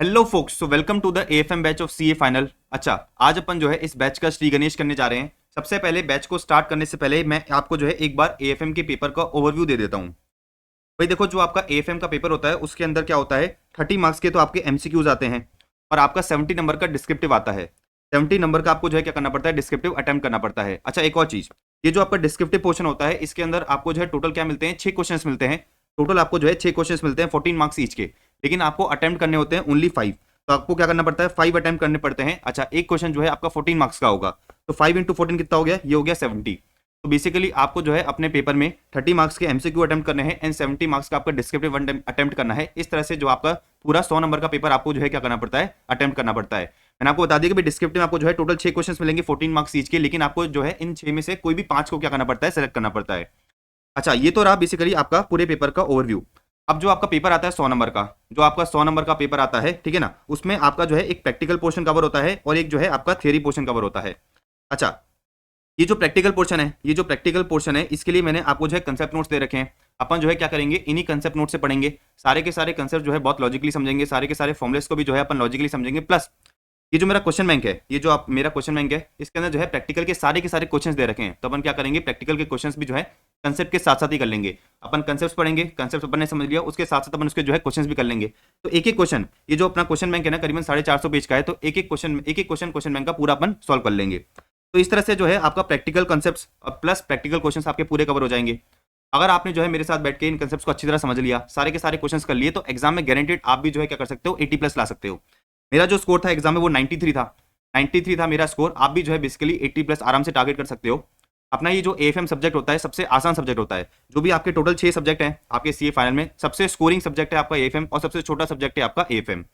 Hello folks, so welcome to the AFM batch of CA final. अच्छा, आज अपन जो है इस बैच का श्री गणेश करने जा रहे हैं। सबसे पहले बैच को स्टार्ट करने से पहले मैं आपको जो है एक बार एएफएम के पेपर का ओवरव्यू दे देता हूँ। भाई देखो, जो आपका एएफएम का पेपर होता है उसके अंदर क्या होता है, 30 मार्क्स के तो आपके एमसीक्यूज आते हैं और आपका 70 नंबर का डिस्क्रिप्टिव आता है। 70 नंबर का आपको जो है क्या करना पड़ता है, डिस्क्रिप्टिव अटेम्प्ट करना पड़ता है। अच्छा, एक और चीज, ये जो आपका डिस्क्रिप्टिव पोर्शन होता है इसके अंदर आपको जो है टोटल क्या मिलते हैं, 6 क्वेश्चन मिलते हैं। टोटल आपको जो है 6 क्वेश्चन मिलते हैं, 14 मार्क्स ईच के। लेकिन आपको अटेम्प्ट करने होते हैं ओनली 5। तो आपको क्या करना पड़ता है, 5 अटेम्प्ट करने पड़ते हैं। अच्छा, एक क्वेश्चन जो है आपका 14 मार्क्स का होगा, तो 5 × 14 कितना हो गया, ये हो गया 70। तो बेसिकली आपको जो है अपने पेपर में 30 मार्क्स के एमसीक्यू अटेम्प्ट करने हैं एंड 70 मार्क्स का आपका डिस्क्रिप्टिव अटेम्प्ट करना है। इस तरह से जो आपका पूरा 100 नंबर का पेपर आपको जो है क्या करना पड़ता है, अटेम्प्ट करना पड़ता है। मैंने आपको बता दिया कि डिस्क्रिप्टिव में आपको जो है टोटल 6 क्वेश्चन मिलेंगे, 14 मार्क्स ईच के। लेकिन आपको जो है इन 6 में से कोई भी 5 को क्या करना पड़ता है, सेलेक्ट करना पड़ता है। अच्छा, ये तो रहा बेसिकली आपका पूरे पेपर का ओवरव्यू। अब जो आपका पेपर आता है 100 नंबर का, जो आपका 100 नंबर का पेपर आता है, ठीक है ना, उसमें आपका जो है एक प्रैक्टिकल पोर्शन कवर होता है और एक जो है आपका थ्योरी पोर्शन कवर होता है। अच्छा, ये जो प्रैक्टिकल पोर्शन है इसके लिए मैंने आपको जो है कंसेप्ट नोट्स दे रखे हैं। अपन जो है क्या करेंगे, इन्हीं कंसेप्ट नोट से पढ़ेंगे। सारे के सारे कंसेप्ट जो है बहुत लॉजिकली समझेंगे, सारे के सारे फॉर्मुलेस को भी जो है अपन लॉजिकली समझेंगे। प्लस ये जो मेरा क्वेश्चन बैंक है, ये जो आप मेरा क्वेश्चन बैंक है, इसके अंदर जो है प्रैक्टिकल के सारे क्वेश्चंस दे रखे हैं। तो अपन क्या करेंगे, प्रैक्टिकल के क्वेश्चंस भी जो है कंसेप्ट के साथ साथ ही कर लेंगे। अपन कंसेप्ट पढ़ेंगे, कंसेप्ट अपन ने समझ लिया, उसके साथ साथ अपन उसके जो है क्वेश्चंस भी कर लेंगे। तो एक एक क्वेश्चन, ये जो अपना क्वेश्चन बैंक है ना, करीबन 450 पेज का है, तो एक एक क्वेश्चन बैंक का पूरा अपन सॉल्व कर लेंगे। तो इस तरह से जो है आपका practical concept plus practical questions आपके पूरे कवर हो जाएंगे। अगर आपने जो है मेरे साथ बैठ के इन कंसेप्ट्स को अच्छी तरह समझ लिया, सारे के सारे क्वेश्चंस कर लिए, तो एग्जाम में गारंटेड आप भी जो है क्या कर सकते हो, 80+ ला सकते हो। मेरा जो स्कोर था एग्जाम में वो 93 था, 93 था मेरा स्कोर। आप भी जो है बेसिकली 80+ आराम से टारगेट कर सकते हो। अपना ये जो एएफएम सब्जेक्ट होता है सबसे आसान सब्जेक्ट होता है। जो भी आपके टोटल 6 सब्जेक्ट हैं आपके सीए फाइनल में, सबसे स्कोरिंग सब्जेक्ट है आपका एएफएम और सबसे छोटा सब्जेक्ट है आपका एएफएम।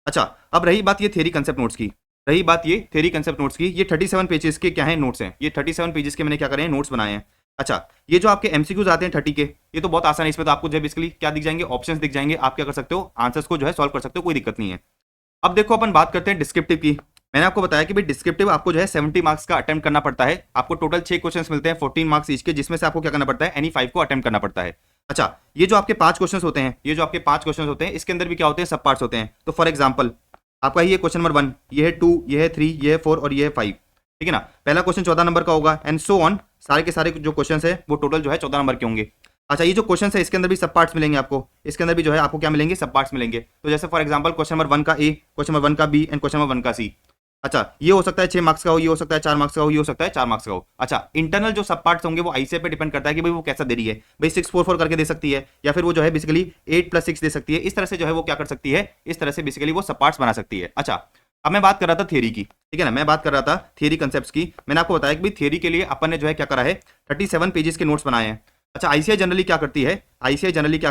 अच्छा, अब रही बात ये थियरी कंसेप्ट नोट्स की, ये 37 पेजेस के क्या है, नोट्स हैं। ये 37 पेजेस के मैंने क्या करे हैं, नोट्स बनाए हैं। अच्छा, ये जो आपके एमसीक्यूज आते हैं 30 के, ये तो बहुत आसान है। इसमें तो आपको जो है बेसिकली क्या दिख जाएंगे, ऑप्शंस दिख जाएंगे। आप क्या कर सकते हो, आंसर्स को जो है सॉल्व कर सकते हो, कोई दिक्कत नहीं है। अब देखो, अपन बात करते हैं डिस्क्रिप्टिव की। मैंने आपको बताया कि भाई डिस्क्रिप्टिव आपको जो है 70 मार्क्स का अटेम्प्ट करना पड़ता है। आपको टोटल 6 क्वेश्चंस मिलते हैं, 14 मार्क्स ईच के, जिसमें से आपको क्या करना पड़ता है, एनी 5 को अटेम्प्ट करना पड़ता है। अच्छा, ये जो आपके 5 क्वेश्चंस होते हैं, इसके अंदर भी क्या होते हैं, सब पार्ट्स होते हैं। तो फॉर एग्जाम्पल आपका ये क्वेश्चन नंबर 1, ये है 2, ये है 3, ये है 4 और ये है 5, ठीक है ना। पहला क्वेश्चन 14 नंबर का होगा एंड सो ऑन। सारे के सारे जो क्वेश्चन है वो टोटल जो है 14 नंबर के होंगे। अच्छा, ये जो क्वेश्चन है इसके अंदर भी सब पार्ट्स मिलेंगे आपको, इसके अंदर भी जो है आपको क्या मिलेंगे, सब पार्ट्स मिलेंगे। तो जैसे फॉर एग्जांपल क्वेश्चन नंबर 1 का ए, क्वेश्चन नंबर 1 का बी एंड क्वेश्चन नंबर 1 का सी। अच्छा, ये हो सकता है 6 मार्क्स का हो, ये हो सकता है 4 मार्क्स का हो, ये हो सकता है 4 मार्क्स का हो। अच्छा, इंटरनल जो सब पार्ट्स होंगे वो आईसीए पे डिपेंड करता है कि भाई वो कैसा दे रही है। भाई 644 करके दे सकती है, या फिर वो जो है बेसिकली 8+6 दे सकती है। इस तरह से जो है वो क्या कर सकती है, इस तरह से बेसिकली वो सब पार्ट्स बना सकती है। अच्छा, अब मैं बात कर रहा था थियरी की, ठीक है ना, मैं बात कर रहा था थियरी कंसेप्ट्स की। मैंने आपको बताया कि भाई थियरी के लिए अपन ने जो है क्या करा है, 37 पेजेस के नोट्स बनाए हैं। अच्छा, आईसीआई जनरली क्या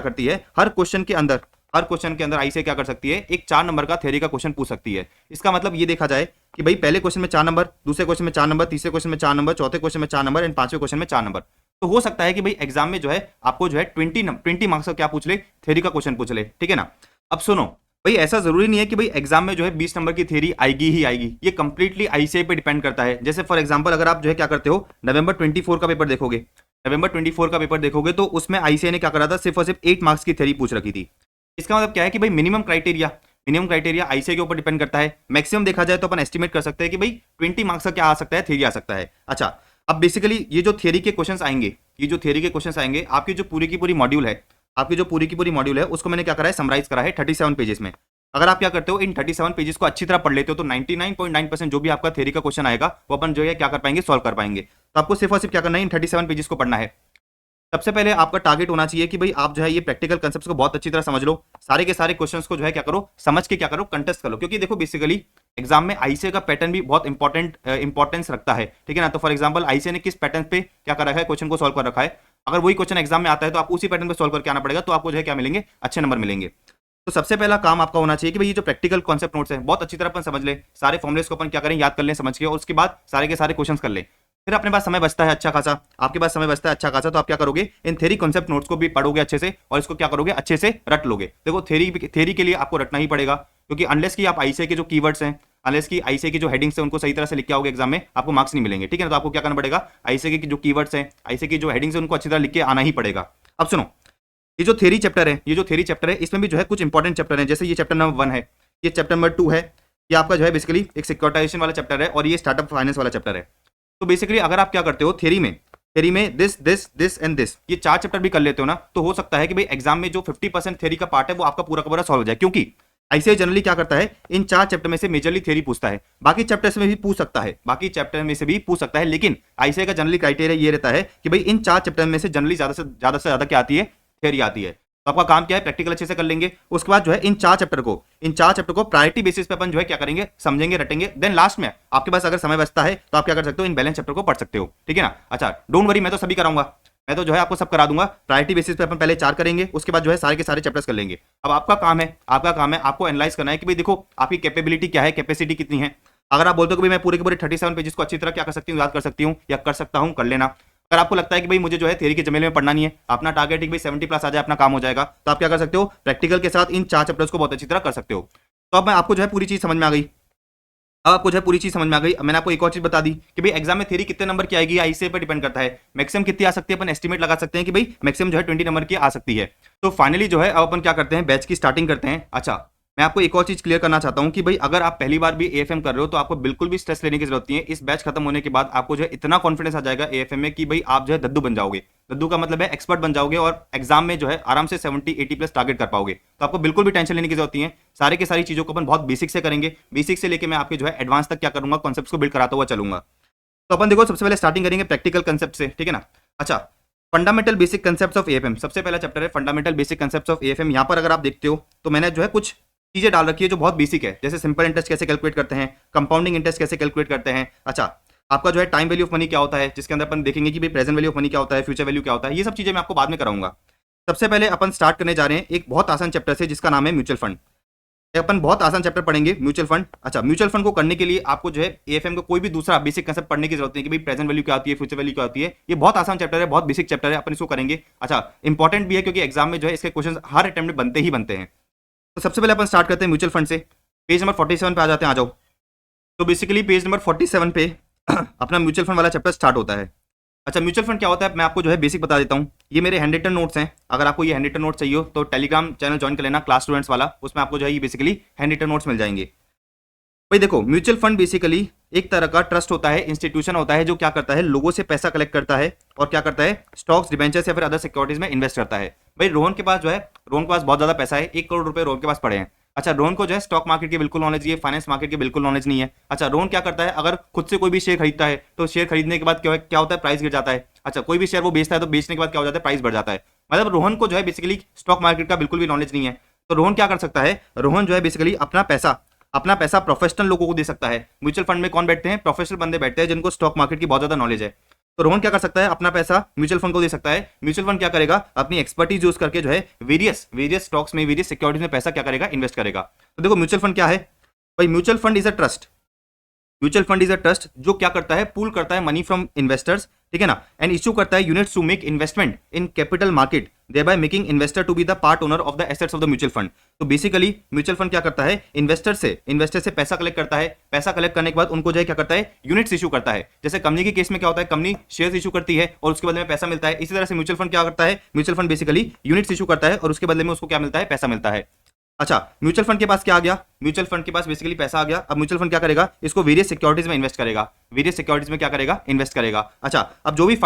करती है, हर क्वेश्चन के अंदर आईसीआई क्या कर सकती है, एक 4 नंबर का थियरी का क्वेश्चन पूछ सकती है। इसका मतलब ये देखा जाए कि भाई पहले क्वेश्चन में 4 नंबर, दूसरे क्वेश्चन में 4 नंबर, तीसरे क्वेश्चन में 4 नंबर, चौथे क्वेश्चन में 4 नंबर एंड 5वें क्वेश्चन में 4 नंबर। तो हो सकता है कि भाई एग्जाम में जो है आपको जो है 20 मार्क्स का क्या पूछ ले, थियरी का क्वेश्चन पूछ ले, ठीक है ना। अब सुनो भाई, ऐसा जरूरी नहीं है कि भाई एग्जाम में जो है 20 नंबर की थ्योरी आएगी ही आएगी। ये कंप्लीटली आईसीआई पे डिपेंड करता है। जैसे फॉर एग्जांपल अगर आप जो है क्या करते हो, नवंबर 24 का पेपर देखोगे तो उसमें आईसीआई ने क्या करा था, सिर्फ और सिर्फ 8 मार्क्स की थ्योरी पूछ रखी थी। इसका मतलब क्या है कि भाई मिनिमम क्राइटेरिया आईसीआई के ऊपर डिपेंड करता है। मैक्सिमम देखा जाए तो अपन एस्टिमेट कर सकते हैं कि भाई 20 मार्क्स का क्या आ सकता है, थ्योरी आ सकता है। अच्छा, अब बेसिकली ये जो थ्योरी के क्वेश्चन आएंगे, आपकी जो पूरी की पूरी मॉड्यूल है उसको मैंने क्या करा है, समराइज करा है 37 पेजेस में। अगर आप क्या करते हो, इन 37 पेजेस को अच्छी तरह पढ़ लेते हो तो 99.9% जो भी आपका थ्योरी का क्वेश्चन आएगा वो अपन जो है क्या कर पाएंगे, सॉल्व कर पाएंगे। तो आपको सिर्फ और सिर्फ क्या करना है, इन 37 पेजेस को पढ़ना है। सबसे पहले आपका टारगेट होना चाहिए कि भाई आप जो है ये प्रैक्टिकल कंसेप्ट्स को बहुत अच्छी तरह समझ लो। सारे के सारे क्वेश्चंस को जो है क्या करो, समझ के क्या करो, कंटेस्ट कर लो। क्योंकि देखो बेसिकली एग्जाम में आईसीए का पैटर्न भी बहुत इंपॉर्टेंस रखता है, ठीक है ना। तो फॉर एग्जांपल आईसीए ने किस पैटर्न पे क्या कर रखा है, क्वेश्चन को सॉल्व कर रखा है। अगर वही क्वेश्चन एग्जाम में आता है तो आप उसी पैटर्न पे सॉल्व करके आना पड़ेगा, तो आपको जो है क्या मिलेंगे, अच्छे नंबर मिलेंगे। तो सबसे पहला काम आपका होना चाहिए कि भाई ये जो प्रैक्टिकल कॉन्सेप्ट नोट्स है बहुत अच्छी तरह अपन समझ ले, सारे फॉर्मुलेस को अपन क्या करें, याद कर लें समझ के, और उसके बाद सारे के सारे क्वेश्चंस कर ले। फिर अपने पास समय बचता है अच्छा खासा, तो आप क्या करोगे, इन थ्योरी कॉन्सेप्ट नोट्स को भी पढ़ोगे अच्छे से और इसको क्या करोगे, अच्छे से रट लोगे। देखो थ्योरी के लिए आपको रटना ही पड़ेगा, क्योंकि अनलेस की आप आईसीआई के जो कीवर्ड्स हैं, अनलेस की आईसीआई की जो हेडिंग्स हैं उनको सही तरह से लिख के आओगे एग्जाम में, आपको मार्क्स नहीं मिलेंगे, ठीक है ना। तो आपको क्या करना पड़ेगा, आईसीआई की जो कीवर्ड्स हैं, आईसीआई की जो हेडिंग्स हैं उनको अच्छी तरह लिख के आना ही पड़ेगा। अब सुनो, ये जो थ्योरी चैप्टर है, इसमें भी जो है कुछ इंपॉर्टेंट चैप्टर है। जैसे ये चैप्टर नंबर 1 है, ये चैप्टर नंबर 2 है, ये आपका जो है बेसिकली एक सिक्योरिटाइजेशन वाला चैप्टर है और ये स्टार्टअप फाइनेंस वाला चैप्टर है। तो बेसिकली अगर आप क्या करते हो थ्योरी में this this this and this, ये 4 चैप्टर भी कर लेते हो ना, तो हो सकता है कि भाई एग्जाम में जो 50% थ्योरी का पार्ट है वो आपका पूरा का पूरा सॉल्व हो जाए, क्योंकि ऐसे जनरली क्या करता है, इन 4 चैप्टर में से मेजरली थ्योरी पूछता है, बाकी चैप्टर्स में भी पूछ सकता है, लेकिन आईसीए का जनरली क्राइटेरिया ये रहता है कि भाई इन 4 चैप्टर में से जनरली ज्यादा से ज्यादा क्या आती है, थ्योरी आती है। तो आपका काम क्या है, प्रैक्टिकल अच्छे से कर लेंगे, उसके बाद जो है इन चार चैप्टर को प्रायोरिटी बेसिस पे अपन जो है क्या करेंगे, समझेंगे, रटेंगे, देन लास्ट में आपके पास अगर समय बचता है तो आप क्या कर सकते हो, इन बैलेंस चैप्टर को पढ़ सकते हो, ठीक है ना। अच्छा डोंट वरी, मैं तो सभी कराऊंगा, मैं तो जो है आपको सब करा दूंगा। प्रायोरिटी बेसिस पे अपन पहले 4 करेंगे, उसके बाद जो है सारे के सारे चैप्टर्स कर लेंगे। अब आपका काम है आपको एनालाइज करना है कि भाई देखो आपकी कैपेबिलिटी क्या है, कैपेसिटी कितनी है। अगर आप बोलते हो कि भाई मैं पूरे के पूरे 37 पेजेस को अच्छी तरह क्या कर सकती हूँ, याद कर सकती हूँ या कर सकता हूँ, कर लेना। अगर आपको लगता है कि भाई मुझे जो है थ्योरी के जमेले में पढ़ना नहीं है, अपना टारगेट है कि भाई 70+ आ जाए, अपना काम हो जाएगा, तो आप क्या कर सकते हो, प्रैक्टिकल के साथ इन 4 चैप्टर्स को बहुत अच्छी तरह कर सकते हो। तो अब मैं आपको जो है पूरी चीज समझ में आ गई, मैंने आपको एक और चीज बता दी कि भाई एग्जाम में थ्योरी कितने नंबर की आएगी, आईसीए पर डिपेंड करता है। मैक्सिमम कितनी आ सकती है, अपन एस्टिमेट लगा सकते हैं कि भाई मैक्सिमम जो है 20 नंबर की आ सकती है। तो फाइनली जो है अब अपन क्या करते हैं, बैच की स्टार्टिंग करते हैं। अच्छा मैं आपको एक और चीज क्लियर करना चाहता हूं कि भाई अगर आप पहली बार भी एएफएम कर रहे हो तो आपको बिल्कुल भी स्ट्रेस लेने की जरूरत नहीं है। इस बैच खत्म होने के बाद आपको जो है इतना कॉन्फिडेंस आ जाएगा एएफएम में कि भाई आप जो है दद्दू बन जाओगे। दद्दू का मतलब है एक्सपर्ट बन जाओगे और एग्जाम में जो है आराम से 70-80+ टारगेट कर पाओगे। तो आपको बिल्कुल भी टेंशन लेने की जरूरत नहीं है। सारे के सारी चीजों को अपन बहुत बेसिक से करेंगे, बेसिक से लेके मैं आपके जो है एडवांस तक क्या करूंगा, कॉन्सेप्ट को बिल्ड कराता हुआ चलूंगा। तो अपन देखो सबसे पहले स्टार्टिंग करेंगे प्रैक्टिकल कंसेप्ट से, ठीक है ना। अच्छा fundamental basic concepts of AFM, सबसे पहला चैप्टर है fundamental basic concepts of AFM. यहाँ पर अगर आप देखते हो तो मैंने जो है कुछ चीजें डाल रखी है जो बहुत बेसिक है, जैसे सिंपल इंटरेस्ट कैसे कैलकुलेट करते हैं, कंपाउंडिंग इंटरेस्ट कैसे कैलकुलेट करते हैं। अच्छा आपका जो है टाइम वैल्यू ऑफ मनी क्या होता है, जिसके अंदर अपन देखेंगे कि भाई प्रेजेंट वैल्यू ऑफ मनी क्या होता है, फ्यूचर वैल्यू क्या होता है, ये सब चीजें मैं आपको बाद में कराऊंगा। सबसे पहले अपन स्टार्ट करने जा रहे हैं एक बहुत आसान चैप्टर से जिसका नाम है म्यूचुअल फंड। अपन बहुत आसान चैप्टर पढ़ेंगे म्यूचुअल फंड। अच्छा म्यूचुअल फंड को करने के लिए आपको जो है एएफएम को कोई भी दूसरा बेसिक कंसेप्ट पढ़ने की जरूरत नहीं कि भाई प्रेजेंट वैल्यू क्या होती है, फ्यूचर वैल्यू क्या होती है। ये बहुत आसान चैप्टर है, बहुत बेसिक चैप्टर है, अपन इसको करेंगे। अच्छा इंपॉर्टेंट भी है क्योंकि एग्जाम में जो है इसके क्वेश्चन हर अटेम्प्ट में बनते ही बनते हैं। तो सबसे पहले अपन स्टार्ट करते हैं म्यूचुअल फंड से। पेज नंबर 47 पे आ जाते हैं, आ जाओ। तो बेसिकली पेज नंबर 47 पे अपना म्यूचुअल फंड वाला चैप्टर स्टार्ट होता है। अच्छा म्यूचुअल फंड क्या होता है मैं आपको जो है बेसिक बता देता हूँ। ये मेरे हैंड रिटन नोट्स हैं, अगर आपको ये हैंड रिटन नोट्स चाहिए तो टेलीग्राम चैनल ज्वाइन कर लेना क्लास स्टूडेंट्स वाला, उसमें आपको जो है ये बेसिकली हैंड रिटन नोट्स मिल जाएंगे। भाई देखो म्यूचुअल फंड बेसिकली एक तरह का ट्रस्ट होता है, इंस्टीट्यूशन होता है जो क्या करता है, लोगों से पैसा कलेक्ट करता है और क्या करता है, स्टॉक्स, डिबेंचर्स या फिर अदर सिक्योरिटीज में इन्वेस्ट करता है। भाई रोहन के पास बहुत ज्यादा पैसा है, 1 करोड़ रुपए रोहन के पास पड़े हैं। अच्छा रोहन को जो है स्टॉक मार्केट की बिल्कुल नॉलेज नहीं है, फाइनेंस मार्केट की बिल्कुल नॉलेज नहीं है। अच्छा रोहन क्या करता है, अगर खुद से कोई भी शेयर खरीदता है तो शेयर खरीदने के बाद क्या होता है, प्राइस गिर जाता है। अच्छा कोई भी शेयर वो बेचता है तो बेचने के बाद क्या हो जाता है, प्राइस बढ़ जाता है। मतलब रोहन को जो है बेसिकली स्टॉक मार्केट का बिल्कुल भी नॉलेज नहीं है। तो रोहन क्या कर सकता है, रोहन जो है बेसिकली अपना पैसा प्रोफेशनल लोगों को दे सकता है। म्यूचुअल फंड में कौन बैठते हैं, प्रोफेशनल बंदे बैठते हैं जिनको स्टॉक मार्केट की बहुत ज्यादा नॉलेज है। तो रोहन क्या कर सकता है, अपना पैसा म्यूचुअल फंड को दे सकता है। म्यूचुअल फंड क्या करेगा, अपनी एक्सपर्टीज यूज करके जो है वेरियस स्टॉक्स में, वेरियस सिक्योरिटीज में पैसा क्या करेगा, इन्वेस्ट करेगा। तो देखो म्यूचुअल फंड क्या है भाई, mutual fund is a trust. Mutual fund is a trust जो क्या करता है, पूल करता है मनी फ्रॉम इन्वेस्टर्स, ठीक है ना, एंड इश्यू करता है units to make investment in capital market, thereby making investor to be the part owner of the assets of the mutual fund. तो बेसिकली म्यूचुअल फंड क्या करता है, इन्वेस्टर से पैसा कलेक्ट करता है। पैसा कलेक्ट करने के बाद उनको जो है क्या करता है, यूनिट्स इशू करता है। जैसे कंपनी के केस में क्या होता है, कंपनी शेयर्स इशू करती है और उसके बदले में पैसा मिलता है। इसी तरह से म्यूचुअल फंड क्या करता है, mutual fund basically units issue करता है और उसके बदले में उसको क्या मिलता है, पैसा मिलता है। अच्छा म्यूचुअल फंड के पास क्या आ गया, म्यूचुअल फंड के पास बेसिकली पैसा आ गया। अब म्यूचुअल फंड क्या करेगा, इसको वेरियस सिक्योरिटीज में इन्वेस्ट करेगा, वेरियस सिक्योरिटीज में क्या करेगा, इन्वेस्ट करेगा। अच्छा अब जो भी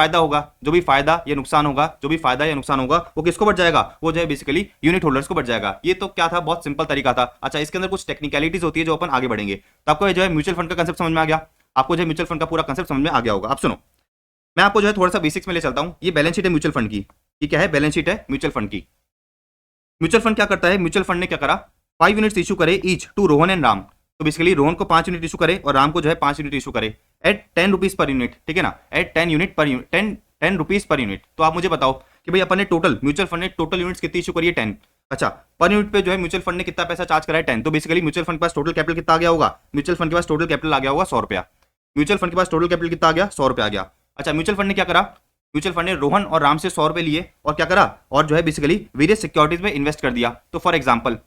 फायदा या नुकसान होगा वो किसको बढ़ जाएगा, वो जो है बेसिकली यूनिट होल्डर्स को बढ़ जाएगा। ये तो क्या था, बहुत सिंपल तरीका था। अच्छा इसके अंदर कुछ टेक्निकलिटीज होती है जो अपन आगे बढ़ेंगे। तो आपको जो है म्यूचुअल फंड का कंसेप्ट समझ में आ गया, आपको जो है म्यूचुअल फंड का पूरा कंसेप्ट समझ में आ गया होगा। अब सुनो मैं आपको जो है थोड़ा सा बेसिक्स में ले चलता हूँ। ये बैलेंस शीट है म्यूचुअल फंड की, ये क्या है, बैलेंस शीट है म्यूचुअल फंड की। म्यूचुअल फंड क्या करता है, म्यूचुअल फंड ने क्या करा, 5 यूनिट्स इशू करे each to Rohan and Ram. तो बेसिकली रोहन को 5 यूनिट इशू करे और राम को जो है 5 यूनिट इशू करे एट 10 रुपीज पर यूनिट, ठीक है ना, एट 10 रुपीज पर यूनिट। तो आप मुझे बताओ कि भाई अपन ने टोटल म्यूचुअल फंड ने टोटल यूनिट्स कितनी इशू करी है, 10। अच्छा पर यूनिट पे जो है म्यूचुअल फंड ने कितना पैसा चार्ज करा है, 10। तो बेसिकली म्यूचुअल फंड के पास टोटल कैपिटल कितना आ गया होगा, म्यूचुअल फंड के पास टोटल कैपिटल आ गया होगा 100 रुपया। म्यूचुअल फंड के पास टोटल कैपिटल कितना आ गया, 100 रुपया आ गया। अच्छा म्यूचुअल फंड ने क्या करा, म्यूचुअल फंड ने रोहन और राम से 100 रुपए लिए और क्या करा, और जो है बेसिकली वेरियस सिक्योरिटीज में इन्वेस्ट कर दिया। तो फॉर एग्जाम्पल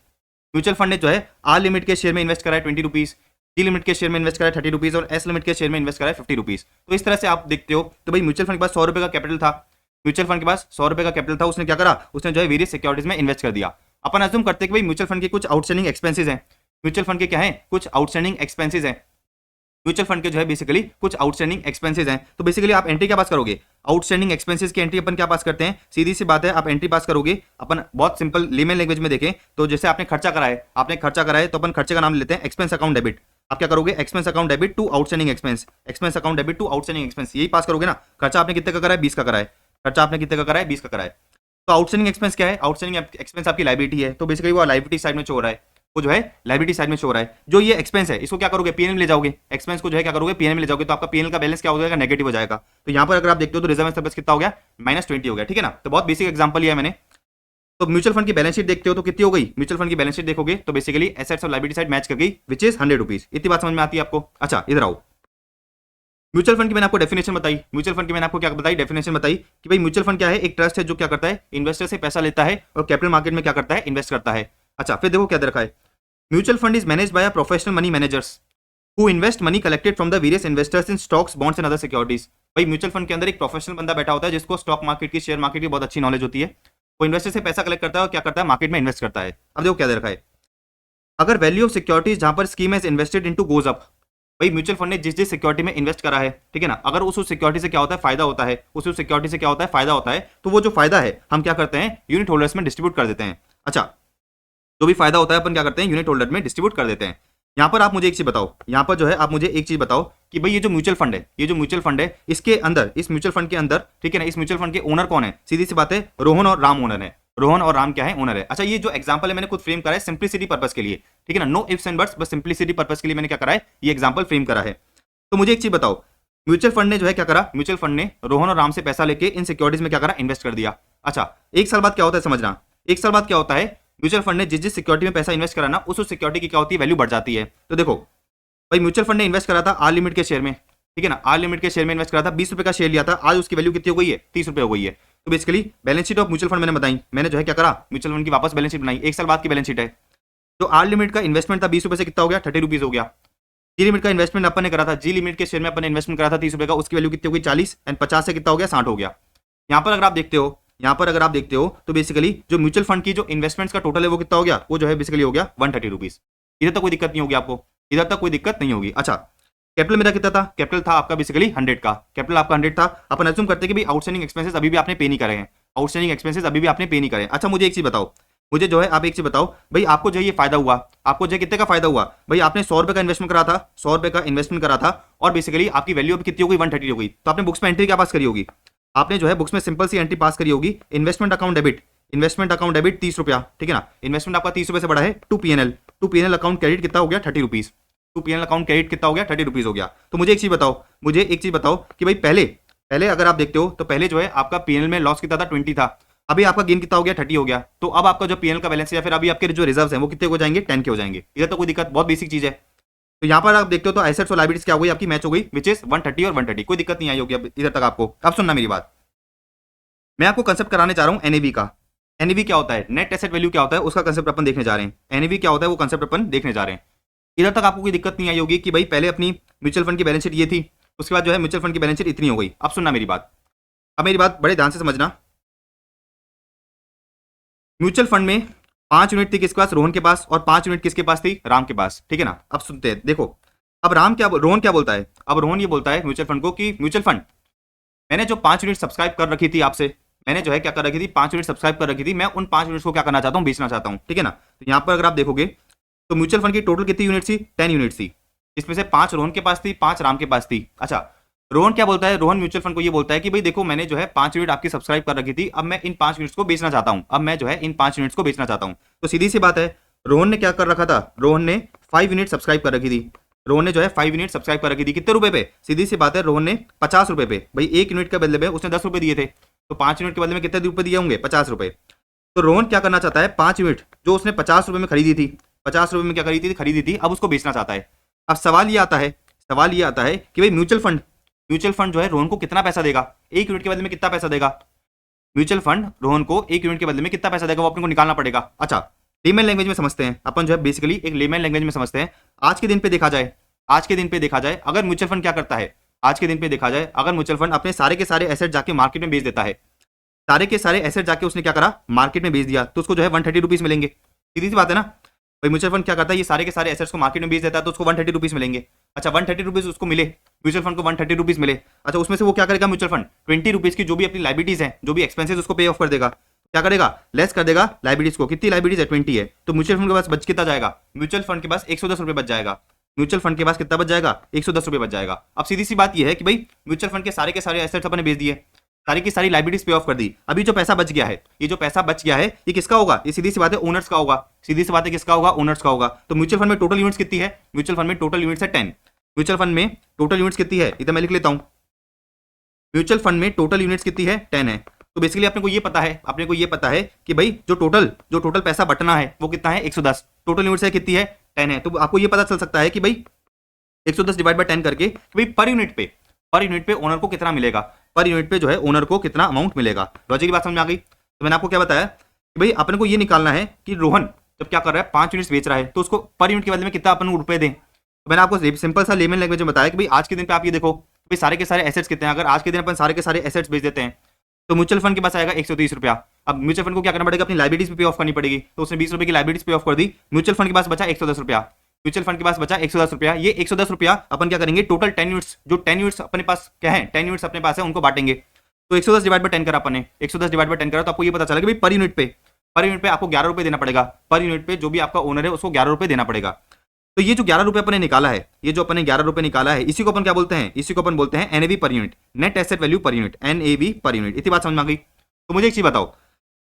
म्यूचुअल फंड ने जो है आर लिमिट के शेयर में इन्वेस्ट करा है 20 रुपीज, डी लिमिट के शेयर में इन्वेस्ट करा है 30 रुपीज और एस लिमिट के शेयर में इन्वेस्ट करा है 50 रुपीज। तो इस तरह से आप देखते हो। तो भाई म्यूचुअल फंड के पास 100 रुपए का कैपिटल था, म्यूचुअल फंड के पास 100 रुपए का कैपिटल था, उसने क्या करा, उसने जो है वेरियस सिक्योरिटीज में इन्वेस्ट कर दिया। अपन अज्यूम करते हैं कि भाई म्यूचुअल फंड के कुछ आउटस्टैंडिंग एक्सपेंसेस हैं, म्यूचुअल फंड के क्या है, कुछ आउटस्टैंडिंग एक्सपेंसेस हैं। म्यूचुअल फंड के जो है बेसिकली कुछ आउटस्टैंडिंग एक्सपेंसेस हैं, तो बेसिकली आप एंट्री क्या पास करोगे, आउटस्टैंडिंग एक्सपेंसेस की एंट्री अपन क्या पास करते हैं, सीधी सी बात है आप एंट्री पास करोगे। अपन बहुत सिंपल लेमन लैंग्वेज में देखें तो जैसे आपने खर्चा करा है तो अपन खर्चे का नाम लेते हैं एक्सपेंस अकाउंट डेबिट। आप क्या करोगे, expense account debit to outstanding expense, expense account debit to outstanding expense, यही पास करोगे ना। खर्चा आपने कितने का करा है, 20 का करा है, खर्चा आपने कितने का करा है, 20 का करा है। तो आउटस्टैंडिंग एक्सपेंस क्या है, आउटस्टैंडिंग एक्सपेंस आपकी लायबिलिटी है, तो बेसिकली वो लायबिलिटी साइड में शो हो रहा है, वो जो है लायबिलिटी साइड में शो हो रहा है। जो ये एक्सपेंस है इसको क्या करोगे, पीएनएल में ले जाओगे, एक्सपेंस को जो है क्या करोगे, पीएनएल में ले जाओगे, तो आपका पीएनएल का बैलेंस क्या हो जाएगा, नेगेटिव हो जाएगा। तो यहाँ पर अगर आप देखते हो तो रिजर्व एंड सरप्लस कितना हो गया, -20 हो गया, ठीक है ना। तो बहुत बेसिक एग्जांपल लिया है मैंने। तो म्यूचुअल फंड की बैलेंस शीट देखते हो तो कितनी हो गई, म्यूचुअल फंड की बैलेंस शीट देखोगे तो बेसिकली एसेट्स और लायबिलिटी साइड मैच कर गई, विच इज 100 रुपीज। इतनी बात समझ में आती है आपको। अच्छा इधर आओ, म्यूचुअल फंड की मैंने आपको डेफिनेशन बताई, म्यूचुअल फंड की मैंने आपको क्या बताई, डेफिनेशन बताई कि भाई म्यूचुअल फंड क्या है, एक ट्रस्ट है जो क्या करता है, इन्वेस्टर से पैसा लेता है और कैपिटल मार्केट में क्या करता है, इन्वेस्ट करता है। अच्छा फिर देखो क्या दे रखा है, mutual fund is managed by professional money managers who invest money collected from the various investors in stocks, bonds and other securities. भाई म्यूचुअल फंड के अंदर एक प्रोफेशनल बंदा बैठा होता है जिसको स्टॉक मार्केट की, शेयर मार्केट की बहुत अच्छी नॉलेज होती है। वो इन्वेस्टर से पैसा कलेक्ट करता है और क्या करता है, मार्केट में इन्वेस्ट करता है। अब देखो क्या दे रखा है, अगर वैल्यू ऑफ सिक्योरिटीज जहां पर scheme has invested into goes up, भाई म्यूचुअल फंड ने जिस जिस सिक्योरिटी में इन्वेस्ट करा है, ठीक है ना, अगर उस सिक्योरिटी से क्या होता है, फायदा होता है, उस सिक्योरिटी से क्या होता है, फायदा होता है, तो वो जो फायदा है हम क्या करते हैं, यूनिट होल्डर्स में डिस्ट्रीब्यूट कर देते हैं। अच्छा जो भी फायदा होता है अपन क्या करते हैं, यूनिट होल्डर में डिस्ट्रीब्यूट कर देते हैं। यहाँ पर आप मुझे एक चीज बताओ, यहाँ पर जो है आप मुझे एक चीज बताओ कि भाई ये जो म्यूचुअल फंड है, ये जो म्यूचुअल फंड है, इसके अंदर, इस म्यूचुअल फंड के अंदर, ठीक है ना, इस म्यूचुअल फंड के ओनर कौन है, सीधी सी बात है रोहन और राम ओनर है। रोहन और राम क्या है, ओनर है। अच्छा ये जो एग्जांपल है मैंने खुद फ्रेम करा है सिंप्लिसिटी पर्पस के लिए, ठीक है ना, नो इफ्स एंड बट्स, बस सिंप्लिसिटी पर्पस के लिए मैंने क्या करा है, ये एग्जांपल फ्रेम करा है। तो मुझे एक चीज बताओ, म्यूचुअल फंड ने जो है क्या करा, म्यूचुअल फंड ने रोहन और राम से पैसा लेके इन सिक्योरिटीज में क्या करा, इन्वेस्ट कर दिया। अच्छा एक साल बाद क्या होता है समझना, एक साल बाद क्या होता है, म्यूचुअल फंड ने जिस जिस सिक्योरिटी में पैसा इन्वेस्ट करा ना, उस सिक्योरिटी की क्या होती है, वैल्यू बढ़ जाती है। तो देखो भाई म्यूचुअल फंड ने इन्वेस्ट करा था आर लिमिट के शेयर में, ठीक है ना, आर लिमिट के शेयर में इन्वेस्ट करा था, 20 रुपए का शेयर लिया था, आज उसकी वैल्यू कितनी हो गई है, 30 रुपए हो गई है। तो basically balance sheet of mutual fund मैंने बताई, मैंने जो है क्या करा, म्यूचुअल फंड की वापस बैलेंस शीट बनाई, एक साल बाद की बैलेंस शीट है। तो आर लिमिट का इन्वेस्टमेंट था 20 रुपए से कितना हो गया, 30 रुपीज हो गया। जी लिमिट का इन्वेस्टमेंट अपन ने करा था, जी लिमिट के शेयर में अपन ने इन्वेस्टमेंट करा था 30 रुपए का, उसकी वैल्यू कितनी हो गई 40, एंड 50 से कितना हो गया 60 हो गया। यहाँ पर अगर आप देखते हो, यहाँ पर अगर आप देखते हो तो बेसिकली जो म्यूचुअल फंड की जो इन्वेस्टमेंट्स का टोटल है वो कितना हो गया, वो जो है बेसिकली हो गया 130 रुपीज। इधर तक कोई दिक्कत नहीं होगी आपको, इधर तक कोई दिक्कत नहीं होगी। अच्छा कैपिटल मेरा कितना था, कैपिटल था आपका बेसिकली 100 का, कैपिटल आपका 100 था। अपन अज्यूम करते हैं कि भाई आउटस्टैंडिंग एक्सपेंसेस अभी भी आपने पे नहीं करे हैं, आउटस्टैंडिंग एक्सपेंसेस अभी भी आपने पे नहीं करे। अच्छा मुझे एक चीज बताओ, मुझे जो है आप एक चीज बताओ, भाई आपको जो ये फायदा हुआ, आपको जो कितने का फायदा हुआ, भाई आपने 100 रुपए का इन्वेस्टमेंट करा था, 100 रुपए का इन्वेस्टमेंट करा था, और बेसिकली आपकी वैल्यू अभी कितनी हो गई 130 हो गई। तो आपने बुक्स में एंट्री क्या पास करी होगी, आपने जो है बुक्स में सिंपल सी एंट्री पास करी होगी, investment account debit, investment account debit 30 रुपया, ठीक है ना, इन्वेस्टमेंट आपका 30 रुपए से बड़ा है, टू पीएनएल अकाउंट क्रेडिट कितना हो गया 30 rupees, to PNL account credit कितना हो गया 30 रुपीज हो गया। तो मुझे एक चीज बताओ, मुझे एक चीज बताओ कि भाई पहले अगर आप देखते हो तो पहले जो है आपका पीएनएल में लॉस कितना था 20 था, अभी आपका गेन कितना हो गया 30 हो गया। तो अब आपका जो पीएनएल का बैलेंस है या फिर अभी आपके जो रिजर्व्स हैं वो कितने हो जाएंगे 10 के हो जाएंगे। इधर तो कोई दिक्कत, बहुत बेसिक चीज है। तो यहाँ पर आप देखते हो तो एसेट्स और लायबिलिटीज क्या हो गई आपकी, मैच हो गई, विच इज 130 और 130, कोई दिक्कत नहीं आई होगी अब इधर तक आपको। अब सुनना मेरी बात, मैं आपको कंसेप्ट कराने जा रहा हूँ एनएवी का। एनएवी क्या होता है, नेट एसेट वैल्यू क्या होता है, उसका कंसेप्ट अपन देखने जा रहे हैं। एनएवी क्या होता है वो कंसेप्ट अपन देखने जा रहे हैं। इधर तक आपको कोई दिक्कत नहीं आई होगी कि भाई पहले अपनी म्यूचुअल फंड की बैलेंस शीट ये थी, उसके बाद जो है म्यूचुअल फंड की बैलेंस शीट इतनी हो गई। अब सुनना मेरी बात, अब मेरी बात बड़े ध्यान से समझना। म्यूचुअल फंड में 5 यूनिट थी किसके पास, रोहन के पास, और 5 यूनिट किसके पास थी, राम के पास, ठीक है ना। अब सुनते हैं, देखो अब रोहन क्या बोलता है, अब रोहन ये बोलता है म्यूचुअल फंड को कि म्यूचुअल फंड मैंने जो 5 यूनिट सब्सक्राइब कर रखी थी आपसे, मैंने जो है क्या कर रखी थी 5 यूनिट सब्सक्राइब कर रखी थी, मैं उन 5 यूनिट्स को क्या करना चाहता हूँ, बेचना चाहता हूँ, ठीक है ना। तो यहाँ पर अगर आप देखोगे तो म्यूचुअल फंड की टोटल कितनी यूनिट थी, 10 यूनिट थी, इसमें से 5 रोहन के पास थी, 5 राम के पास थी। अच्छा रोहन क्या बोलता है, रोहन म्यूचुअल फंड को ये बोलता है कि भाई देखो मैंने जो है 5 यूनिट आपकी सब्सक्राइब कर रखी थी, अब मैं इन 5 यूनिट्स को बेचना चाहता हूँ, अब मैं जो है इन 5 यूनिट्स को बेचना चाहता हूँ। तो सीधी सी बात है, रोहन ने क्या कर रखा था, रोहन ने 5 यूनिट सब्सक्राइब कर रखी थी, रोहन ने जो है 5 यूनिट सब्सक्राइब कर रखी थी, कितने रुपए पे, सीधी सी बात है रोहन ने 50 रुपए पे, भाई 1 यूनिट के बदले में उसने 10 रुपए दिए थे, तो 5 यूनिट के बदले में कितने रुपए दिए होंगे, 50 रुपए। तो रोहन क्या करना चाहता है, 5 यूनिट जो उसने 50 रुपए में खरीदी थी, 50 रुपए में क्या खरीदी थी, अब उसको बेचना चाहता है। अब सवाल ये आता है कि भाई म्यूचुअल फंड जो है रोहन को कितना पैसा देगा, 1 यूनिट के बदले में कितना पैसा देगा, म्यूचुअल फंड रोहन को 1 यूनिट के बदले में कितना पैसा देगा, वो अपने को निकालना पड़ेगा। अच्छा लेमन लैंग्वेज में समझते हैं अपन, जो है बेसिकली एक लेमन लैंग्वेज में समझते हैं। आज के दिन पे देखा जाए अगर म्यूचुअल फंड क्या करता है, आज के दिन पे देखा जाए अगर म्यूचुअल फंड अपने सारे के सारे एसेट जाके मार्केट में बेच देता है, सारे के सारे एसेट जाके उसने क्या करा मार्केट में बेच दिया, तो उसको जो है 130 रुपीज मिलेंगे, सीधी सी बात है ना। भाई म्यूचुअल फंड क्या करता है, ये सारे के सारे एसेट्स को मार्केट में बेच देता है, तो उसको 130 रुपीज मिलेंगे। अच्छा 130 रुपीज उसको मिले, म्यूचुअल फंड को 130 रुपीज मिले। अच्छा उसमें से वो क्या करेगा म्यूचुअल फंड, 20 रुपीज की जो भी अपनी लाइबिलिटीज है, जो भी एक्सपेंसेस उसको पे ऑफ कर देगा, क्या करेगा, लेस कर देगा लाइबिलिटीज को। कितनी लाइबिलिटीज है, 20 है, तो म्यूचुअल फंड के पास बच कितना जाएगा, म्यूचुअल फंड के पास 110 रुपए बच जाएगा। म्यूचुअल फंड के पास कितना बच जाएगा, 110 रुपए बच जाएगा। अब सीधी सी बात यह है कि भाई म्यूचुअल फंड के सारे एसेट्स अपने बेच दिए, सारी की सारी लाइबिलिटीज पे ऑफ कर दी। अभी जो पैसा बच गया है, ये जो पैसा बच गया है ये किसका होगा, ये सीधी सी बात है ओनर्स का होगा, सीधी सी बात है किसका होगा, ओनर्स का होगा। तो म्यूचुअल फंड में टोटल यूनिट्स कितनी है, म्यूचुअल फंड में टोटल यूनिट्स है 10। म्यूचुअल फंड में टोटल यूनिट्स कितनी है, इधर मैं लिख लेता हूं, म्यूचुअल फंड में टोटल यूनिट्स कितनी है, 10 है। तो बेसिकली अपने को ये पता है कि भाई जो टोटल पैसा बटना है वो कितना है, 110। टोटल यूनिट्स है कितनी है, 10 है। तो आपको ये पता चल सकता है कि भाई 110 डिवाइड बाय 10 करके कि भाई पर यूनिट पे ओनर को कितना मिलेगा, पर यूनिट पे जो है ओनर को कितना अमाउंट मिलेगा। लॉजिक की बात समझ में आ गई। तो मैंने आपको क्या बताया कि भाई अपने को ये निकालना है कि रोहन जब क्या कर रहा है 5 यूनिट्स बेच रहा है, तो उसको पर यूनिट के बदले में कितना अपन को रुपए दें। तो मैंने आपको सिंपल सा लेमन लैंग्वेज में बताया कि भाई आज के दिन पे आप ये देखो भाई सारे के सारे एसेट्स कितने हैं। अगर आज के दिन अपन सारे के सारे एसेट्स बेच देते हैं तो म्यूचुअल फंड के पास आएगा 130 रुपया। अब म्यूचुअल फंड को क्या करना पड़ेगा, अपनी लाइबिलिटीज पे ऑफ करनी पड़ेगी। तो उसने 20 रुपए की लाइबिलिटीज पे ऑफ कर दी, म्यूचुअल फंड के पास बचा 110 रुपया। म्यूचुअल फंड के पास बचा 110 रुपया। ये 110 रुपया अपन क्या करेंगे, टोटल 10 यूनिट्स, जो 10 यूनिट्स अपने पास क्या है, 10 यूनिट्स अपने पास है, उनको बांटेंगे। तो 110 डिवाइड बाय 10 करा अपन ने, 110 डिवाइड बाय 10 करा तो आपको ये पता चला कि भाई पर यूनिट पे आपको 11 रुपए देना पड़ेगा। पर यूनिट पे जो भी आपका ओनर है उसको 11 रुपए देना पड़ेगा। तो ये जो 11 रुपए अपन ने निकाला है, ये जो अपन ने 11 रुपए निकाला है, इसी को अपन क्या बोलते हैं, इसी को अपन बोलते हैं NAV per unit, net asset value per unit, NAV per unit. इतनी बात समझ में आ गई। तो मुझे एक चीज बताओ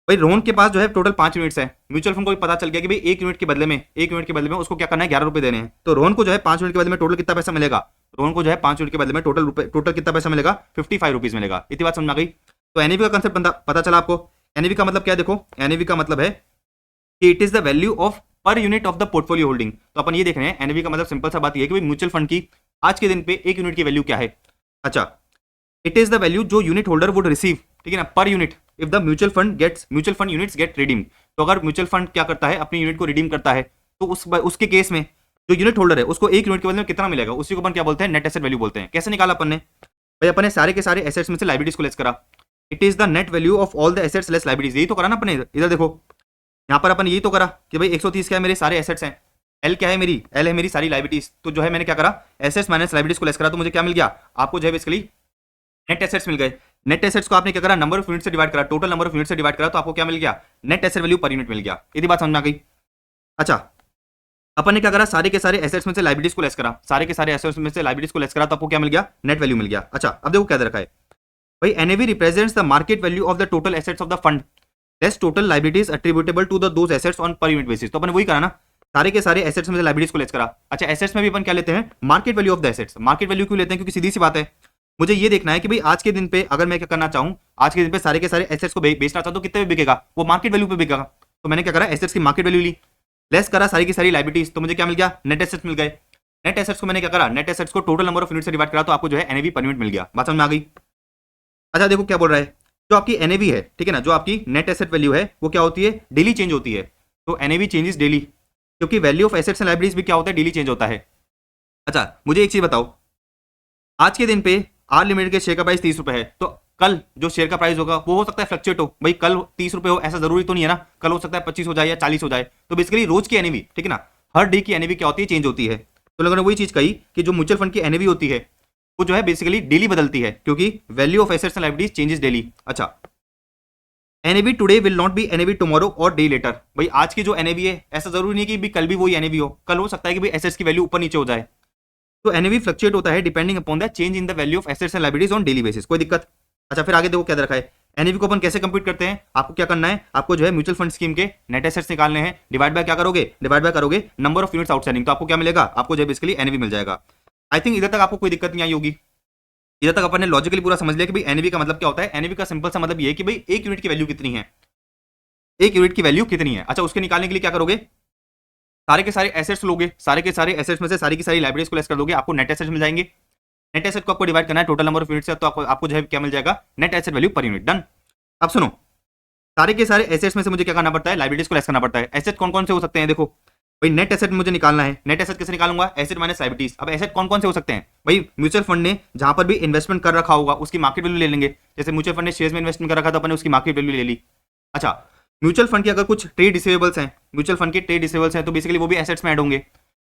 भाई, रोहन के पास जो है टोटल 5 यूनिट्स है, म्यूचुअल फंड को भी पता चल गया कि भाई एक यूनिट के बदले में उसको क्या करना है, 11 रुपए देने हैं। तो रोहन को जो है 5 यूनिट के बदले में टोटल कितना पैसा मिलेगा, रोहन को जो है 5 यूनिट के बदले में टोटल कितना पैसा मिलेगा, 55 रुपीज मिलेगा। इतनी बात समझ में आ गई। तो एनएवी का कंसेप्ट पता चला आपको। एनएवी का मतलब क्या, देखो एनएवी का मतलब है कि it is the value of per unit of the portfolio holding. तो अपन ये देख रहे हैं एनएवी का मतलब सिंपल सा बात ये है कि भाई म्यूचुअल फंड की आज के दिन पे एक यूनिट की वैल्यू क्या है। अच्छा इट इज द वैल्यू जो यूनिट होल्डर वुड रिसीव, ठीक है ना, पर unit if the mutual fund units get redeem. तो अगर म्यूचुअल फंड क्या करता है, अपनी यूनिट को रिडीम करता है, तो उसके केस में जो यूनिट होल्डर है उसको एक यूनिट के बदले में कितना मिलेगा, उसी को अपन क्या बोलते हैं, नेट एसेट वैल्यू बोलते हैं। कैसे निकाला अपन ने, भाई अपन ने सारे के सारे एसेट्स में से लाइबिलिटीज को लेस करा। It is the net value of all the assets less liabilities. यही तो करा ना अपने, इधर देखो यहाँ पर अपन यही तो करा कि भाई 130 क्या है, मेरे सारे एसेट्स हैं, एल क्या है मेरी, एल है मेरी सारी लाइबिलिटीज। तो जो है मैंने क्या करा, एसेट्स माइनस लाइबिलिटीज को लेस करा, तो मुझे क्या मिल गया, आपको जो है बेसिकली नेट एसेट्स मिल गए। नेट एसेट्स को आपने क्या करा, नंबर ऑफ यूनिट से डिवाइड करा, टोटल नंबर ऑफ यूनिट से डिवाइड करा, तो आपको क्या मिल गया, net asset value per unit मिल गया। यदि बात समझ में आ गई। अच्छा अपन ने क्या करा, सारे के सारे एसेट्स में से लाइबिलिटीज को लेस करा, सारे के सारे एसेट्स में से लाइबिलिटीज को लेस करा, तो आपको क्या मिल गया, नेट वैल्यू मिल गया। अच्छा अब देखो क्या दे रखा है भाई, NAV represents the market value of the total assets of the fund less total liabilities attributable to the those assets on per unit basis. तो अपन वही करा ना, सारे के सारे एसेट्स में से लाइबिलिटीज को लेस करा। अच्छा एसेट्स में भी अपन क्या लेते हैं, market value of the assets. Market value क्यों लेते हैं, क्योंकि सीधी सी बात है, मुझे ये देखना है कि भाई आज के दिन पे अगर मैं क्या करना चाहूं, आज के दिन पे सारे के सारे एसेट्स को बेचना चाहता हूं, तो कितने पे बिकेगा, वो मार्केट वैल्यू पे बिकेगा। तो मैंने क्या करा, एसेट्स की मार्केट वैल्यू ली, लेस करा सारी की सारी लाइबिलिटीज, तो मुझे क्या मिल गया, नेट एसेट्स मिल गए। नेट एसेट्स को मैंने क्या करा, नेट एसेट्स को टोटल नंबर ऑफ यूनिट से डिवाइड करा, तो आपको जो है एनएवी पर यूनिट मिल गया। बात समझ में आ गई। अच्छा देखो क्या बोल रहा है, जो आपकी एनएवी है, ठीक है ना, जो आपकी नेट एसेट वैल्यू है वो क्या होती है, डेली चेंज होती है। तो एनएवी चेंजेस डेली, क्योंकि value of assets and liabilities भी क्या होता है, डेली चेंज होता है। अच्छा मुझे एक चीज बताओ, आज के दिन पे आर लिमिटेड के शेयर का प्राइस 30 रुपए है, तो कल जो शेयर का प्राइस होगा वो हो सकता है फ्लक्चुएट हो, भाई कल 30 रुपए हो ऐसा जरूरी तो नहीं है ना, कल हो सकता है 25 हो जाए या 40 हो जाए। तो बेसिकली रोज की एनएवी, ठीक है ना, हर डे की एनएवी क्या होती है, चेंज होती है। तो लोगों ने वही चीज कही कि जो म्यूचुअल फंड की एनएवी होती है वो जो है बेसिकली डेली बदलती है, क्योंकि value of assets and liabilities changes daily. अच्छा NAV today will not be NAV tomorrow or day later. भाई आज की जो एनएवी है ऐसा जरूरी नहीं कि भी कल भी वही एनएवी हो, कल हो सकता है कि भाई एसेट्स की वैल्यू ऊपर नीचे हो जाए। तो एनएवी फ्लक्चुएट होता है depending upon the change in the value of assets and liabilities on daily basis. कोई दिक्कत। अच्छा फिर आगे देखो क्या रखा है, एनएवी को अपन कैसे कंप्यूट करते हैं, आपको क्या करना है, आपको जो है म्यूचुअल फंड स्कीम के नेट एसेट्स निकालने हैं, डिवाइड बाय क्या करोगे, डिवाइड बाय करोगे नंबर ऑफ यूनिट्स आउटस्टैंडिंग, तो आपको क्या मिलेगा, आपको जो है बेसिकली एनएवी मिल जाएगा। आई थिंक इधर तक आपको कोई दिक्कत नहीं आई होगी, इधर तक अपन ने लॉजिकली पूरा समझ लिया कि भाई एनएवी का मतलब क्या होता है। एनएवी का सिंपल सा मतलब ये है कि भाई एक यूनिट की वैल्यू कितनी है, एक यूनिट की वैल्यू कितनी है। अच्छा उसके निकालने के लिए क्या करोगे, सारे के सारे एसेट्स लोगे, सारे के सारे एसेट्स में से सारी की सारी लाइब्रेरीज को लेस कर दोगे, आपको नेट एसेट्स मिल जाएंगे। नेट एसेट को आपको डिवाइड करना है टोटल नंबर ऑफ यूनिट से, तो आपको जो है क्या मिल जाएगा, net asset value per unit. Done. अब सुनो, सारे के सारे एसेट्स में से मुझे क्या करना पड़ता है, लाइब्रेरीज को लेस करना पड़ता है। एसेट कौन कौन से हो सकते हैं, देखो भाई नेट एसेट मुझे निकालना है, नेट एसेट कैसे निकालूंगा, एसेट माइनस लायबिलिटीज। अब एसेट कौन कौन से हो सकते हैं, भाई म्यूचुअल फंड ने जहां पर भी इन्वेस्टमेंट कर रखा होगा उसकी मार्केट वैल्यू ले लेंगे। जैसे म्यूचुअल फंड ने शेयर्स में इन्वेस्टमेंट कर रखा था, अपने उसकी मार्केट वैल्यू ले ली। अच्छा म्यूचुअल फंड के अगर कुछ ट्रेड रिसीवेबल्स हैं, म्यूचुअल फंड के ट्रेड रिसीवेबल्स हैं तो बेसिकली वो भी एसेट्स में ऐड होंगे।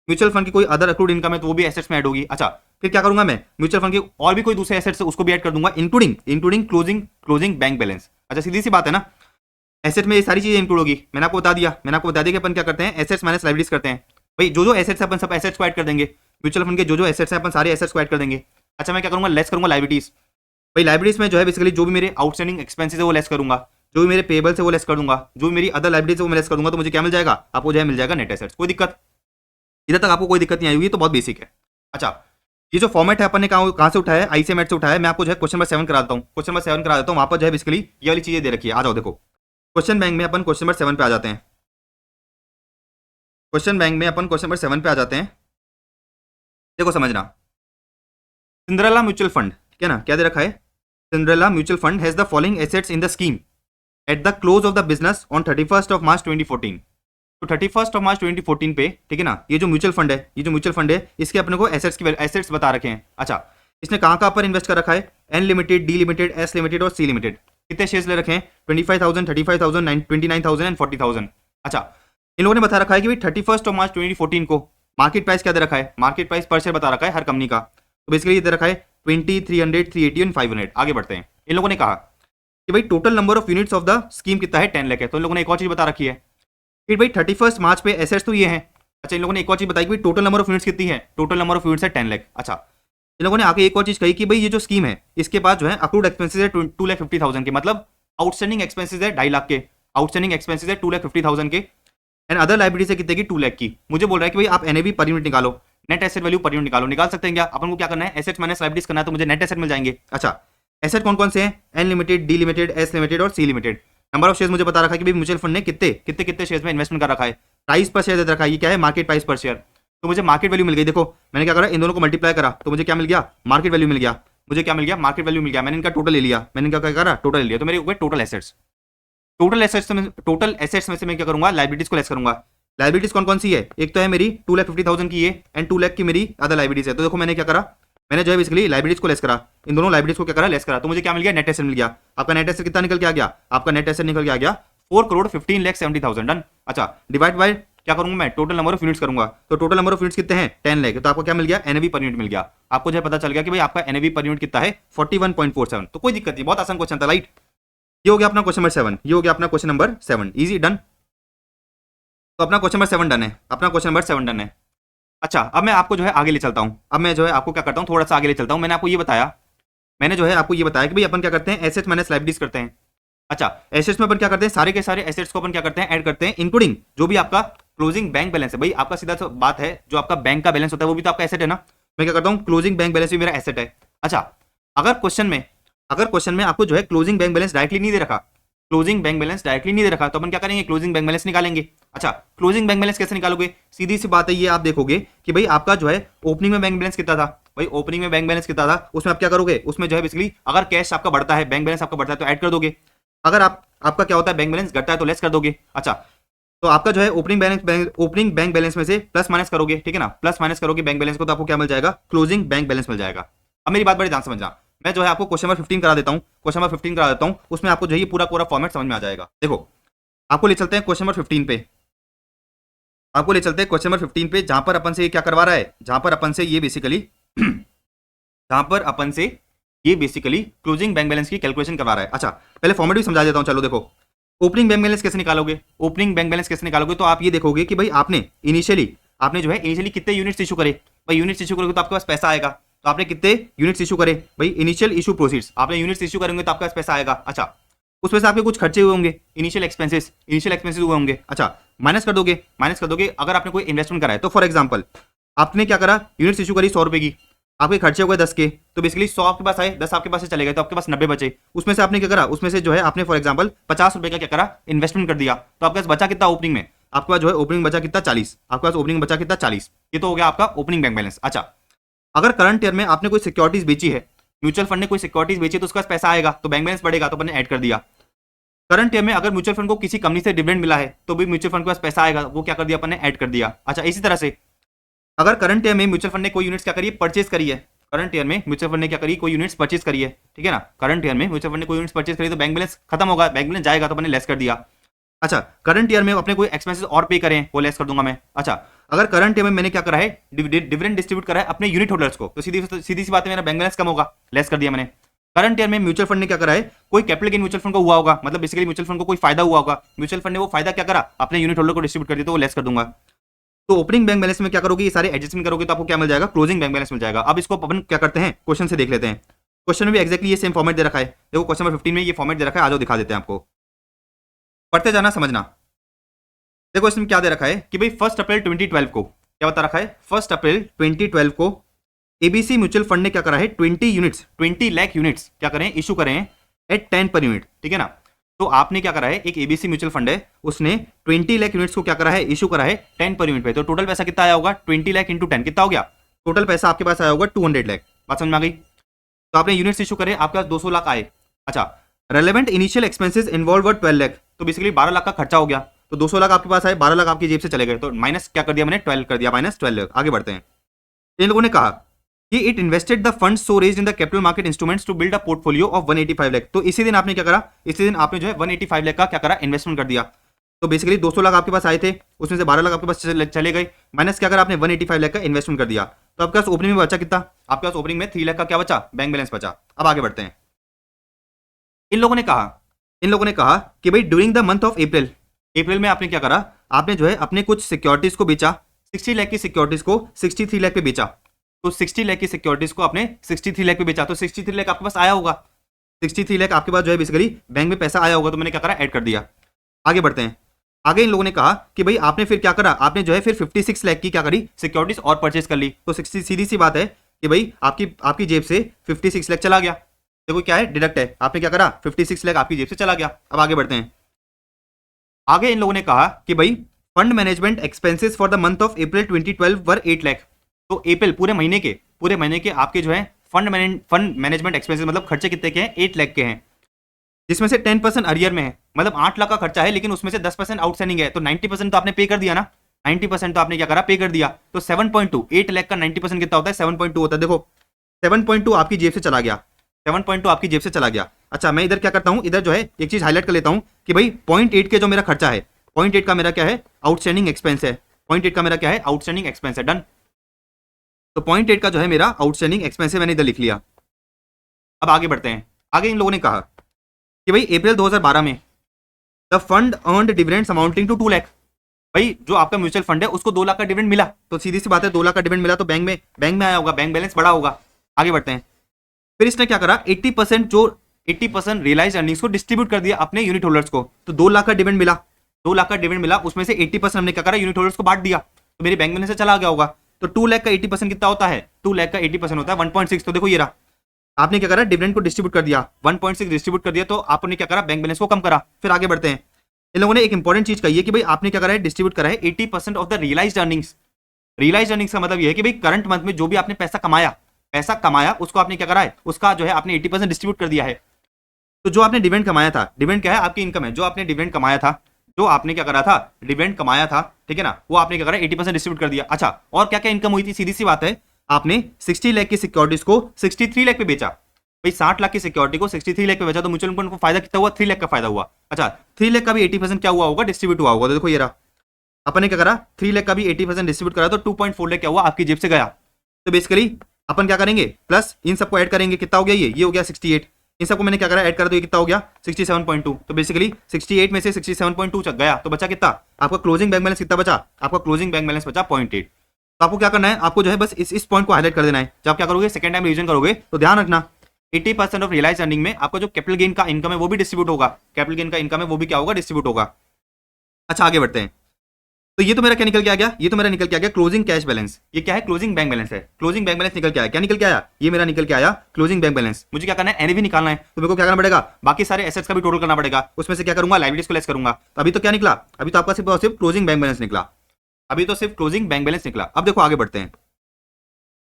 म्यूचुअल फंड की कोई अदर अक्रूड इनकम है तो वो भी एसेट्स में ऐड होगी। अच्छा, फिर क्या करूंगा मैं, म्यूचुअल फंड के और भी कोई दूसरे एसेट्स है उसको भी ऐड कर दूंगा, इंक्लूडिंग क्लोजिंग बैंक बैलेंस। अच्छा, सीधी सी बात है ना, एसेट में ये सारी चीजें इंक्लूड होगी। मैंने आपको बता दिया कि अपन क्या करते हैं, एसेट्स माइनस लायबिलिटीज करते हैं। भाई जो एसेट्स है अपन सब एसेट्स को ऐड कर देंगे, म्यूचुअल फंड के जो एसेट्स है अपन सारे एसेट्स को ऐड कर देंगे। अच्छा, मैं क्या करूंगा, लेस करूंगा लायबिलिटीज। भाई लायबिलिटीज में जो है बेसिकली जो भी मेरे आउटस्टैंडिंग एक्सपेंसेस है वो लेस करूंगा, जो भी मेरे पेबल्स है वो लेस कर दूंगा, जो भी मेरी अदर लायबिलिटीज है वो मैं लेस कर दूंगा, तो मुझे क्या मिल जाएगा, आपको जो है मिल जाएगा नेट एसेट्स। कोई दिक्कत, इधर तक आपको कोई दिक्कत नहीं आई होगी, तो बहुत बेसिक है। अच्छा, ये जो फॉर्मेट है अपन ने कहां से उठाया है, आईसीएमएट से उठाया है। मैं आपको जो है क्वेश्चन नंबर 7 करा देता हूं, क्वेश्चन नंबर 7 करा देता हूं। वहां पर जो है बेसिकली ये वाली चीजें दे रखी है। आ जाओ, देखो क्वेश्चन बैंक में अपन क्वेश्चन नंबर 7 पे आ जाते हैं। क्वेश्चन बैंक में अपन क्वेश्चन नंबर 7 पे आ जाते हैं। देखो समझना, सिंड्रेला म्यूचुअल फंड, ठीक है ना, क्या दे रखा है, Cinderella mutual fund has the following assets in the scheme at the close of the business on 31st of March 2014। तो 31st ऑफ मार्च 2014 पे, ठीक है ना, ये जो म्यूचुअल फंड है इसके अपने को एसेट्स बता रखे हैं। अच्छा, इसने कहां पर इन्वेस्ट कर रखा है, N limited, D limited, S limited और सी लिमिटेड। कितने शेयर्स ले रखे हैं, 25,000, 35,000, 29,000 एंड 40,000। अच्छा, इन लोगों ने बता रखा है कि भाई 31st ऑफ मार्च 2014 को मार्केट प्राइस क्या दे रखा है, मार्केट प्राइस पर शेयर बता रखा है हर कंपनी का। तो बेसिकली ये दे रखा है 20, 300, 380 एंड 500। आगे बढ़ते हैं। इन लोगों ने कहा कि भाई total number of units of the scheme कितना है, 10 लाख है। तो इन लोगों ने एक और चीज बता रखी है कि भाई 31st मार्च पे एसेट्स तो ये हैं। अच्छा, इन लोगों ने एक और चीज बताई कि टोटल नंबर ऑफ यूनिट्स कितनी है, टोटल नंबर ऑफ यूनिट्स है 10 लाख। अच्छा, इन लोगों ने आगे एक और चीज कही कि भाई ये जो स्कीम है इसके पास जो है अक्रूड एक्सपेंसेस है 2,50,000 के, मतलब आउटस्टैंडिंग एक्सपेंसेस है 2.5 लाख के, आउटस्टैंडिंग एक्सपेंसेस है 2,50,000 के, एंड अदर लाइबिलिटीज है कितने की, 2 लाख की। मुझे बोल रहा है कि भाई आप एनएवी पर यूनिट निकालो, net asset value per unit निकालो। निकाल सकते हैं क्या, अपन को क्या करना है, एसेट्स माइनस लाइबिलिटीज करना है, तो मुझे नेट एसेट मिल जाएंगे। अच्छा, एसेट कौन कौन से हैं, N limited, D limited, S limited और C limited. Number of shares मुझे बता रखा है कि भाई म्यूचुअल फंड ने कितने शेयर्स में इन्वेस्टमेंट कर रखा है, प्राइस पर शेयर दे रखा है, ये क्या है, मार्केट प्राइस पर शेयर। तो मुझे मार्केट वैल्यू मिल गई। देखो मैंने क्या करा, इन दोनों को मल्टीप्लाई करा तो मुझे क्या मिल गया, मार्केट वैल्यू मिल गया। मुझे क्या मिल गया, मार्केट वैल्यू मिल गया। मैंने इनका टोटल ले लिया, मैंने क्या करा, टोटल ले लिया, तो मेरे हो गए टोटल एसेट्स। टोटल एसेट्स में से मैं क्या करूंगा, लाइबिलिटीज को लेस करूंगा। लाइबिलिटीज कौन कौन सी है, एक तो है मेरी 2,50,000 की ये, एंड 2 लाख की मेरी अदर लाइबिलिटीज है। तो देखो मैंने क्या करा, मैंने जो है बेसिकली लाइबिलिटीज को लेस करा, इन दोनों लाइबिलिटीज को क्या करा, लेस करा। तो मुझे क्या मिल गया, नेट एसेट मिल गया। आपका नेट एसेट कितना निकल के आ गया, आपका नेट एसेट निकल के आ गया 4,15,70,000। अच्छा, डिवाइड बाय क्या करूंगा मैं, टोटल नंबर ऑफ यूनिट्स करूंगा। तो टोटल नंबर ऑफ यूनिट्स कितने हैं, 10 लाख। तो आपको क्या मिल गया, एनएवी पर यूनिट मिल गया। आपको जो है पता चल गया कि भाई आपका एनएवी पर यूनिट कितना है, 41.47। तो कोई दिक्कत नहीं, बहुत आसान क्वेश्चन था, राइट। ये हो गया अपना क्वेश्चन नंबर 7, ये हो गया अपना क्वेश्चन नंबर 7, इजी, डन। तो अपना क्वेश्चन नंबर 7 डन है, अपना क्वेश्चन नंबर 7 डन है। अच्छा, अब मैं आपको जो है आगे ले चलता हूं। अब मैं जो है आपको क्या करता हूं, थोड़ा सा आगे ले चलता हूं। मैंने जो है आपको ये बताया कि भाई अपन क्या करते हैं, एसेट्स माइनस लायबिलिटीज करते हैं। अच्छा, एसेट्स में अपन क्या करते हैं, सारे के सारे एसेट्स को अपन क्या करते हैं, ऐड करते हैं, इंक्लूडिंग जो भी आपका क्लोजिंग बैंक बैलेंस है। भाई आपका सीधा सा बात है, जो आपका बैंक का बैलेंस होता है वो भी तो आपका एसेट है ना। मैं क्या करता हूं, क्लोजिंग बैंक बैलेंस भी मेरा एसेट है। अच्छा, अगर क्वेश्चन में आपको जो है क्लोजिंग बैंक बैलेंस डायरेक्टली नहीं दे रखा, तो अपन क्या करेंगे, क्लोजिंग बैंक बैलेंस निकालेंगे। अच्छा, क्लोजिंग बैंक बैलेंस कैसे निकालोगे, सीधी सी बात है, ये आप देखोगे कि भाई आपका जो है ओपनिंग में बैंक बैलेंस कितना था। भाई ओपनिंग में बैंक बैलेंस कितना था, उसमें आप क्या करोगे, उसमें जो है बेसिकली अगर कैश आपका बढ़ता है, बैंक बैलेंस आपका बढ़ता है तो ऐड कर दोगे। अगर आपका क्या होता है, बैंक बैलेंस घटता है तो लेस कर दोगे। अच्छा, तो आपका जो है ओपनिंग बैंक बैलेंस में से प्लस माइनस करोगे, ठीक है ना, प्लस माइनस करोगे बैंक बैलेंस को, तो आपको क्या मिल जाएगा, क्लोजिंग बैंक बैलेंस मिल जाएगा। अब मेरी बात बड़ी ध्यान समझना, मैं जो है आपको क्वेश्चन नंबर 15 करा देता हूं, उसमें आपको जो है ये पूरा फॉर्मेट समझ में आ जाएगा। देखो आपको ले चलते हैं क्वेश्चन नंबर 15 पे, जहां पर अपन से क्या करवा रहा है, जहां पर अपन से ये बेसिकली क्लोजिंग बैंक बैलेंस की कैलकुलेशन करवा रहा है। अच्छा, पहले फॉर्मेट भी समझा देता हूं। चलो देखो, ओपनिंग बैंक बैलेंस कैसे निकालोगे, तो आप ये देखोगे कि भाई आपने जो है इनिशियली कितने यूनिट्स इशू करे। भाई यूनिट्स इशू करोगे तो आपके पास पैसा आएगा, तो आपने कितने यूनिट्स इशू करे, भाई इनिशियल इशू प्रोसीड्स, आपने यूनिट्स इशू करेंगे तो आपके पास पैसा आएगा। अच्छा, उसमें से आपके कुछ खर्चे हुए होंगे, इनिशियल एक्सपेंसेस हुए होंगे। अच्छा, माइनस कर दोगे अगर आपने कोई इन्वेस्टमेंट करा है। तो फॉर एग्जांपल आपने क्या करा, यूनिट्स इशू करी 100 रुपए की, आपके खर्चे हो गए 10 के, तो बेसिकली 100 आपके पास आए, 10 आपके पास से चले गए, तो आपके पास 90 बचे। उसमें से आपने क्या करा, उसमें से जो है आपने फॉर एग्जांपल 50 रुपए का क्या करा, इन्वेस्टमेंट कर दिया। तो आपके पास बचा कितना ओपनिंग में, आपके पास जो है ओपनिंग बचा कितना, 40। आपके पास ओपनिंग बचा कितना, 40। ये तो हो गया आपका ओपनिंग बैंक बैलेंस। अच्छा, अगर करंट ईयर में आपने कोई सिक्योरिटीज बेची है, म्यूचुअल फंड ने कोई सिक्योरिटीज बेची तो उसका पैसा आएगा, तो बैंक बैलेंस बढ़ेगा, तो अपन ने ऐड कर दिया। करंट ईयर में अगर म्यूचुअल फंड को किसी कंपनी से डिविडेंड मिला है तो भी म्यूचुअल फंड के पास पैसा आएगा, वो क्या कर दिया अपन ने, ऐड कर दिया। अच्छा, इसी तरह से अगर करंट ईयर में म्यूचुअल फंड ने कोई यूनिट्स क्या करी है, परचेज करी है, करंट ईयर में म्यूचुअल फंड ने क्या करी, कोई यूनिट्स परचेज करी है, ठीक है ना, करंट ईयर में म्यूचुअल फंड ने कोई यूनिट्स परचेज करी तो बैंक बैलेंस खत्म होगा, बैंक बैलेंस जाएगा, तो अपन ने लेस कर दिया। अच्छा, करंट ईयर में अपने कोई एक्सपेंसेस और पे करें वो लेस कर दूंगा मैं। अच्छा, अगर करंट ईयर में मैंने क्या करा है, डिविडेंड डिस्ट्रीब्यूट करा है अपने यूनिट होल्डर्स को, तो सीधी सीधी सी बात है मेरा बैंक बैलेंस कम होगा, लेस कर दिया मैंने। करंट ईयर में म्यूचुअल फंड ने क्या करा है, कोई कैपिटल गेन म्यूचुअल फंड को हुआ होगा, मतलब बेसिकली म्यूचुअल फंड को कोई फायदा हुआ होगा, म्यूचुअल फंड ने वो फायदा क्या करा, अपने यूनिट होल्डर को डिस्ट्रीब्यूट कर दिया, तो वो लेस कर दूंगा। तो ओपनिंग बैंक बैलेंस में क्या करोगे, ये सारे एडजस्टमेंट करोगे तो आपको क्या मिल जाएगा, क्लोजिंग बैंक बैलेंस मिल जाएगा। अब इसको अपन क्या करते हैं, क्वेश्चन से देख लेते हैं। क्वेश्चन में भी एक्जैक्टली ये सेम फॉर्मेट दे रखा है, देखो क्वेश्चन नंबर 15 में ये फॉर्मेट दे रखा है, आ जाओ दिखा देते हैं आपको, पढ़ते जाना समझना। देखो इसमें क्या दे रखा है कि भाई 1 अप्रैल 2012 को क्या बता रखा है, 1 अप्रैल 2012 को एबीसी म्यूचुअल फंड ने क्या करा है, 20 लाख यूनिट्स क्या करें, इशू करें एट 10 पर यूनिट, ठीक है ना। तो आपने क्या करा है, एक एबीसी म्यूचुअल फंड है, उसने 20 लाख यूनिट्स को क्या करा है, इशू करा है 10 पर यूनिट पे। तो टोटल पैसा कितना आया होगा, 20 लाख इंटू 10 कितना हो गया, टोटल पैसा आपके पास आया होगा 200 लाख। बात समझ में आ गई। तो आपने यूनिट्स इशू करे, आपके पास 200 लाख आए। अच्छा, रेलेवेंट इनिशियल एक्सपेंसेस इन्वॉल्व वर 12 लाख, तो बेसिकली 12 लाख का खर्चा हो गया। तो 200 लाख आपके पास आए, 12 लाख आपकी जेब से चले गए, तो माइनस क्या कर दिया मैंने, 12 कर दिया, माइनस 12 लाख। आगे बढ़ते हैं। इन लोगों ने कहा कि it invested the fund so raised in the capital market instruments to build a portfolio of 185 lakh. तो इसी दिन आपने क्या करा, इसी दिन आपने जो है 185 लाख का क्या करा, इन्वेस्टमेंट कर दिया। तो बेसिकली 200 लाख आपके पास आए थे, उसमें से 12 लाख आपके पास चले गए, माइनस क्या करा आपने, 185 लाख का इन्वेस्टमेंट कर दिया। तो आपके पास ओपनिंग में बचा कितना, आपके पास ओपनिंग में 3 लाख का क्या बचा, बैंक बैलेंस बचा। अब आगे बढ़ते हैं। इन लोगों ने कहा कि भाई during the month of April में आपने क्या करा, आपने जो है अपने कुछ सिक्योरिटीज को बेचा, 60 लाख की सिक्योरिटीज को 63 लाख पे बेचा। तो 60 लाख की सिक्योरिटीज को आपने 63 लाख पे बेचा, तो 63 लाख आपके पास आया होगा, 63 लाख आपके पास जो है बेसिकली बैंक में पैसा आया होगा, तो मैंने क्या करा, ऐड कर दिया। आगे बढ़ते हैं। आगे इन लोगों ने कहा कि भाई आपने फिर क्या करा, आपने जो है फिर 56 लाख की क्या करी, सिक्योरिटीज और परचेज कर ली। तो 60 सीधी सी बात है कि भाई आपकी जेब से 56 लाख चला गया, देखो क्या है, डिडक्ट है, आपने क्या करा, 56 लाख आपकी जेब से चला गया। अब आगे बढ़ते हैं। आगे इन लोगों ने कहा कि भाई fund management expenses for the month of April 2012 वर 8 लाख। तो अप्रैल पूरे महीने के आपके जो है फंड मैनेजमेंट एक्सपेंसेस मतलब खर्चे कितने के हैं, 8 लाख के हैं, जिसमें से 10% अरियर में है, मतलब 8 लाख का खर्चा है, लेकिन उसमें से 10% आउटस्टैंडिंग है, तो 90% तो आपने पे कर दिया ना, 90% तो आपने क्या करा, पे कर दिया। तो 7.2, 8 लाख का 90% कितना होता है, 7.2 होता है। देखो 7.2 आपकी जेब से चला गया, 7.2 आपकी जेब से चला गया। अच्छा, मैं इधर क्या करता हूं, इधर जो है एक चीज हाईलाइट कर लेता हूं कि भाई 0.8 के जो मेरा खर्चा है, 0.8 का मेरा क्या है, आउटस्टैंडिंग एक्सपेंस है, 0.8 का मेरा क्या है, आउटस्टैंडिंग एक्सपेंस है। डन। तो 0.8 का जो है मेरा आउटस्टैंडिंग एक्सपेंस है, मैंने इधर लिख लिया। अब आगे बढ़ते हैं। आगे इन लोगों ने कहा कि भाई अप्रैल 2012 में the fund earned dividends amounting to 2 lakh. भाई जो आपका म्यूचुअल फंड है उसको 2 लाख का डिविडेंड मिला, तो सीधी सी बात है 2 लाख का डिविडेंड मिला, तो बैंक में आया होगा, बैंक बैलेंस बढ़ा होगा। आगे बढ़ते हैं। फिर इसने क्या करा, 80% रियलाइज अर्निंग्स को डिस्ट्रीब्यूट कर दिया अपने यूनिट होल्डर्स को। तो 2 लाख का डिविडेंड मिला, 2 लाख का डिविडेंड मिला, उसमें से 80% हमने क्या करा, यूनिट होल्डर्स को बांट दिया, तो मेरे बैंक बैलेंस से चला गया होगा। तो 2 लाख का 80% कितना होता है, 2 लाख का 80% होता है 1.6। तो देखो ये रहा, आपने क्या करा, डिविडेंड को डिस्ट्रीब्यूट कर दिया, 1.6 डिस्ट्रीब्यूट कर दिया, तो आपने क्या करा, बैंक बैलेंस को कम करा। फिर आगे बढ़ते हैं। इन लोगों ने एक इंपॉर्टेंट चीज कही है कि भाई आपने क्या करा है, डिस्ट्रीब्यूट करा है 80% of the realised earnings. Realised earnings का मतलब ये है कि भाई करंट मंथ में जो भी आपने पैसा कमाया उसको आपने क्या करा है, उसका जो है आपने 80% डिस्ट्रीब्यूट कर दिया है। तो जो आपने डिविडेंड कमाया था, डिविडेंड क्या है, आपकी इनकम है, जो आपने डिविडेंड कमाया था, जो आपने क्या करा था, डिविडेंड कमाया था, ठीक है ना, वो आपने क्या करा, 80% डिस्ट्रीब्यूट कर दिया। अच्छा, और क्या क्या इनकम हुई थी, सीधी सी बात है, आपने 60 लाख की सिक्योरिटीज को 63 लाख पे बेचा। भाई 60 लाख की सिक्योरिटी को 63 लाख पे बेचा, तो म्यूचुअल फंड को फायदा कितना हुआ, 3 लाख का फायदा हुआ। अच्छा, 3 लाख का भी 80% क्या हुआ होगा, डिस्ट्रीब्यूट हुआ होगा। तो देखो ये रहा, अपन ने क्या करा, 3 लाख का भी 80% डिस्ट्रीब्यूट करा, तो 2.4 लाख क्या हुआ, आपकी जेब से गया। तो बेसिकली अपन क्या करेंगे, प्लस इन सबको ऐड करेंगे, कितना हो गया, ये हो गया 68। इन सबको मैंने क्या करा, ऐड कर दो, ये कितना हो गया 67.2। तो बेसिकली 68 में से 67.2 चक गया, तो बचा कितना, आपका क्लोजिंग बैंक बैलेंस कितना बचा, आपका क्लोजिंग बैंक बैलेंस बचा 0.8। तो आपको क्या करना है, आपको जो है बस इस पॉइंट को हाईलाइट कर देना है। जब आप क्या करोगे, सेकंड टाइम रिवीजन करोगे, तो ध्यान रखना 80% ऑफ रियलाइज अर्निंग में आपका जो कैपिटल गेन का इनकम है वो भी डिस्ट्रीब्यूट होगा, कैपिटल गेन का इनकम है वो भी क्या होगा, डिस्ट्रीब्यूट होगा। अच्छा, आगे बढ़ते हैं। तो ये तो मेरा क्या निकल के आ गया, ये तो मेरा निकल के आ गया क्लोजिंग कैश बैलेंस। ये क्या है, क्लोजिंग बैंक बैलेंस है। क्लोजिंग बैंक बैलेंस निकल के आया, क्या निकल के आया, ये मेरा निकल के आया क्लोजिंग बैंक बैलेंस। मुझे क्या करना है, एनएवी निकालना है, तो मेरे को क्या करना पड़ेगा, बाकी सारे एसेट्स का भी टोटल करना पड़ेगा, उसमें से क्या करूंगा, लायबिलिटीज को लेस करूंगा। तो अभी तो क्या निकला, अभी तो आपका सिर्फ क्लोजिंग बैंक बैलेंस निकला, अभी तो सिर्फ क्लोजिंग बैंक बैलेंस निकला। अब देखो आगे बढ़ते हैं।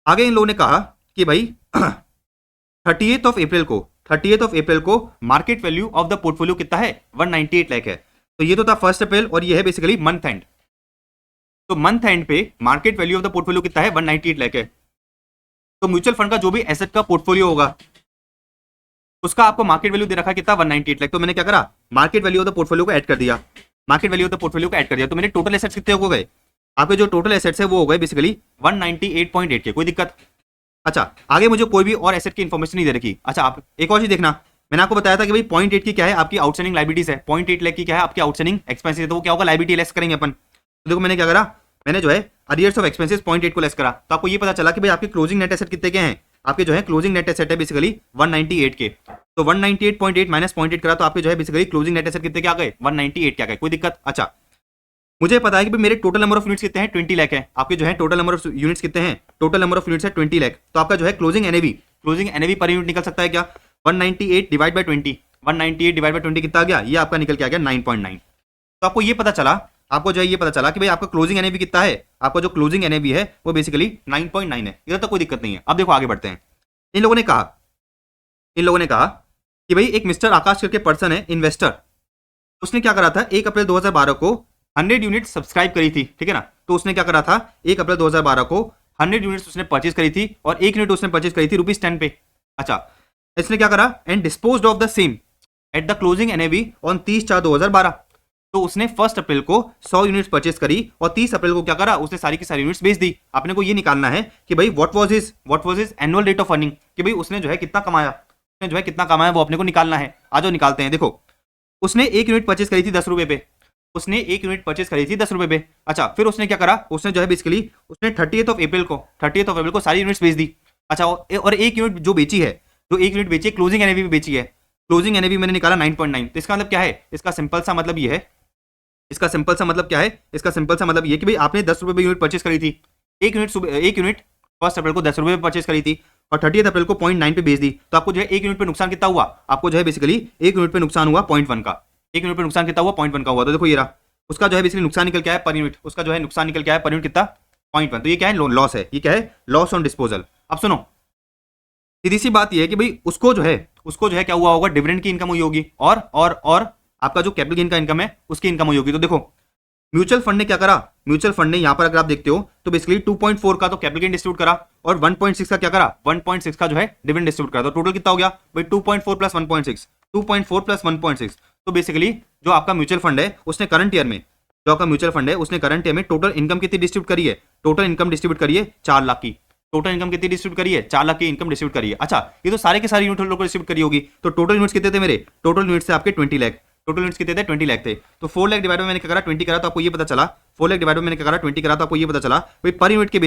आगे इन लोगों ने कहा कि भाई 30th ऑफ अप्रैल को market value of the portfolio कितना है, 198 लाख है। तो ये तो था 1 अप्रैल, और ये है बेसिकली मंथ एंड। तो मंथ एंड पे market value of the portfolio कितना है, 198 लाख है। तो म्यूचुअल फंड का जो भी एसेट का पोर्टफोलियो होगा उसका आपको मार्केट वैल्यू दे रखा है कितना, 198 लाख। तो मैंने क्या करा, market value of the portfolio को ऐड कर दिया। Market value of the portfolio को ऐड कर दिया, तो मेरे टोटल एसेट्स कितने हो गए, आपके जो टोटल एसेट्स है वो हो गए बेसिकली 198.8 के। कोई दिक्कत? अच्छा, आगे मुझे कोई भी और एसेट की इन्फॉर्मेशन नहीं दे रखी। अच्छा, आप एक और चीज देखना, मैंने आपको बताया था कि भाई 0.8 की क्या है आपकी आउटस्टैंडिंग लाइबिलिटीज है, 0.8 लाख की क्या है आपकी आउटस्टैंडिंग एक्सपेंसेस है, तो वो क्या होगा, लाइबिलिटी लेस करेंगे अपन। तो देखो मैंने क्या करा, मैंने जो है अरियर्स ऑफ एक्सपेंसेस 0.8 को लेस करा, तो आपको ये पता चला कि भाई आपके क्लोजिंग नेट एसेट कितने के हैं, आपके जो है क्लोजिंग नेट एसेट है बेसिकली 198 के। तो 198.8 माइनस 0.8 करा तो आपके जो है बेसिकली क्लोजिंग नेट एसेट कितने के आ गए, 198 के आ गए। कोई दिक्कत? अच्छा, मुझे पता है कि भाई मेरे टोटल नंबर ऑफ यूनिट्स कितने हैं, 20 लाख है। आपके जो है टोटल नंबर ऑफ यूनिट्स कितने हैं, टोटल नंबर ऑफ यूनिट्स है 20 लाख। तो आपका जो है क्लोजिंग एनएवी पर यूनिट निकल सकता है क्या, 198 डिवाइड बाय 20, 198 डिवाइड बाय 20 कितना आ गया, ये आपका निकल के आ गया 9.9। तो आपको ये पता चला, आपको जो है ये पता चला कि भाई आपका क्लोजिंग एनएवी कितना है, आपका जो क्लोजिंग एनएवी है वो बेसिकली 9.9 है। इधर तक कोई दिक्कत नहीं है। अब देखो आगे बढ़ते हैं। इन लोगों ने कहा कि भाई एक मिस्टर आकाश करके पर्सन है इन्वेस्टर, उसने क्या करा था 1 अप्रैल 2012 को 100 यूनिट सब्सक्राइब करी थी, ठीक है ना। तो उसने क्या करा था 1 अप्रैल 2012 को 100 यूनिट्स उसने परचेज करी थी और 1 यूनिट उसने परचेज करी थी ₹10 पे। अच्छा, इसने क्या करा, and disposed of the same at the closing NAV on 30/4/2012। तो उसने 1 अप्रैल को 100 यूनिट्स परचेज करी और 30 अप्रैल को क्या करा, उसने सारी की सारी यूनिट्स बेच दी। आपने को ये निकालना है कि भाई what was his annual rate of earning, कि भाई उसने जो है कितना कमाया, वो अपने को निकालना है। आज निकालते हैं। देखो, उसने 1 यूनिट परचेज करी थी 10 रुपए पे, उसने 1 यूनिट परचेज करी थी 10 रुपए पे। अच्छा, फिर उसने क्या करा, उसने जो है बेसिकली उसने 30 अप्रैल को सारी यूनिट्स बेच दी। अच्छा, और 1 यूनिट जो बेची है, जो 1 यूनिट बेची है क्लोजिंग एनएवी भी बेची है, क्लोजिंग एनएवी मैंने निकाला 9.9। तो इसका मतलब क्या है, इसका सिंपल सा मतलब ये है, इसका सिंपल सा मतलब क्या है, इसका सिंपल सा मतलब ये कि भाई आपने 10 रुपए पे यूनिट परचेज करी थी, 1 यूनिट 1 अप्रैल को 10 रुपए पे परचेज करी थी और 30 अप्रैल को 0.9 पे बेच दी। तो आपको जो है 1 यूनिट पे नुकसान कितना हुआ, आपको जो है बेसिकली 1 यूनिट पे नुकसान हुआ 0.1 का, 1 यूनिट पे नुकसान कितना हुआ 0.1 का हुआ। तो देखो ये रहा, उसका जो है बेसिकली नुकसान निकल के आया पर यूनिट, उसका जो है नुकसान निकल के आया पर यूनिट कितना 0.1। तो ये क्या है, लॉस है, ये क्या है, लॉस ऑन डिस्पोजल। अब सुनो, सीधी सी बात ये है कि भाई उसको जो है क्या हुआ होगा, डिविडेंड की इनकम हुई होगी और आपका जो कैपिटल गेन का इनकम है उसकी इनकम हुई होगी। तो देखो म्यूचुअल फंड ने क्या करा, म्यूचुअल फंड ने यहां पर अगर आप देखते हो तो बेसिकली 2.4 का तो कैपिटल गेन डिस्ट्रीब्यूट करा और 1.6 का क्या करा, 1.6 का जो है डिविडेंड डिस्ट्रीब्यूट करा। तो टोटल कितना हो गया भाई 2.4 प्लस 1.6, 2.4 प्लस 1.6। तो बेसिकली जो आपका म्यूचुअल फंड है उसने करंट ईयर में, जो आपका म्यूचुअल फंड है उसने करंट ईयर में टोटल इनकम कितनी डिस्ट्रीब्यूट करी है, टोटल इनकम डिस्ट्रीब्यूट करी है 4 लाख की, टोटल इनकम कितनी डिस्ट्रीब्यूट करी है, 4 लाख की इनकम डिस्ट्रीब्यूट करी है। अच्छा, ये तो सारे के सारे यूनिट लोगों को डिस्ट्रीब्यूट करी होगी। तो टोटल यूनिट्स कितने थे मेरे, टोटल यूनिट्स थे आपके 20 लाख, टोटल यूनिट्स कितने थे 20 लाख थे। तो 4 लाख डिवाइड में मैंने क्या करा 20 करा, तो आपको ये पता चला 4 लाख डिवाइड में मैंने क्या करा 20 करा, तो आपको ये पता चला भाई पर यूनिट के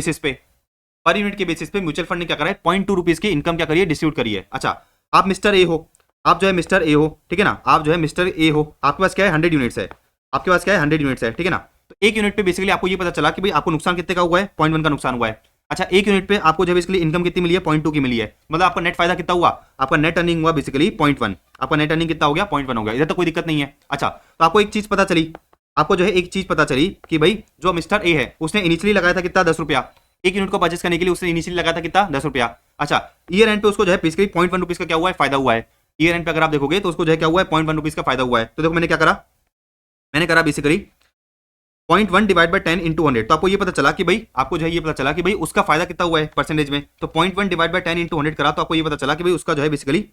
बेसिस पे म्यूचुअल फंड ने क्या करा है 0.2 रुपीज की इनकम क्या करिए डिस्ट्रीब्यूट करिए। अच्छा, आप मिस्टर ए हो, आप जो है मिस्टर ए हो, ठीक है ना, आप जो है मिस्टर ए हो, आपके पास क्या है 100 यूनिट्स है, आपके पास क्या है 100 यूनिट्स है, ठीक है ना। तो 1 यूनिट पे बेसिकली आपको ये पता चला कि भाई आपको नुकसान कितने का हुआ है, 0.1 का नुकसान हुआ है। अच्छा, 1 यूनिट पे आपको जो बेसिकली इनकम कितनी मिली है 0.2 की मिली है, मतलब आपका नेट फायदा कितना हुआ, आपका नेट अर्निंग हुआ बेसिकली 0.1, आपका नेट अर्निंग कितना हो गया 0.1 हो गया। इधर तो कोई दिक्कत नहीं है। अच्छा, तो आपको एक चीज पता चली, आपको जो है एक चीज पता चली कि भाई जो मिस्टर ए है उसने इनिशियली लगाया था कितना 10 रुपया, 1 यूनिट को परचेस करने के लिए उसने इनिशियली लगाया था कितना 10 रुपया। अच्छा, ईयर एंड पे उसको जो है बेसिकली 0.1 रुपीज का क्या हुआ है, फायदा हुआ है। ईयर एंड पे अगर आप देखोगे तो उसको जो है क्या हुआ है 0.1 रुपीज का फायदा हुआ है। तो देखो मैंने क्या करा, मैंने करा बेसिकली 0.1 डिवाइड बाय 10 इंटू 100। तो आपको ये पता चला कि भाई आपको जो है ये पता चला कि भाई उसका फायदा कितना हुआ है परसेंटेज में। तो 0.1 डिवाइड बाय 10 इंटू 100 करा, तो आपको ये पता चला कि भाई उसका जो है बेसिकली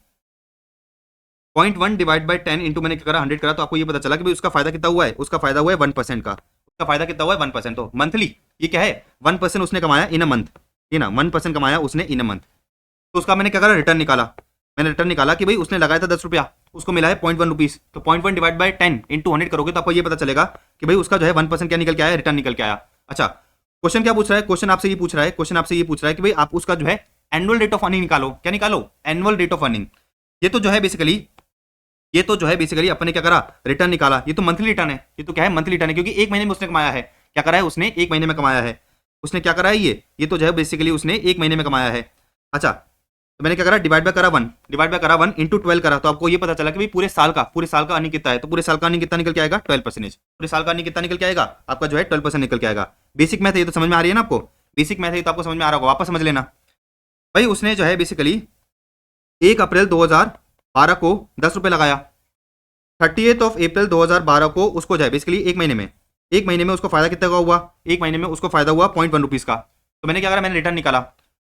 0.1 डिवाइड बाय 10 इंटू मैंने करा 100 करा, तो आपको ये पता चला कि भाई उसका फायदा कितना हुआ है, उसका फायदा हुआ है 1% का, उसका फायदा कितना हुआ है 1%। तो मंथली ये क्या है 1% उसने कमाया इन अ मंथ, ये ना 1% कमाया उसने इन अ मंथ। तो उसका मैंने क्या करा रिटर्न निकाला, मैंने रिटर्न निकाला कि भाई उसने लगाया था 10 रुपया, उसको मिला है 0.1 रुपीज। तो 0.1 डिवाइड बाय 10 इंटू 100 करोगे तो आपको ये पता चलेगा कि भाई उसका जो है 1% क्या निकल के आया, रिटर्न निकल के आया। अच्छा, क्वेश्चन क्या पूछ रहा है, क्वेश्चन आपसे ये पूछ रहा है कि भाई आप उसका जो है एनुअल रेट ऑफ अर्निंग निकालो। क्या निकालो, एनुअल रेट ऑफ अर्निंग। ये तो जो है बेसिकली अपन ने क्या करा रिटर्न निकाला, ये तो मंथली रिटर्न है, ये तो क्या है मंथली रिटर्न है, क्योंकि 1 महीने में उसने कमाया है, क्या करा है उसने 1 महीने में कमाया है, उसने क्या करा है ये तो जो है बेसिकली उसने 1 महीने में कमाया है। अच्छा, तो मैंने क्या करा डिवाइड बाय करा 1 इंटू 12 करा, तो आपको ये पता चला कि भाई पूरे साल का अर्निंग कितना है। तो पूरे साल का अर्निंग कितना निकल के आएगा 12%, पूरे साल का अर्निंग कितना निकल के आएगा आपका जो है 12% निकल के आएगा। बेसिक मैथ है, ये तो समझ में आ रही है ना आपको, बेसिक मैथ है तो आपको समझ में आ रहा होगा, वापस समझ लेना भाई। उसने जो है बेसिकली 1 अप्रैल 2012 को 10 रुपए लगाया, 30 अप्रैल 2012 को उसको जो है बेसिकली 1 महीने में उसको फायदा कितना का हुआ, 1 महीने में उसको फायदा हुआ 0.1 रुपीज का। तो मैंने क्या करा, मैंने रिटर्न निकाला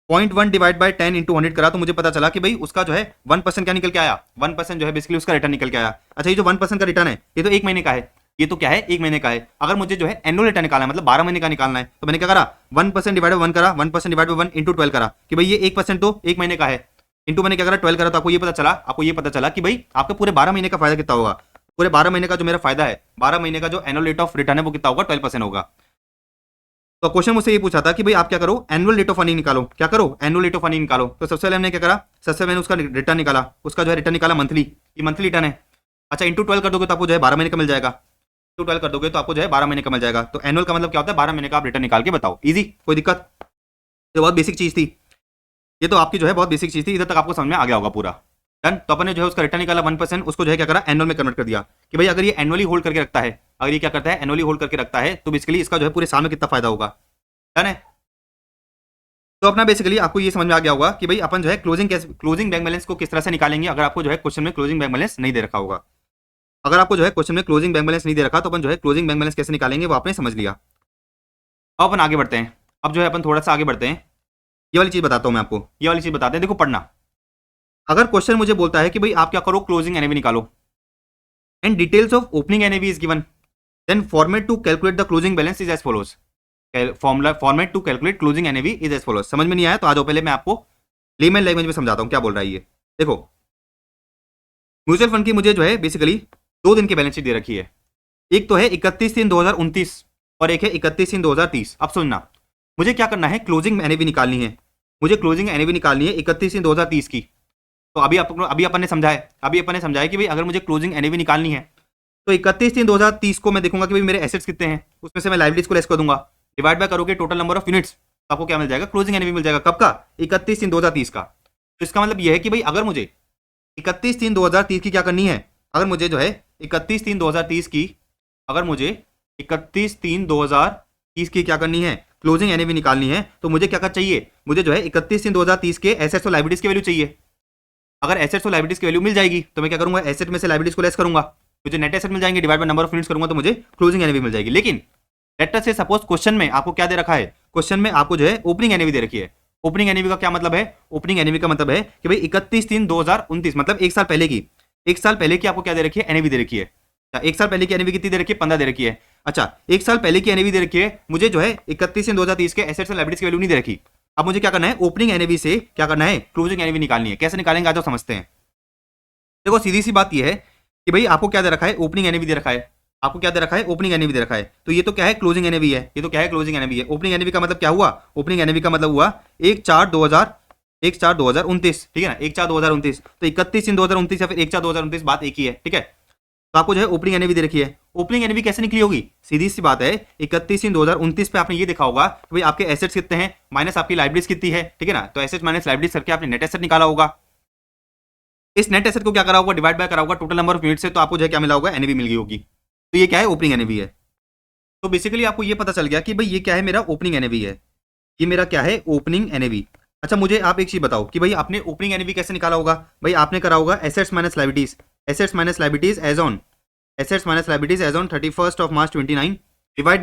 0.1 डिवाइड बाय 10 इंटू 100 करा, तो मुझे पता चला कि भाई उसका जो है 1% क्या निकल के आया, 1% जो है बेसिकली उसका रिटर्न निकल के आया। अच्छा, ये जो 1% का रिटर्न है ये तो 1 महीने का है, ये तो क्या है, 1 महीने का है। अगर मुझे जो है एनुअल डेटा निकालना है, मतलब 12 महीने का निकालना है, तो मैंने क्या करा, 1% डिवाइड बाय 1 करा, 1% डिवाइड बाय 1 इंटू 12 करा कि भाई ये 1% तो 1 महीने का है, इंटू मैंने क्या करा 12 करा, तो आपको ये पता चला कि भाई आपका पूरे 12 महीने का फायदा कितना होगा। पूरे 12 महीने का जो मेरा फायदा है, 12 महीने का जो एनुअल रेट ऑफ रिटर्न है वो कितना होगा, 12% होगा। तो क्वेश्चन मुझसे ये पूछा था कि भाई आप क्या करो, एनुअल रेट ऑफ अर्निंग निकालो। क्या करो, एनुअल रेट ऑफ अर्निंग निकालो। तो सबसे पहले हमने क्या करा, सबसे मैंने उसका रिटर्न निकाला, उसका जो है रिटर्न निकाला मंथली, ये मंथली रिटर्न है। अच्छा, इंटू 12 कर दोगे तो आपको जो है 12 महीने का मिल जाएगा। इंटू 12 कर दोगे तो आपको जो है 12 महीने का मिल जाएगा। तो एनुअल का मतलब क्या होता है, 12 महीने का आप रिटर्न निकाल के बताओ। इजी, कोई दिक्कत? ये बहुत बेसिक चीज थी, ये तो आपकी जो है बहुत बेसिक चीज थी, इधर तक आपको समझ में आ गया होगा पूरा। डन। तो अपन ने जो है उसका रिटर्न निकाला 1%, उसको जो है क्या करा, एनुअल में कन्वर्ट कर दिया कि भाई अगर ये एनुअली होल्ड करके रखता है, अगर ये क्या करता है, एनुअली होल्ड करके रखता है, तो बेसिकली इसका जो है पूरे साल में कितना फायदा होगा। डन है। तो अपना बेसिकली आपको ये समझ में आ गया होगा कि भाई अपन जो है क्लोजिंग बैंक बैलेंस को किस तरह से निकालेंगे, अगर आपको जो है क्वेश्चन में क्लोजिंग बैंक बैलेंस नहीं दे रखा होगा। अगर आपको जो है क्वेश्चन में क्लोजिंग बैंक बैलेंस नहीं दे रखा तो अपन जो है क्लोजिंग बैंक बैलेंस कैसे निकालेंगे वो आपने समझ लिया। अब अपन आगे बढ़ते हैं। अब जो है अपन थोड़ा सा आगे बढ़ते हैं, ये वाली चीज बताता हूं मैं आपको, ये वाली चीज बताते हैं। देखो पढ़ना, अगर क्वेश्चन मुझे बोलता है कि भाई आप क्या करो, क्लोजिंग एनएवी निकालो and details of opening NAV is given, then format to calculate the closing balance is as follows. Format to calculate closing NAV is as follows. समझ में नहीं आया तो आ जाओ, पहले मैं आपको लेमन लैंग्वेज में समझाता हूं क्या बोल रहा है ये। देखो, म्यूचुअल फंड की मुझे जो है बेसिकली 2 दिन की बैलेंस शीट दे रखी है। एक तो है 31/3/2029 और एक है 31/3/2030। अब सुनना, मुझे क्या करना है, क्लोजिंग एनएवी निकालनी है। मुझे क्लोजिंग एनएवी निकालनी है 31/3/2030 की। तो अभी अपन ने समझाया कि भाई अगर मुझे क्लोजिंग एनएवी निकालनी है तो 31/3/2030 को मैं देखूंगा कि भाई मेरे एसेट्स कितने हैं, उसमें से मैं लायबिलिटीज को लेस कर दूंगा, डिवाइड बाय करोगे टोटल नंबर ऑफ यूनिट्स, तो आपको क्या मिल जाएगा, क्लोजिंग एनएवी मिल जाएगा। कब का, 31/3/2030 का। तो इसका मतलब यह है कि भाई अगर मुझे 31/3/2030 की क्या करनी है, अगर मुझे जो है 31/3/2030 की, अगर मुझे 31/3/2030 की क्या करनी है, क्लोजिंग एनएवी निकालनी है, तो मुझे क्या चाहिए, मुझे जो है 31/3/2030 के एसेट्स और लायबिलिटीज की वैल्यू चाहिए। अगर एसेट्स और लायबिलिटीज की वैल्यू मिल जाएगी तो मैं क्या करूंगा, एसेट में से लायबिलिटीज को लेस करूंगा, मुझे नेट एसेट मिल जाएंगे, divide by number of units करूंगा तो मुझे क्लोजिंग एनएवी मिल जाएगी। लेकिन लेट अस से सपोज क्वेश्चन में आपको क्या दे रखा है, क्वेश्चन में आपको जो है ओपनिंग एनएवी दे रखी है। ओपनिंग एनएवी का क्या मतलब है, ओपनिंग एनएवी का मतलब है कि भाई 31/3/2029 मतलब 1 साल पहले की, 1 साल पहले की आपको क्या दे रखी है, एनएवी दे रखी है। 1 साल पहले की एनएवी कितनी दे रखी है, 15 दे रखी है। अच्छा, 1 साल पहले की एनएवी दे रखी है, मुझे जो है 31/3/2030 के एसेट्स और लायबिलिटीज की वैल्यू नहीं दे रखी। अब मुझे क्या करना है, ओपनिंग एनएवी से क्या करना है, क्लोजिंग एनएवी निकालनी है। कैसे निकालेंगे आज समझते हैं। देखो सीधी सी बात यह है कि भाई आपको क्या दे रखा है, ओपनिंग एनएवी दे रखा है, आपको क्या दे रखा है, ओपनिंग एनएवी दे रखा है। तो ये तो क्या है, क्लोजिंग एनएवी है, ये तो क्या है, क्लोजिंग एनएवी है। ओपनिंग एनएवी का मतलब क्या हुआ, ओपनिंग एनएवी का मतलब हुआ 1/4/2029, ठीक है ना, 1/4/2029। तो 31/3/2029 या फिर 1/4/2029 बात एक ही है, ठीक है। तो आपको जो है ओपनिंग एनएवी दे रखी है। ओपनिंग एनएवी कैसे निकली होगी, सीधी सी बात है, 31/3/2029 पे आपने ये देखा होगा कि भाई आपके एसेट्स कितने हैं माइनस आपकी लायबिलिटीज कितनी है, ठीक है ना। तो एसेट्स माइनस लायबिलिटीज करके आपने नेट एसेट निकाला होगा। इस नेट एसेट को क्या करा होगा, डिवाइड बाय करा होगा टोटल नंबर ऑफ यूनिट से, तो आपको जो है क्या मिला होगा, एनएवी मिल गई होगी। तो ये क्या है, ओपनिंग एनएवी है। तो बेसिकली आपको ये पता चल गया कि भाई ये क्या है, मेरा ओपनिंग एनएवी है, ये मेरा क्या है, ओपनिंग एनएवी। अच्छा, मुझे आप एक चीज बताओ कि भाई आपने ओपनिंग एनएवी कैसे निकाला होगा। भाई आपने करा होगा assets minus liabilities, assets minus liabilities as on, assets minus liabilities as on 31 March 29 divide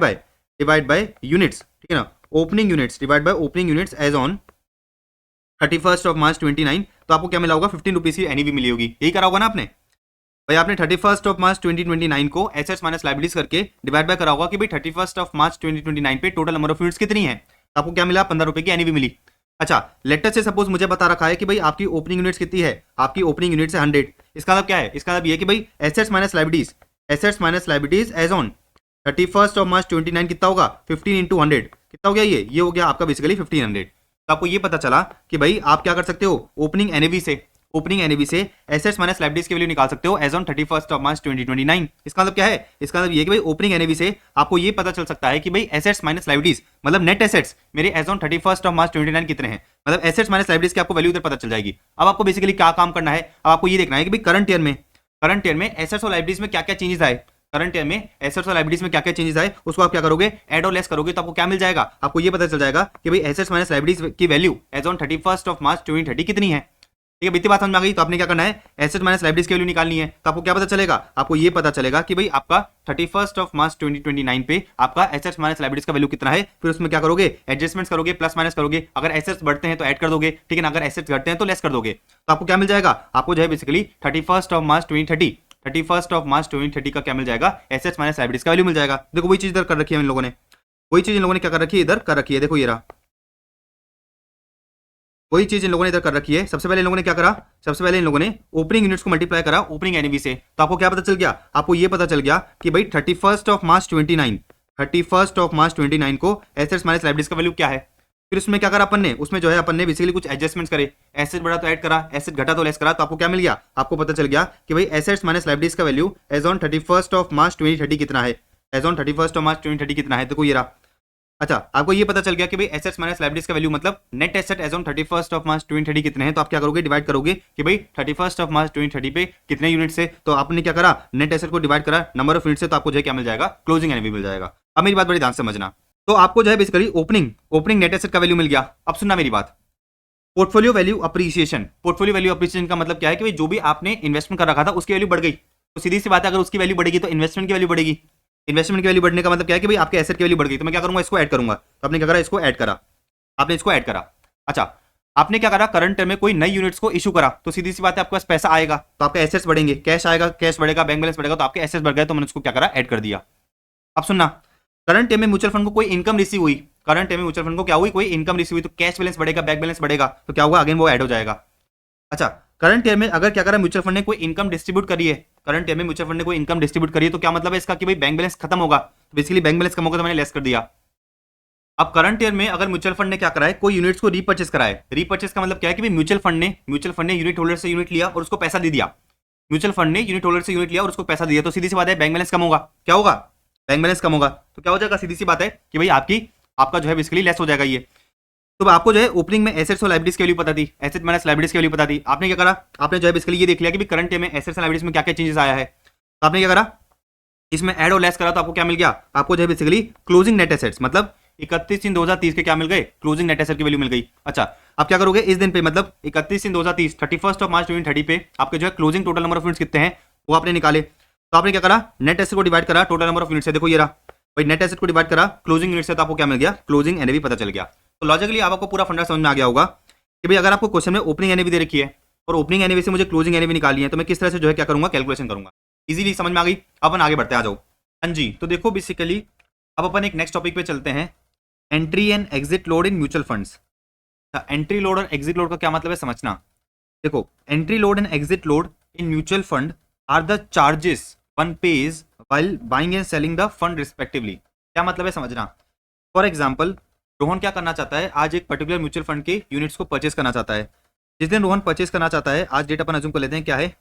by units, ठीक है ना, opening units divide by opening units as on 31 March 29। तो आपको क्या मिला होगा, 15 रुपीज की एनएवी मिली होगी। यही करा होगा ना आपने। भाई आपने 31 मार्च 2029 को एसेट्स माइनस लायबिलिटीज करके डिवाइड बाय करा होगा कि भाई 31 मार्च 2029 पे टोटल नंबर ऑफ यूनिट्स कितनी है, तो आपको क्या मिला, 15 रुपए की एनएवी मिली। अच्छा, लेटर से सपोज मुझे बता रखा है कि भाई आपकी ओपनिंग यूनिट्स कितनी है, आपकी ओपनिंग यूनिट्स है 100। इसका मतलब क्या है, इसका मतलब ये कि भाई assets minus liabilities, assets minus liabilities as on 31 March 29 कितना होगा, 15 इंटू 100 कितना हो गया, ये हो गया आपका बेसिकली 1500। तो आपको ये पता चला कि भाई आप क्या कर सकते हो, ओपनिंग एनएवी से एसेट्स माइनस लायबिलिटीज की वैल्यू निकाल सकते हो एज ऑन 31 मार्च 2029। इसका मतलब क्या है, इसका मतलब ये कि भाई ओपनिंग एनएवी से आपको ये पता चल सकता है कि भाई एसेट्स माइनस लायबिलिटीज मतलब नेट एसेट्स मेरे एज ऑन 31 मार्च 29 कितने हैं, मतलब एसेट्स माइनस लायबिलिटीज की आपको वैल्यू उधर पता चल जाएगी। अब आपको बेसिकली क्या काम करना है, अब आपको ये देखना है कि भाई करंट ईयर में एसेट्स और लायबिलिटीज में क्या क्या चेंजेस आए, करंट ईयर में एसेट्स और लायबिलिटीज में क्या क्या चेंजेस आए, उसको आप क्या करोगे, ऐड और लेस करोगे तो आपको क्या मिल जाएगा, आपको ये पता चल जाएगा कि भाई एसेट्स माइनस लायबिलिटीज की वैल्यू एज ऑन 31 मार्च 2030 कितनी है। ठीक है, बीती बात समझ में आ गई। तो आपने क्या करना है, एसेट माइनस लायबिलिटीज की वैल्यू निकालनी है। तो आपको क्या पता चलेगा, आपको ये पता चलेगा कि भाई आपका 31 मार्च 2029 पे आपका एसेट्स माइनस लायबिलिटीज का वैल्यू कितना है। फिर उसमें क्या करोगे, एडजस्टमेंट्स करोगे, प्लस माइनस करोगे। अगर एसेट्स बढ़ते हैं तो ऐड कर दोगे, ठीक है ना, अगर एसेट्स घटते हैं तो लेस कर दोगे। तो आपको क्या मिल जाएगा, आपको जो है बेसिकली 31 मार्च 2030 31 ऑफ मार्च 2030 का क्या मिल जाएगा, एसेट्स माइनस लायबिलिटीज का वैल्यू मिल जाएगा। देखो वही चीज इधर कर रखी है इन लोगों ने, वही चीज इन लोगों ने क्या कर रखी है, इधर कर रखी है। देखो ये रहा, वही चीज इन लोगों ने इधर कर रखी है। सबसे पहले इन लोगों ने क्या करा, सबसे पहले इन लोगों ने ओपनिंग यूनिट्स को मल्टीप्लाई करा ओपनिंग एनएवी से। तो आपको क्या पता चल गया, आपको ये पता चल गया कि भाई 31 ऑफ मार्च 29 को एसेट्स माइनस लायबिलिटीज का वैल्यू क्या है। फिर उसमें क्या करा अपन ने, उसमें जो है अपन ने बेसिकली कुछ एडजस्टमेंट्स करे, एसेट बढ़ा तो ऐड करा, एसेट घटा तो लेस करा। तो आपको क्या मिल गया, आपको पता चल गया कि भाई एसेट्स माइनस लायबिलिटीज का value as on 31 of March 2030 कितना है, एज ऑन 31 ऑफ मार्च 2030 कितना है। देखो ये रहा। अच्छा, आपको ये पता चल गया कि भाई एसेट्स माइनस लायबिलिटीज का वैल्यू मतलब net asset as on 31 of March 2030 कितने हैं। तो आप क्या करोगे, डिवाइड करोगे कि भाई 31 ऑफ मार्च 2030 पे कितने यूनिट्स है। तो आपने क्या करा, नेट एसेट को डिवाइड करा नंबर ऑफ यूनिट से, तो आपको जो है क्या मिल जाएगा, क्लोजिंग एनएवी मिल जाएगा। अब मेरी बात बड़ी ध्यान से समझना, तो आपको जो है बेसिकली ओपनिंग नेट एसेट का वैल्यू मिल गया। अब सुनना मेरी बात, portfolio value appreciation. Portfolio value appreciation का मतलब क्या है कि भाई जो भी आपने इन्वेस्टमेंट कर रखा था उसकी वैल्यू बढ़ गई। तो सीधी सी बात है, अगर उसकी वैल्यू बढ़ेगी तो इन्वेस्टमेंट की वैल्यू बढ़ेगी। इन्वेस्टमेंट की वैल्यू बढ़ने का मतलब क्या है कि भाई आपके एसेट की वैल्यू बढ़ गई। तो मैं क्या करूंगा, इसको ऐड करूंगा। तो आपने क्या करा, इसको ऐड करा, आपने इसको ऐड करा। अच्छा, आपने क्या करा, करंट टर्म में कोई नई यूनिट्स को इशू करा। तो सीधी सी बात है, आपके पास पैसा आएगा तो आपके एसेट्स बढ़ेंगे, कैश आएगा, कैश बढ़ेगा, बैंक बैलेंस बढ़ेगा, तो आपके एसेट्स बढ़ गए। तो मैंने उसको क्या करा, ऐड कर दिया। अब सुनना, करंट टाइम में म्यूचुअल फंड को कोई इनकम रिसीव हुई, करंट टाइम में म्यूचुअल फंड को क्या हुई, कोई इनकम रिसीव हुई, तो कैश बैलेंस बढ़ेगा, बैंक बैलेंस बढ़ेगा, तो क्या होगा, अगेन वो ऐड हो जाएगा। अच्छा, करंट ईयर में अगर क्या करा, म्यूचुअल फंड ने कोई इनकम डिस्ट्रीब्यूट करी है, करंट ईयर में म्यूचुअल फंड ने कोई इनकम डिस्ट्रीब्यूट करी है, तो क्या मतलब है इसका कि भाई बैंक बैलेंस खत्म होगा। तो बेसिकली बैंक बैलेंस कम होगा, तो मैंने लेस कर दिया। अब करंट ईयर में अगर म्यूचुअल फंड ने क्या करा है, कोई यूनिट्स को रीपर्चेस करा है। रीपर्चेस का मतलब क्या है कि भाई म्यूचुअल फंड ने यूनिट होल्डर से यूनिट लिया और उसको पैसा दे दिया। म्यूचुअल फंड ने यूनिट होल्डर से यूनिट लिया और उसको पैसा दिया, तो सीधी सी बात है बैंक बैलेंस कम होगा। क्या होगा, बैंक बैलेंस कम होगा। तो क्या हो जाएगा, सीधी सी बात है कि भाई आपका जो है बेसिकली लेस हो जाएगा ये। तो आपको जो है ओपनिंग में एसेट्स और लायबिलिटीज की वैल्यू पता थी, एसेट माइनस लायबिलिटीज की वैल्यू पता थी। आपने क्या करा, आपने जो है बेसिकली ये देख लिया कि करंट ईयर में एसेट्स और लायबिलिटीज में क्या क्या चेंजेस आया है। तो आपने क्या करा, इसमें ऐड और लेस करा, तो आपको क्या मिल गया, आपको जो है बेसिकली क्लोजिंग नेट एसेट्स मतलब 31/3/2030 के क्या मिल गए, क्लोजिंग नेट एसेट की वैल्यू मिल गई। अच्छा, आप क्या करोगे इस दिन पे, मतलब 31/3/2030 31 ऑफ मार्च 2030 पे आपके जो है closing total number of units कितने हैं वो आपने निकाले। तो आपने क्या करा, नेट एसेट को डिवाइड करा टोटल नंबर ऑफ यूनिट्स से। देखो ये रहा भाई, नेट एसेट को डिवाइड करा क्लोजिंग यूनिट से, तो आपको क्या मिल गया, क्लोजिंग एनएवी पता चल गया। तो लॉजिकली आपको पूरा फंडा समझ में आ गया होगा कि भाई अगर आपको क्वेश्चन में ओपनिंग एनएवी दे रखी है और ओपनिंग एनएवी से मुझे क्लोजिंग एनएवी निकालनी है, तो मैं किस तरह से जो है क्या करूंगा, कैलकुलेशन करूंगा। इजीली समझ में आ गई। अपन आगे बढ़ते आ जाओ। हाँ जी, तो देखो बेसिकली अब अपन एक नेक्स्ट टॉपिक पे चलते हैं, entry and exit load in mutual funds. Entry load और एग्जिट लोड का क्या मतलब है समझना। देखो, entry load and exit load in mutual fund are the charges one pays while buying and selling the fund respectively. क्या मतलब है समझना। फॉर एग्जाम्पल, रोहन क्या करना चाहता है, आज एक पर्टिकुलर म्यूचुअल फंड के यूनिट्स को परचेस करना चाहता है। जिस दिन रोहन परचेस करना चाहता है, आज डेट अपन अज्यूम कर लेते हैं, क्या है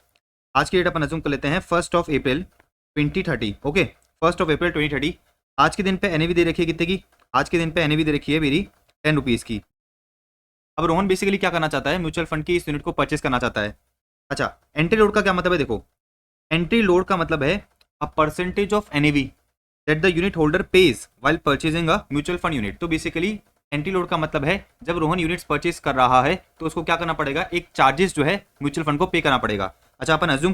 आज की डेट अपन अज्यूम कर लेते हैं 1 अप्रैल 2030। ओके, 1 अप्रैल 2030। आज के दिन पे एनएवी दे रखी है कितने की, आज के दिन पे एनएवी दे रखी है मेरी 10 रुपीज़ की। अब रोहन बेसिकली क्या करना चाहता है, म्यूचुअल फंड की इस यूनिट को परचेस करना चाहता है। अच्छा, एंट्री लोड का क्या मतलब है, देखो एंट्री लोड का मतलब है अ percentage of NAV that the unit holder page while purchasing a mutual fund unit. तो बेसिकली एंट्री लोड का मतलब है जब रोहन यूनिट्स परचेज कर रहा है तो उसको क्या करना पड़ेगा, एक चार्जेस जो है म्यूचुअल फंड को पे करना पड़ेगा। अच्छा, अपन अज्यूम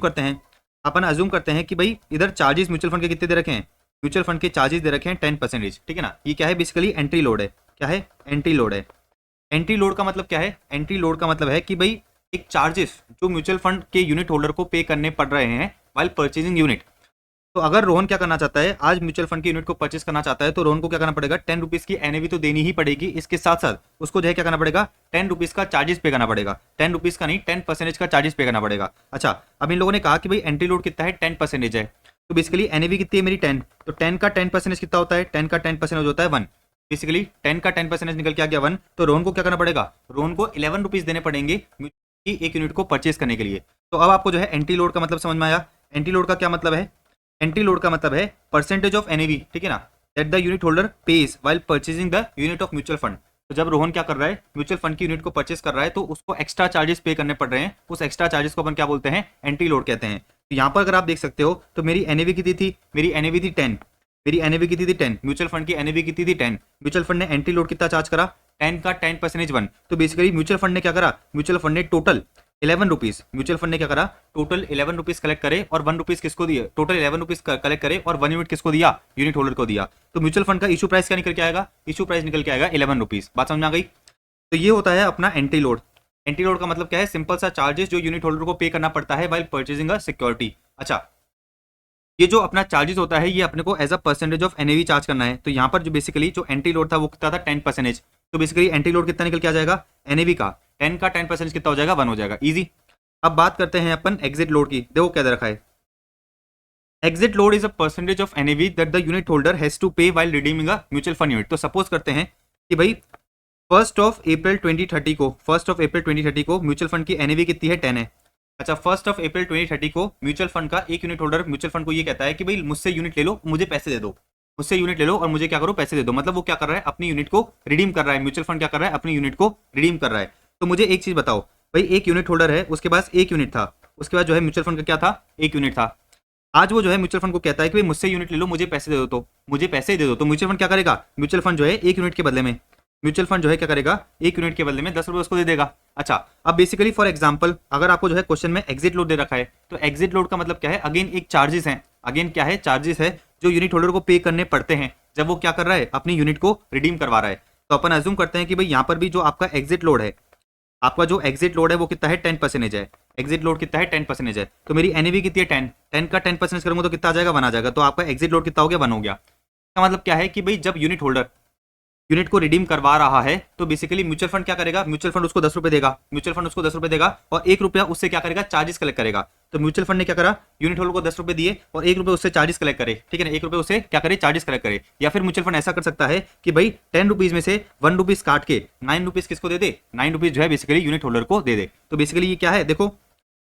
करते हैं कि भाई इधर चार्जेस म्यूचुअल फंड के कितने दे रखे हैं, म्यूचुअल फंड के चार्जेस दे रखे हैं 10%। ठीक है ना, ये क्या है बेसिकली एंट्री लोड है। क्या है, एंट्री लोड है। एंट्री लोड का मतलब क्या है, एंट्री लोड का मतलब है कि भाई एक चार्जेस जो म्यूचुअल फंड के यूनिट होल्डर को पे करने पड़ रहे हैं व्हाइल परचेजिंग यूनिट। तो अगर रोहन क्या करना चाहता है, आज म्यूचुअल फंड के यूनिट को परचेस करना चाहता है, तो रोहन को क्या करना पड़ेगा, 10 रुपीज़ की एनएवी तो देनी ही पड़ेगी। इसके साथ साथ उसको जो है क्या करना पड़ेगा, 10 रुपीज़ का चार्जेस पे करना पड़ेगा। 10 रुपीज़ का नहीं, 10% का चार्जेस पे करना पड़ेगा। अच्छा, अब इन लोगों ने कहा कि भाई एंट्री लोड कितना है, 10% है। तो बेसिकली एनएवी कितनी है मेरी 10, तो 10 का 10% कितना होता है, 10 का 10% होता है 1। बेसिकली 10 का 10% निकल के आ गया 1। तो रोहन को क्या करना पड़ेगा, रोहन को 11 रुपीज़ देने पड़ेंगे एक यूनिट को परचेस करने के लिए। तो अब आपको जो है एंट्री लोड का मतलब समझ में आया। एंट्री लोड का क्या मतलब है, एंट्री लोड का मतलब है परसेंटेज ऑफ एनएवी, ठीक है ना, that the unit holder page while purchasing the unit of mutual fund. तो जब रोहन क्या कर रहा है, म्यूचुअल फंड की यूनिट को परचेस कर रहा है, तो उसको एक्स्ट्रा चार्जेस पे करने पड़ रहे हैं। उस एक्स्ट्रा चार्जेस को अपन क्या बोलते हैं, एंट्री लोड कहते हैं। तो यहाँ पर अगर आप देख सकते हो तो मेरी एनएवी कितनी थी, मेरी एनएवी थी 10, मेरी एनएवी कितनी थी 10, म्यूचुअल फंड की एनएवी कितनी थी 10। म्यूचुअल फंड ने एंट्री लोड कितना चार्ज करा, 10 का 10% 1। तो बेसिकली म्यूचुअल फंड ने क्या करा, म्यूचुअल फंड ने टोटल 11 रुपीज़, म्यूचुअल फंड ने क्या करा, टोटल 11 रुपीज़ कलेक्ट करे और 1 रुपीज़ किसको दिए, टोटल 11 रुपीज़ कलेक्ट करे और 1 यूनिट किसको दिया, यूनिट होल्डर को दिया। तो म्यूचुअल फंड का इशू प्राइस क्या निकल के आएगा, इशू प्राइस निकल के आएगा 11 रुपीज़। बात समझ में आ गई। तो ये होता है अपना एंट्री लोड। एंट्री लोड का मतलब क्या है, सिंपल सा चार्जेस जो यूनिट होल्डर को पे करना पड़ता है व्हाइल परचेजिंग अ सिक्योरिटी। अच्छा, ये जो अपना चार्जेस होता है ये अपने को as a percentage of NAV charge करना है। तो यहाँ पर जो बेसिकली जो एंट्री लोड था वो कितना था 10%। तो बेसिकली एंट्री लोड कितना निकल के आ जाएगा एनएवी का 10 का 10% कितना हो जाएगा 1 हो जाएगा, इजी। अब बात करते हैं अपन एग्जिट लोड की। देखो क्या दे रखा है, exit load is a percentage of NAV that the unit holder has to pay while redeeming a mutual fund unit. तो सपोज करते हैं कि भाई 1 अप्रैल 2030 को म्यूचुअल फंड की एनएवी कितनी है 10 है। अच्छा 1 अप्रैल 2030 को म्यूचुअल फंड का एक यूनिट होल्डर म्यूचुअल फंड को ये कहता है कि भाई मुझसे यूनिट ले लो, मुझे पैसे दे दो, मुझसे यूनिट ले लो और मुझे क्या करो पैसे दे दो। मतलब वो क्या कर रहा है अपनी यूनिट को रिडीम कर रहा है, म्यूचुअल फंड क्या कर रहा है अपनी यूनिट को रिडीम कर रहा है। तो मुझे एक चीज बताओ भाई, एक यूनिट होल्डर है, उसके पास एक यूनिट था, उसके बाद जो है म्यूचुअल फंड का क्या था एक यूनिट था। आज वो जो है म्यूचुअल फंड को कहता है कि भाई मुझसे यूनिट ले लो, मुझे पैसे दे दो, तो मुझे पैसे दे दो। तो म्यूचुअल फंड क्या करेगा, म्यूचुअल फंड जो है एक यूनिट के बदले में म्यूचुअल फंड जो है क्या करेगा एक यूनिट के बदले में 10 रुपए उसको दे देगा। अच्छा अब बेसिकली फॉर एग्जांपल अगर आपको जो है क्वेश्चन में एग्जिट लोड दे रखा है, तो एग्जिट लोड का मतलब क्या है, अगेन एक चार्जेस है, अगेन क्या है चार्जेस है जो यूनिट होल्डर को पे करने पड़ते हैं जब वो क्या कर रहा है अपनी यूनिट को रिडीम करवा रहा है। तो अपन अज्यूम करते हैं कि भाई यहाँ पर भी जो आपका एग्जिट लोड है, आपका जो एग्जिट लोड है वो कितना है 10% है, एग्जिट लोड कितना है 10% है। तो मेरी एनएवी कितनी है 10 का 10% करूंगा तो कितना आ जाएगा 1 आ जाएगा। तो आपका एग्जिट लोड कितना हो गया 1 हो गया। इसका मतलब क्या है कि भाई जब यूनिट होल्डर यूनिट को रिडीम करवा रहा है तो बेसिकली म्यूचुअल फंड क्या करेगा, म्यूचुअल फंड उसको 10 रुपए देगा, म्यूचुअल फंड उसको 10 रुपए देगा और 1 रुपया उससे क्या करेगा चार्जेस कलेक्ट करेगा। तो म्यूचुअल फंड ने क्या करा, यूनिट होल्डर को 10 रुपए दिए और 1 रुपए उससे चार्जेस कलेक्ट करे, ठीक है ना, 1 रुपए उससे क्या करे चार्जेस कलेक्ट करे। या फिर म्यूचुअल फंड ऐसा कर सकता है कि भाई 10 रुपीज में से 1 रुपीज काट के 9 रुपीज किसको दे दे, 9 रुपीज जो है बेसिकली यूनिट होल्डर को दे दे। तो बेसिकली ये क्या है, देखो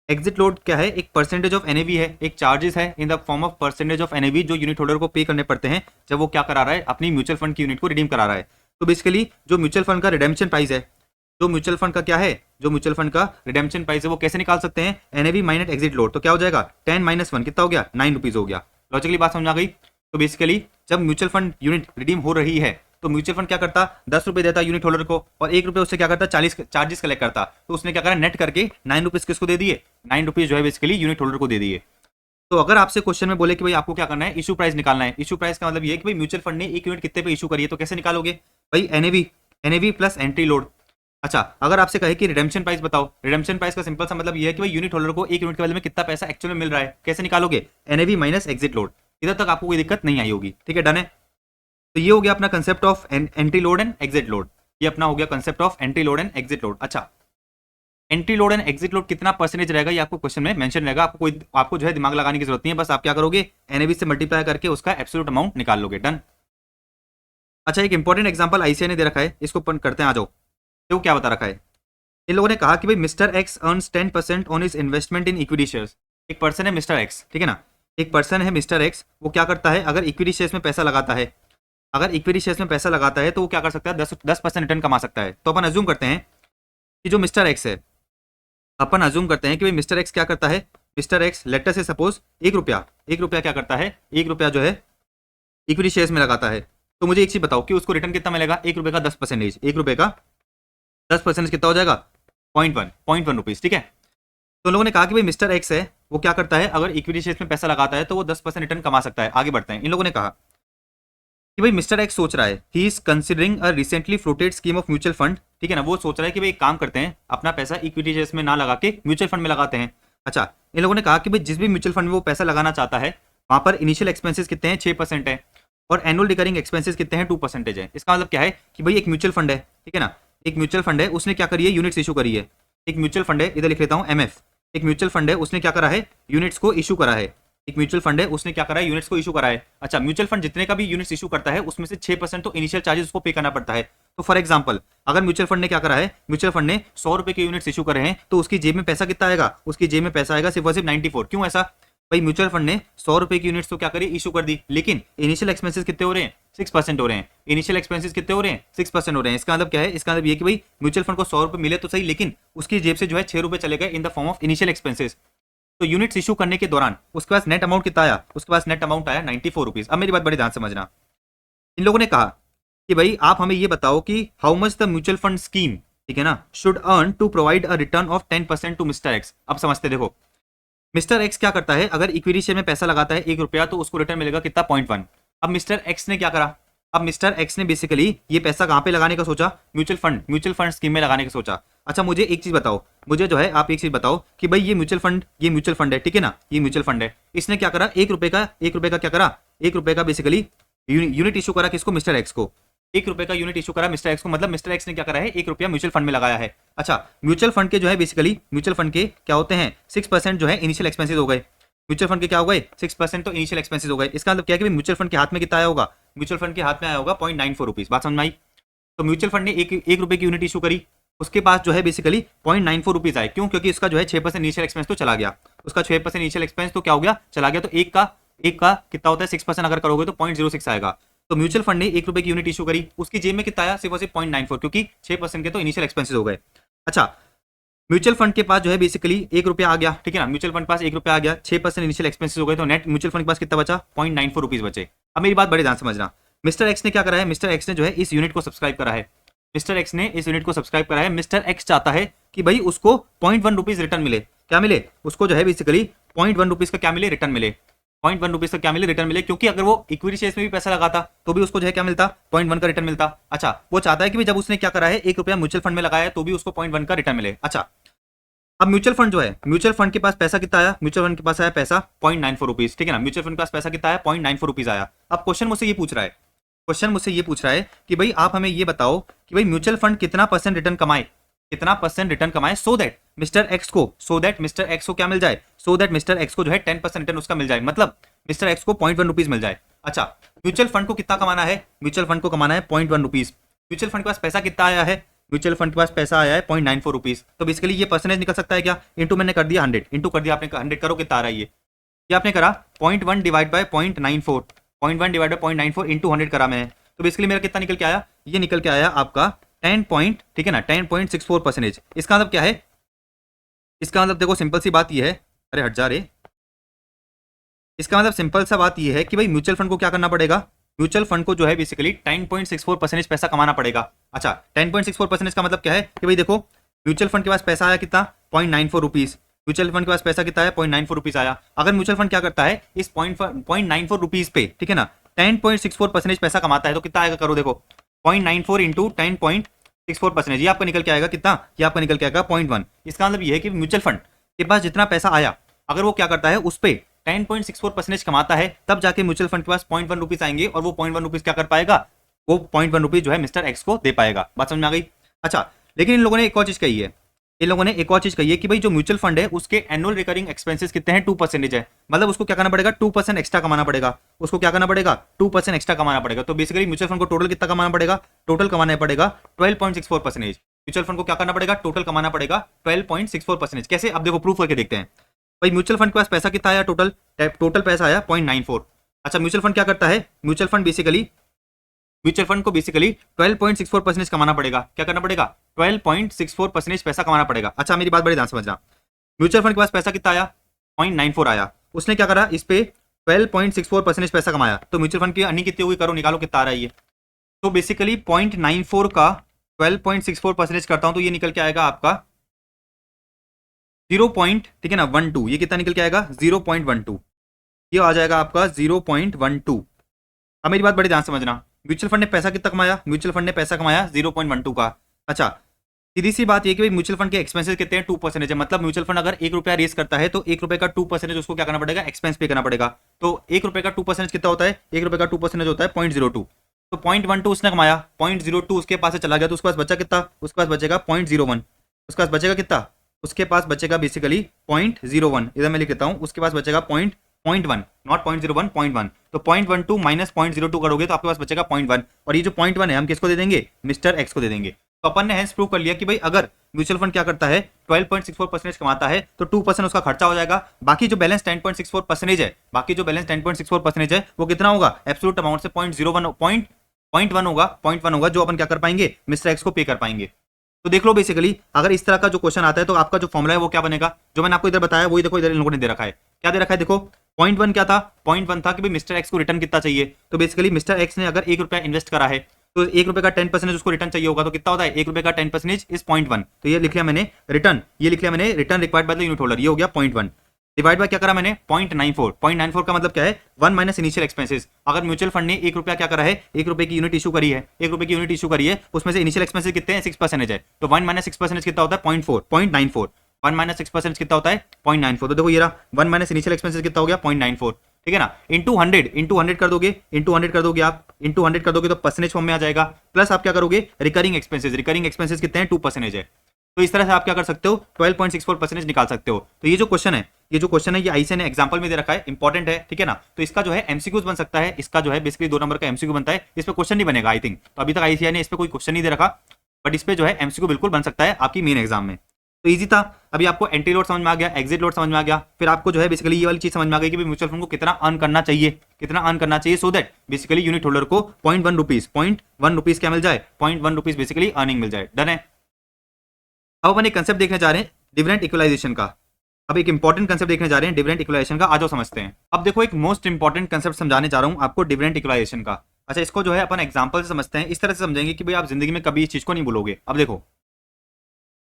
एग्जिट लोड क्या है, एक परसेंटेज ऑफ एनएवी है, एक चार्जेस है in the form of percentage of NAV जो यूनिट होल्डर को पे करने पड़ते हैं जब वो क्या करा रहा है अपनी म्यूचुअल फंड की यूनिट को रिडीम करा रहा है। तो बेसिकली जो म्यूचुअल फंड का रिडेम्पशन प्राइस है, जो म्यूचुअल फंड का क्या है, जो म्यूचुअल फंड का रिडेम्पशन प्राइस है वो कैसे निकाल सकते हैं, एनएवी माइनस एग्जिट लोड। तो क्या हो जाएगा 10 - 1 कितना हो गया 9 रुपीज हो गया। लॉजिकली बात समझ आ गई। तो बेसिकली जब म्यूचुअल फंड यूनिट रिडीम हो रही है तो म्यूचुअल फंड क्या करता 10 रुपए देता यूनिट होल्डर को और 1 रुपए उससे क्या करता 40 चार्जेस कलेक्ट करता। तो उसने क्या करा नेट करके 9 रुपीज किसको दे दिए, 9 रुपीज जो है बेसिकली यूनिट होल्डर को दे दिए। तो अगर आपसे क्वेश्चन में बोले कि भाई आपको क्या करना है इशू प्राइस निकालना है, इशू प्राइस का मतलब ये है कि भाई म्यूचुअल फंड ने एक यूनिट कितने पे इशू करी है, तो कैसे निकालोगे भाई एनएवी प्लस एंट्री लोड। अच्छा अगर आपसे कहे कि रिडेम्पशन प्राइस बताओ, रिडेम्पशन प्राइस का सिंपल सा मतलब ये है कि भाई यूनिट होल्डर को एक यूनिट के बदले में कितना पैसा एक्चुअल में मिल रहा है, कैसे निकालोगे एनएवी माइनस एग्जिट लोड। इधर तक आपको कोई दिक्कत नहीं आई होगी, ठीक है डन है। तो ये हो गया अपना concept of entry load and exit load, ये अपना हो गया concept of entry load and exit load. अच्छा entry load and exit load कितना परसेंटेज रहेगा ये आपको क्वेश्चन में मेंशन रहेगा, आपको जो है दिमाग लगाने की जरूरत नहीं है, बस आप क्या करोगे एनएवी से मल्टीप्लाई करके उसका एब्सोल्यूट अमाउंट निकाल लोगे, डन। अच्छा एक इंपॉर्टेंट एग्जांपल आईसीआई ने दे रखा है, इसको अपन करते हैं, आ जाओ। तो क्या बता रखा है, इन लोगों ने कहा कि भाई mister x earns 10% on his investment in equity shares. एक पर्सन है मिस्टर एक्स, ठीक है ना, एक पर्सन है मिस्टर एक्स, वो क्या करता है अगर इक्विटी शेयर्स में पैसा लगाता है, अगर इक्विटी शेयर्स में पैसा लगाता है तो वो क्या कर सकता है 10% रिटर्न कमा सकता है। तो अपन अज्यूम करते हैं कि जो मिस्टर एक्स है, अपन अज्यूम करते हैं कि भाई मिस्टर एक्स क्या करता है, मिस्टर एक्स लेटर से सपोज 1 रुपया क्या करता है 1 रुपया जो है इक्विटी शेयर्स में लगाता है। तो मुझे एक चीज बताओ कि उसको रिटर्न कितना मिलेगा, 1 रुपये का 10%, 1 रुपये का 10% कितना हो जाएगा 0.1 रुपीज, ठीक है। तो लोगों ने कहा कि भाई मिस्टर एक्स है वो क्या करता है अगर इक्विटी शेयर्स में पैसा लगाता है तो वो 10% रिटर्न कमा सकता है। आगे बढ़ते हैं, इन लोगों ने कहा कि भाई मिस्टर एक्स सोच रहा है, he is considering a recently floated scheme of mutual fund, ठीक है ना, वो सोच रहा है कि भाई एक काम करते हैं अपना पैसा इक्विटी शेयर्स में ना लगा के म्यूचुअल फंड में लगाते हैं। अच्छा इन लोगों ने कहा कि भाई जिस भी म्यूचुअल फंड में वो पैसा लगाना चाहता है वहां पर इनिशियल एक्सपेंसेस कितने हैं 6% है और एनुअल रिकरिंग एक्सपेंसेस कितने हैं 2% है। इसका मतलब क्या है कि भाई एक म्यूचुअल फंड है, ठीक है ना, एक म्यूचुअल फंड है, उसने क्या करी है यूनिट्स इशू करी है। एक म्यूचुअल फंड है, इधर लिख लेता हूं एमएफ, एक म्यूचुअल फंड है उसने क्या करा है यूनिट्स को इशू करा है, एक म्यूचुअल फंड है उसने क्या करा है यूनिट्स को इशू करा है। अच्छा म्यूचुअल फंड जितने का भी यूनिट्स इशू करता है उसमें से 6% तो इनिशियल चार्जेस उसको पे करना पड़ता है। तो फॉर एग्जांपल अगर म्यूचुअल फंड ने क्या करा है, म्यूचुअल फंड ने 100 रुपए के यूनिट्स इशू करे हैं तो उसकी जेब में पैसा कितना आएगा, उसकी जेब में पैसा आएगा सिर्फ और सिर्फ 94। क्यों ऐसा, भाई म्यूचुअल फंड ने 100 रुपए की यूनिट्स तो क्या करी इशू कर दी, लेकिन इनिशियल एक्सपेंसेस कितने हो रहे हैं 6% हो रहे हैं, इनिशियल एक्सपेंसेस कितने हो रहे हैं 6% हो रहे हैं। इसका मतलब क्या है, इसका मतलब ये कि भाई म्यूचुअल फंड को 100 रुपए मिले तो सही, लेकिन उसकी जेब से जो है 6 रुपए चले गए in the form of initial expenses. तो यूनिट्स इशू करने के दौरान उसके पास नेट अमाउंट कितना आया, उसके पास नेट अमाउंट आया 94 रुपीज। अब मेरी बात बड़ी ध्यान समझना, इन लोगों ने कहा कि भाई आप हमें ये बताओ कि how much the mutual fund scheme, ठीक है ना, should earn to provide a return of 10% to mister X. अब समझते देखो मिस्टर एक्स क्या करता है अगर इक्विटी शेयर में पैसा लगाता है 1 रुपया तो उसको रिटर्न मिलेगा कितना 0.1। अब मिस्टर एक्स ने क्या करा, अब मिस्टर एक्स ने बेसिकली ये पैसा कहां पे लगाने का सोचा, म्यूचुअल फंड स्कीम में लगाने का सोचा। अच्छा मुझे एक चीज बताओ, मुझे जो है आप एक चीज बताओ कि भाई ये म्यूचुअल फंड है, ठीक है ना, ये म्यूचुअल फंड है, इसने क्या करा, ₹1 का क्या करा, ₹1 का बेसिकली यूनिट इशू करा, किसको, मिस्टर एक्स को। ₹1 का यूनिट इशू करा मिस्टर एक्स को, मतलब मिस्टर एक्स ने क्या करा है, ₹1 म्यूचुअल फंड में लगाया है। अच्छा, म्यूचुअल फंड के जो है बेसिकली म्यूचुअल फंड के क्या होते हैं, 6% जो है इनिशियल एक्सपेंसेस हो गए। म्यूचुअल फंड के क्या हो गए, 6% तो इनिशियल एक्सपेंसेस हो गए। इसका मतलब क्या है कि म्यूचुअल फंड के हाथ में कितना आया होगा, म्यूचुअल फंड के हाथ में आया होगा ₹0.94। बात समझ में आई। तो म्यूचुअल फंड ने एक रुपए की यूनिट इशू करी, उसके पास जो है बेसिकली ₹0.94 आए। क्यों, क्योंकि इसका जो है 6% इनिशियल एक्सपेंस तो चला गया, उसका 6% इनिशियल एक्सपेंस तो क्या हो गया, चला गया। तो एक का कितना होता है, 6% अगर करोगे तो 0.06 आएगा। तो म्यूचुअल फंड ने ₹1 की यूनिट इशू करी, उसकी जेब में कितना आया, सिर्फ और सिर्फ 0.94, क्योंकि 6% के तो इनिशियल एक्सपेंसेस हो गए। अच्छा, म्यूचुअल फंड के पास जो है बेसिकली ₹1 आ गया, ठीक है ना, म्यूचुअल फंड के पास ₹1 आ गया, 6% इनिशियल एक्सपेंसेस हो गए, तो नेट म्यूचुअल फंड के पास कितना बचा, ₹0.94 बचे। अब मेरी बात बड़े ध्यान समझना, मिस्टर एक्स ने क्या करा है, मिस्टर एक्स ने जो है इस यूनिट को सब्सक्राइब करा है, मिस्टर एक्स ने इस यूनिट को सब्सक्राइब करा है। मिस्टर एक्स चाहता है कि भाई उसको ₹0.1 रिटर्न मिले, क्या मिले उसको, जो है बेसिकली ₹0.1 का क्या मिले, रिटर्न मिले, ₹0.1 का क्या मिले, रिटर्न मिले। क्योंकि अगर वो इक्विटी शेयर्स में भी पैसा लगाता तो भी उसको जो है क्या मिलता, 0.1 का रिटर्न मिलता। अच्छा, वो चाहता है कि जब उसने क्या करा है, ₹1 म्यूचुअल फंड में लगाया है तो भी उसको 0.1 का रिटर्न मिले। अच्छा, अब म्यूचुअल फंड जो है, म्यूचुअल फंड के पास पैसा कितना आया, म्यूचुअल फंड के पास आया पैसा ₹0.94, ठीक है ना, म्यूचुअल फंड के पास पैसा कितना आया, ₹0.94 आया। अब क्वेश्चन मुझसे ये पूछ रहा है, क्वेश्चन मुझसे ये पूछ रहा है कि भाई आप हमें ये बताओ कि भाई म्यूचुअल फंड कितना % रिटर्न कमाए, कितना % रिटर्न कमाए, सो दैट मिस्टर एक्स को क्या मिल जाए, सो दैट मिस्टर एक्स को जो है 10% रिटर्न उसका मिल जाए, मतलब मिस्टर एक्स को ₹0.1 मिल जाए। अच्छा, म्यूचुअल फंड को कितना कमाना है, म्यूचुअल फंड को कमाना है ₹0.1। म्यूचुअल फंड के पास पैसा कितना आया है, म्यूचुअल फंड के पास पैसा आया है ₹0.94। तो बेसिकली ये परसेंटेज निकल सकता है क्या, इंटू मैंने कर दिया 100, इंटू कर दिया आपने 100, करो कितना आ रहा है ये आपने करा 0.1 divide by 0.94, 0.1 divide by 0.94 into 100 करा मैंने। तो बेसिकली मेरा कितना निकल के आया, ये निकल के आया आपका 10 पॉइंट, ठीक है ना, 10.64%। इसका मतलब क्या है, इसका मतलब देखो सिंपल सी बात ये है, अरे हट जा रे, इसका मतलब सिंपल सा बात ये है कि भाई म्यूचुअल फंड को क्या करना पड़ेगा, म्यूचुअल फंड को जो है बेसिकली 10.64% पैसा कमाना पड़ेगा। अच्छा, 10.64% का मतलब क्या है कि भाई देखो म्यूचुअल फंड के पास पैसा आया कितना, ₹0.94, म्यूचुअल फंड के पास पैसा कितना है, ₹0.94 आया। अगर म्यूचुअल फंड क्या करता है इस ₹0.94 पे, ठीक है ना, 10.64% पैसा कमाता है तो कितना आएगा, करो देखो 0.94 इंटू 10.64%, ये आपका निकल के आएगा कितना, ये आपका निकल के आएगा 0.1। इसका मतलब ये है कि म्यूचुअल फंड के पास जितना पैसा आया, अगर वो क्या करता है उस पर 10.64% कमाता है, तब जाके म्यूचुअल फंड के पास ₹0.1 आएंगे और वो ₹0.1 क्या कर पाएगा, वो ₹0.1 जो है मिस्टर एक्स को दे पाएगा। बात समझ में आ गई। अच्छा, लेकिन इन लोगों ने एक और चीज कही है, इन लोगों ने एक और चीज कही है कि भाई जो म्यूचुअल फंड है उसके एनुअल रिकरिंग एक्सपेंसेस कितने हैं, 2% है, मतलब उसको क्या करना पड़ेगा, 2% एक्स्ट्रा कमाना पड़ेगा, उसको क्या करना पड़ेगा, 2% एक्स्ट्रा कमाना पड़ेगा। तो बेसिकली म्यूचुअल फंड को टोटल कितना कमाना पड़ेगा, टोटल कमाना पड़ेगा 12.64%। म्यूचुअल फंड को क्या करना पड़ेगा, टोटल कमाना पड़ेगा 12.64%। कैसे, अब देखो प्रूफ करके देखते हैं। भाई म्यूचुअल फंड के पास पैसा कितना आया, टोटल पैसा आया 0.94। अच्छा, म्यूचुअल फंड क्या करता है, म्यूचुअल फंड को बेसिकली 12.64% कमाना पड़ेगा, क्या करना पड़ेगा, 12.64% पैसा कमाना पड़ेगा। अच्छा, मेरी बात बड़ी ध्यान समझना, म्यूचुअल फंड के पास पैसा कितना आया, 0.94 आया, उसने क्या करा, इस पे 12.64% पैसा कमाया, तो म्यूचुअल फंड की अर्निंग कितनी हुई, करो निकालो कितना आ रहा है ये। तो बेसिकली 0.94 का 12.64% करता हूं तो ये निकल के आएगा आपका 0. ठीक है ना 12, ये कितना निकल के आएगा 0.12, ये आ जाएगा आपका 0.12। अब मेरी बात बड़ी ध्यान समझना, म्यूचुअल फंड ने पैसा कितना कमाया, म्यूचुअल फंड ने पैसा कमाया 0.12 का। अच्छा, सीधी सी बात ये कि भाई म्यूचुअल फंड के एक्सपेंसेस कितने हैं, 2% है, मतलब म्यूचुअल फंड अगर ₹1 रेस करता है तो ₹1 का 2% उसको क्या करना पड़ेगा, एक्सपेंस पे करना पड़ेगा। तो ₹1 का 2% कितना होता है, ₹1 का 2% होता है 0.02। तो 0.12 उसने कमाया, 0.02 उसके पास से चला गया, तो उसके पास बचा कितना, उसके पास बचेगा 0.01, उसके पास बचेगा कितना, उसके पास बचेगा बेसिकली 0.01, इधर मैं लिख देता हूँ, उसके पास बचेगा 0.1, नॉट 0.01, 0.1। तो 0.12 माइनस 0.02 करोगे तो आपके पास बचेगा 0.1, और ये जो 0.1 है हम किसको दे देंगे, मिस्टर एक्स को दे देंगे। तो अपन ने हेंस प्रूव कर लिया कि भाई अगर म्यूचुअल फंड क्या करता है 12.64% कमाता है तो 2% उसका खर्चा हो जाएगा, बाकी जो बैलेंस 10.64% है, बाकी जो बैलेंस 10.64% है वो कितना होगा, एब्सोल्यूट अमाउंट से 0.1 होगा, जो अपन क्या कर पाएंगे, मिस्टर एक्स को पे कर पाएंगे। तो देख लो बेसिकली अगर इस तरह का जो क्वेश्चन आता है तो आपका जो फॉर्मुला है वो क्या बनेगा, जो मैंने आपको इधर बताया वही देखो, इधर इन लोगों ने दे रखा है, क्या दे रखा है देखो, 0.1 क्या था, 0.1 था कि भाई मिस्टर एक्स को रिटर्न कितना चाहिए। तो बेसिकली मिस्टर एक्स ने अगर ₹1 इन्वेस्ट करा है तो ₹1 का 10% उसको रिटर्न चाहिए होगा, तो कितना होता है, ₹1 का 10% इज 0.1। तो ये लिख लिया मैंने रिटर्न, ये लिख लिया मैंने return required by the unit holder, ये हो गया 0.1। डिवाइड बाय क्या करा मैंने 0.94। 0.94 का मतलब क्या है 1 माइनस इनिशियल एक्सपेंसेस। अगर म्यूचुअल फंड ने 1 रुपया क्या करा है, 1 रुपए की यूनिट इशू करी है, 1 रुपए की यूनिट इशू करी है, उसमें से इनिशियल एक्सपेंसेस कितने हैं 6% है, तो 1 माइनस 6% कितना होता है 0.94। 1 माइनस 6% कितना होता है 0.94। तो देखो ये रहा 1 माइनस इनिशियल एक्सपेंसेस कितना हो गया 0.94, ठीक है ना। इंटू 100 कर दोगे, इंटू 100 कर दोगे आप, इंटू 100 कर दोगे तो परसेंटेज फॉर्म में आ जाएगा। प्लस आप क्या करोगे रिकरिंग एक्सपेंसेस कितने हैं 2% है। तो इस तरह से आप क्या कर सकते हो 12.64% निकाल सकते हो। तो ये जो क्वेश्चन है ये आईसीए ने एग्जांपल में दे रखा है, इंपॉर्टेंट है, ठीक है ना। तो इसका जो है एमसीक्यूज बन सकता है, इसका जो है बेसिकली 2 नंबर का एमसीक्यू बनता है, इस पे क्वेश्चन नहीं बनेगा आई थिंक। तो अभी तक आईसीए ने इस पे कोई क्वेश्चन नहीं दे रखा, बट इस पे जो है एमसीक्यू बिल्कुल बन सकता है आपकी मेन एग्जाम में। तो इजी था। अभी आपको एंट्री लोड समझ में आ गया, एग्जिट लोड समझ में आ गया, फिर आपको जो है बेसिकली ये वाली चीज समझ में आ गई कि म्यूचुअल फंड को कितना अर्न करना चाहिए, so that basically unit holder को 0.1 रुपीज क्या मिल जाए, 0.1 रुपीज बेसिकली अर्निंग मिल जाए। डन है। अब अपन एक कंसेप्ट देखने जा रहे हैं डिविडेंड इक्वलाइजेशन का। अब एक इंपॉर्टेंट कंसेप्ट देखने जा रहे हैं डिविडेंड इक्वलाइजेशन का, आ जाओ समझते हैं। अब देखो एक मोस्ट इंपॉर्टेंट कंसेप्ट समझाने जा रहा हूं आपको डिविडेंड इक्वलाइजेशन का। अच्छा, इसको जो है अपन एग्जांपल से समझते हैं, इस तरह से समझेंगे कि भाई आप जिंदगी में कभी इस चीज को नहीं भूलोगे। अब देखो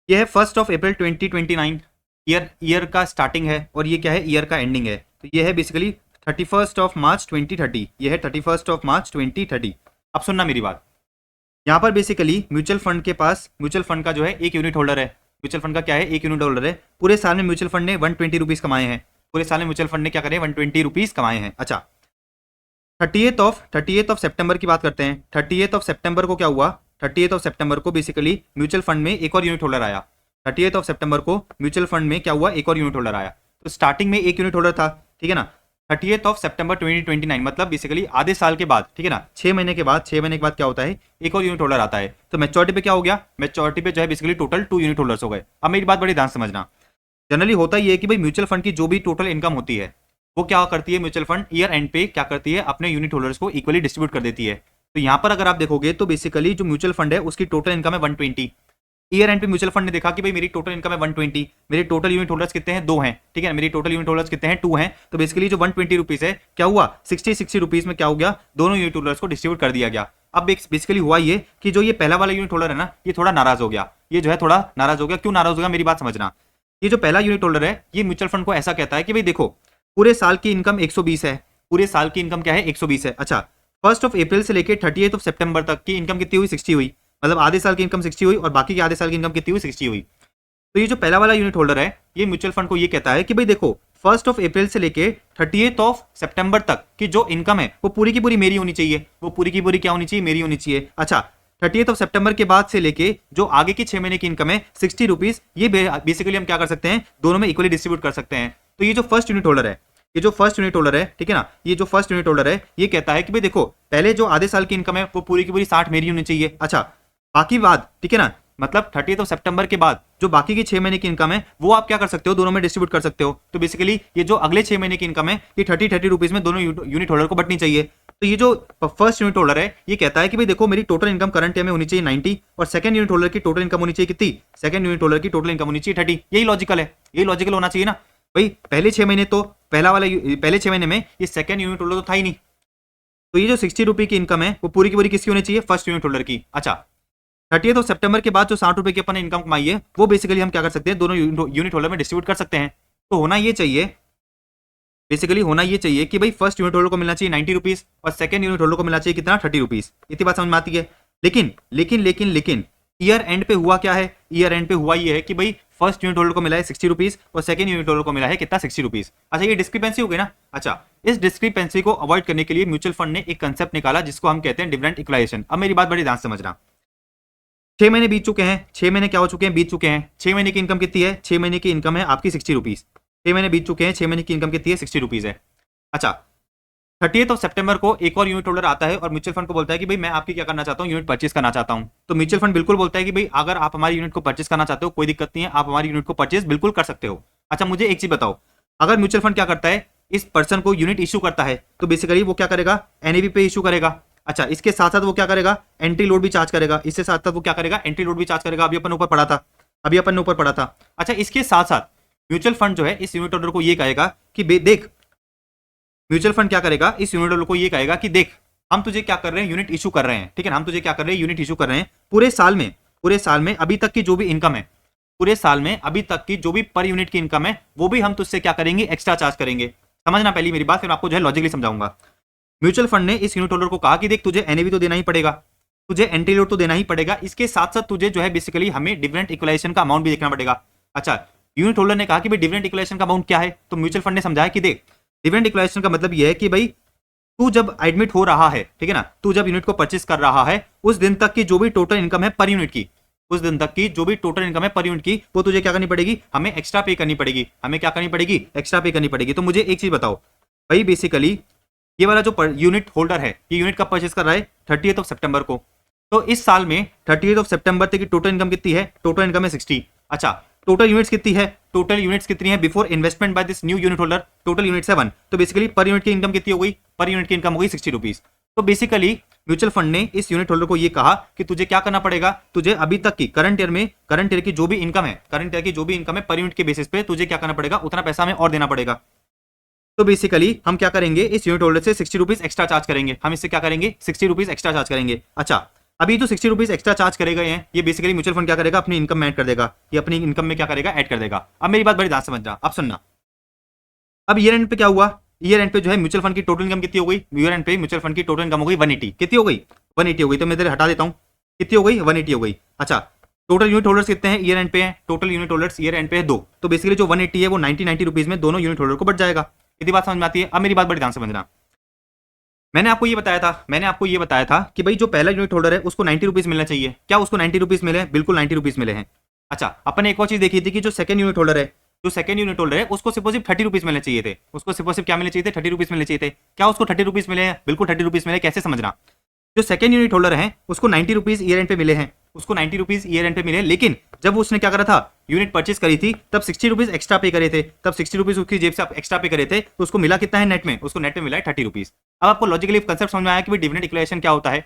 ये है 1 अप्रैल 2029, ईयर का स्टार्टिंग है, और ये क्या है ईयर का एंडिंग है। तो ये है बेसिकली 31 मार्च 2030, ये है 31 मार्च 2030। अब सुनना मेरी बात, यहाँ पर बेसिकली म्यूचुअल फंड के पास, म्यूचुअल फंड का जो है एक यूनिट होल्डर है, म्यूचुअल फंड का क्या है एक यूनिट होल्डर है। पूरे साल में म्यूचुअल फंड ने 120 रुपीज कमाए हैं, पूरे साल में म्यूचुअल फंड ने क्या करे 120 रुपीज कमाए हैं। अच्छा 30th सितंबर की बात करते हैं। 30th सितंबर को क्या हुआ, 30th सितंबर को बेसिकली म्यूचुअल फंड में एक और यूनिट होल्डर आया। 30th सितंबर को म्यूचुअल फंड में क्या हुआ, एक और यूनिट होल्डर आया। तो स्टार्टिंग में एक यूनिट होल्डर था, ठीक है ना। 30th सितंबर 2029 मतलब बेसिकली आधे साल के बाद, ठीक है ना, 6 महीने के बाद क्या होता है एक और यूनिट होल्डर आता है। तो मैच्योरिटी पे क्या हो गया, मैच्योरिटी पे जो है बेसिकली टोटल 2 यूनिट होल्डर्स हो गए। अब मेरी बात बड़ी ध्यान समझना, जनरली होता ही है कि भाई म्यूचुअल फंड की जो भी टोटल इनकम होती है वो क्या करती है, म्यूचुअल फंड ईयर एंड पे क्या करती है अपने यूनिट होल्डर्स को इक्वली डिस्ट्रीब्यूट कर देती है। तो यहाँ पर अगर आप देखोगे तो बेसिकली जो म्यूचुअल फंड है उसकी टोटल इनकम है 120। ईयर एंड पे म्यूचुअल फंड ने देखा कि भाई मेरी टोटल इनकम है 120, मेरे टोटल यूनिट होल्डर्स कितने हैं 2 हैं, ठीक है, मेरी टोटल यूनिट होल्डर्स कितने हैं 2 हैं। तो बेसिकली जो 120 रुपीज है क्या हुआ 60 रुपीज में क्या हो गया, दोनों यूनिट होल्डर्स को डिस्ट्रीब्यूट कर दिया गया। अब बेसिकली हुआ ये कि जो ये पहला वाला यूनिट होल्डर है ना, ये थोड़ा नाराज हो गया, ये जो है थोड़ा नाराज हो गया। क्यों नाराज हो गया मेरी बात समझना, ये जो पहला यूनिट होल्डर है ये म्यूचुअल फंड को ऐसा कहता है कि भाई देखो पूरे साल की इनकम 120 है, पूरे साल की इनकम क्या है 120 है। अच्छा 1 अप्रैल से लेके 30 सितंबर तक की इनकम कितनी हुई 60 हुई, मतलब आधे साल की इनकम 60 हुई और बाकी के आधे साल की इनकम कितनी हुई 60 हुई। तो ये जो पहला वाला यूनिट होल्डर है ये म्यूचुअल फंड को ये कहता है कि भाई देखो 1 अप्रैल से लेके 30 सितंबर तक की जो इनकम है वो पूरी की पूरी मेरी होनी चाहिए, वो पूरी की पूरी क्या होनी चाहिए, मेरी होनी चाहिए। अच्छा 30 सितंबर के बाद से लेके जो आगे की 6 महीने की इनकम है 60 रुपीज, ये बेसिकली हम क्या कर सकते हैं दोनों में इक्वली डिस्ट्रीब्यूट कर सकते हैं। तो ये जो फर्स्ट यूनिट होल्डर है, ये जो फर्स्ट यूनिट होल्डर है, ठीक है ना, ये जो फर्स्ट यूनिट होल्डर है ये कहता है कि भाई देखो पहले जो आधे साल की इनकम है वो पूरी की पूरी 60 मेरी होनी चाहिए। अच्छा बाकी बाद, ठीक है ना, मतलब 30 सितंबर के बाद जो बाकी की 6 महीने की इनकम है वो आप क्या कर सकते हो दोनों में डिस्ट्रीब्यूट कर सकते हो। तो बेसिकली ये जो अगले 6 महीने की इनकम है ये 30 रुपीज में दोनों यूनिट होल्डर को बंटनी चाहिए। तो ये जो फर्स्ट यूनिट होल्डर है ये कहता है कि भाई देखो मेरी टोटल इनकम करंट ईयर में होनी चाहिए 90 और सेकंड यूनिट होल्डर की टोटल इनकम होनी चाहिए कितनी, सेकंड यूनिट होल्डर की टोटल इनकम होनी चाहिए 30। यही लॉजिकल है, यही लॉजिकल होना चाहिए ना भाई। पहले 6 महीने तो पहले 6 महीने में ये सेकंड यूनिट होल्डर तो था ही नहीं, तो ये जो 60 रुपए की इनकम है वो पूरी की पूरी किसकी होनी चाहिए, फर्स्ट यूनिट होल्डर की। अच्छा 30 सितंबर के बाद जो 60 रुपए की अपन इनकम कमाई है वो बेसिकली हम क्या कर सकते हैं दोनों यूनिट होल्डर में डिस्ट्रीब्यूट कर सकते हैं। तो होना ये चाहिए, बेसिकली होना ये चाहिए कि भाई फर्स्ट यूनिट होल्डर को मिलना चाहिए 90 रुपीज और सेकंड यूनिट होल्डर को मिलना चाहिए कितना 30 रुपीज। इतनी बात समझ में आती है। लेकिन लेकिन लेकिन लेकिन ईयर एंड पे हुआ क्या है, ईयर एंड पे हुआ ये है कि भाई फर्स्ट यूनिट होल्डर को मिला है 60 रुपीज और सेकंड यूनिट होल्डर को मिला है कितना 60 रुपीज। अच्छा ये डिस्क्रिपेंसी हो गई ना। अच्छा इस डिस्क्रिपेंसी को अवॉइड करने के लिए म्यूचुअल फंड ने एक कंसेप्ट निकाला जिसको हम कहते हैं डिविडेंड इक्वलाइजेशन। अब मेरी बात बड़ी ध्यान से समझना, 6 महीने बीत चुके हैं, 6 महीने क्या हो चुके हैं बीत चुके हैं। 6 महीने की इनकम कितनी है, 6 महीने की इनकम है आपकी 60 रुपीज। 6 महीने बीत चुके हैं, 6 महीने की इनकम कितनी है 60 रुपीज है। अच्छा 30 सितंबर को एक और यूनिट होल्डर आता है और म्यूचुअल फंड को बोलता है कि भाई मैं आपकी क्या करना चाहता हूँ यूनिट परचेज करना चाहता हूँ। तो म्यूचुअल फंड बिल्कुल बोलता है कि भाई अगर आप हमारी यूनिट को परचेज करना चाहते हो कोई दिक्कत नहीं है, आप हमारी यूनिट को परचेज बिल्कुल कर सकते हो। अच्छा मुझे एक चीज बताओ, अगर म्यूचुअल फंड क्या करता है इस पर्सन को यूनिट इशू करता है तो बेसिकली वो क्या करेगा एनएवी पे इशू करेगा। अच्छा इसके साथ साथ वो क्या करेगा एंट्री लोड भी चार्ज करेगा, इससे साथ साथ वो क्या करेगा एंट्री लोड भी चार्ज करेगा। अभी अपन ऊपर पढ़ा था। अच्छा इसके साथ साथ म्यूचुअल फंड जो है इस यूनिट होल्डर को ये कहेगा कि देख, म्यूचुअल फंड क्या करेगा इस यूनिट होल्डर को ये कहेगा कि देख हम तुझे क्या कर रहे हैं यूनिट इशू कर रहे हैं, ठीक है ना, हम तुझे क्या कर रहे हैं यूनिट इशू कर रहे हैं पूरे साल में अभी तक की जो भी इनकम है पूरे साल में अभी तक की जो भी पर यूनिट की इनकम है वो भी हम तुझसे क्या करेंगे, एक्स्ट्रा चार्ज करेंगे। समझना पहली मेरी बात, फिर आपको जो है लॉजिकली समझाऊंगा। म्यूचुअल फंड ने इस यूनिट होल्डर को कहा कि देख तुझे एनएवी तो देना ही पड़ेगा, तुझे एंट्री लोड तो देना ही पड़ेगा, इसके साथ साथ तुझे जो है बेसिकली हमें डिविडेंड इक्वलाइजेशन का अमाउंट भी देखना पड़ेगा। अच्छा, यूनिट होल्डर ने कहा कि भाई डिविडेंड इक्वलाइजेशन का अमाउंट क्या है, तो म्यूचुअल फंड ने समझाया कि देख डिविडेंड इक्वलाइजेशन का मतलब यह है कि भाई तू जब एडमिट हो रहा है, ठीक है ना, तू जब यूनिट को परचेस कर रहा है उस दिन तक की जो भी टोटल इनकम है पर यूनिट की, उस दिन तक की जो भी टोटल इनकम है पर यूनिट की, वो तुझे क्या करनी पड़ेगी, हमें एक्स्ट्रा पे करनी पड़ेगी। हमें क्या करनी पड़ेगी, एक्स्ट्रा पे करनी पड़ेगी। तो मुझे एक चीज बताओ भाई, बेसिकली ये वाला जो यूनिट होल्डर है ये यूनिट कब परचेस कर रहा है, 30 सितंबर को। तो इस साल में 30 सितंबर तक की टोटल इनकम कितनी है, टोटल इनकम है 60। अच्छा, टोटल यूनिट्स कितनी है, टोटल यूनिट्स कितनी है before investment by this new unit holder, total units है 1। तो बेसिकली पर यूनिट की इनकम कितनी हो गई, पर यूनिट की इनकम हो गई 60 रुपीज। तो बेसिकली म्यूचुअल फंड ने इस यूनिट होल्डर को ये कहा कि तुझे क्या करना पड़ेगा, तुझे अभी तक की करंट ईयर की जो भी इनकम है, करंट ईयर की जो भी इनकम है पर यूनिट के बेसिस पे तुझे क्या करना पड़ेगा, उतना पैसा हमें और देना पड़ेगा। तो बेसिकली हम क्या करेंगे, इस यूनिट होल्डर से 60 रुपीज एक्स्ट्रा चार्ज करेंगे। हम इससे क्या करेंगे, 60 रुपीज एक्स्ट्रा चार्ज करेंगे। अच्छा, अभी जो 60 रुपीज एक्स्ट्रा चार्ज करे गए हैं ये बेसिकली म्यूचुअल फंड क्या करेगा, अपनी इनकम में ऐड कर देगा। ये अपनी इनकम में क्या करेगा, ऐड कर देगा। अब मेरी बात बड़ी ध्यान से समझना, अब सुनना। अब ईयर एंड पे क्या हुआ, ईयर एंड पे जो है म्यूचुअल फंड की टोटल इनकम कितनी हो गई, ईयर एंड पे म्यूचुअल फंड की टोटल इनकम हो गई 180। कितनी हो गई, 180 हो गई। तो मैं इधर हटा देता हूं, कितनी हो गई, 180 हो गई। अच्छा, टोटल यूनिट होल्डर्स कितने हैं, ईयर एंड पे हैं, total unit holders year and पे है 2। तो बेसिकली जो 180 है वो 90 रुपीज में दोनों यूनिट होल्डर को बढ़ जाएगा। इतनी बात समझ में आती है। अब मेरी बात बड़ी ध्यान से समझना। मैंने आपको ये बताया था कि भाई जो पहला यूनिट होल्डर है उसको 90 रुपीज मिलना चाहिए। क्या उसको 90 रुपीज मिले, बिल्कुल 90 रुपीज मिले हैं। अच्छा, अपन ने एक और चीज देखी थी कि जो सेकंड यूनिट होल्डर है, उसको सिर्फ 30 रुपीज मिलने चाहिए थे। उसको सिर्फ क्या मिलने चाहिए थे, 30 रुपीज मिलने चाहिए थे। क्या उसको 30 रुपीज मिले हैं, बिल्कुल 30 रुपीज मिले। कैसे समझना, जो सेकंड यूनिट होल्डर है उसको 90 रुपीज ईयर एंड पे मिले हैं, उसको 90 रुपीज ईयर एंड पे मिले। लेकिन जब उसने क्या करा था, यूनिट परचेस करी थी, तब 60 रुपीज एक्स्ट्रा पे करे थे, तब 60 रुपीज उसकी जेब से एक्स्ट्रा पे करे थे। तो उसको मिला कितना है नेट में, उसको नेट में मिला है 30 रुपीज। अब आपको लॉजिकली कंसेप्ट समझ में आया कि भाई डिविडेंड इक्वलाइजेशन क्या होता है।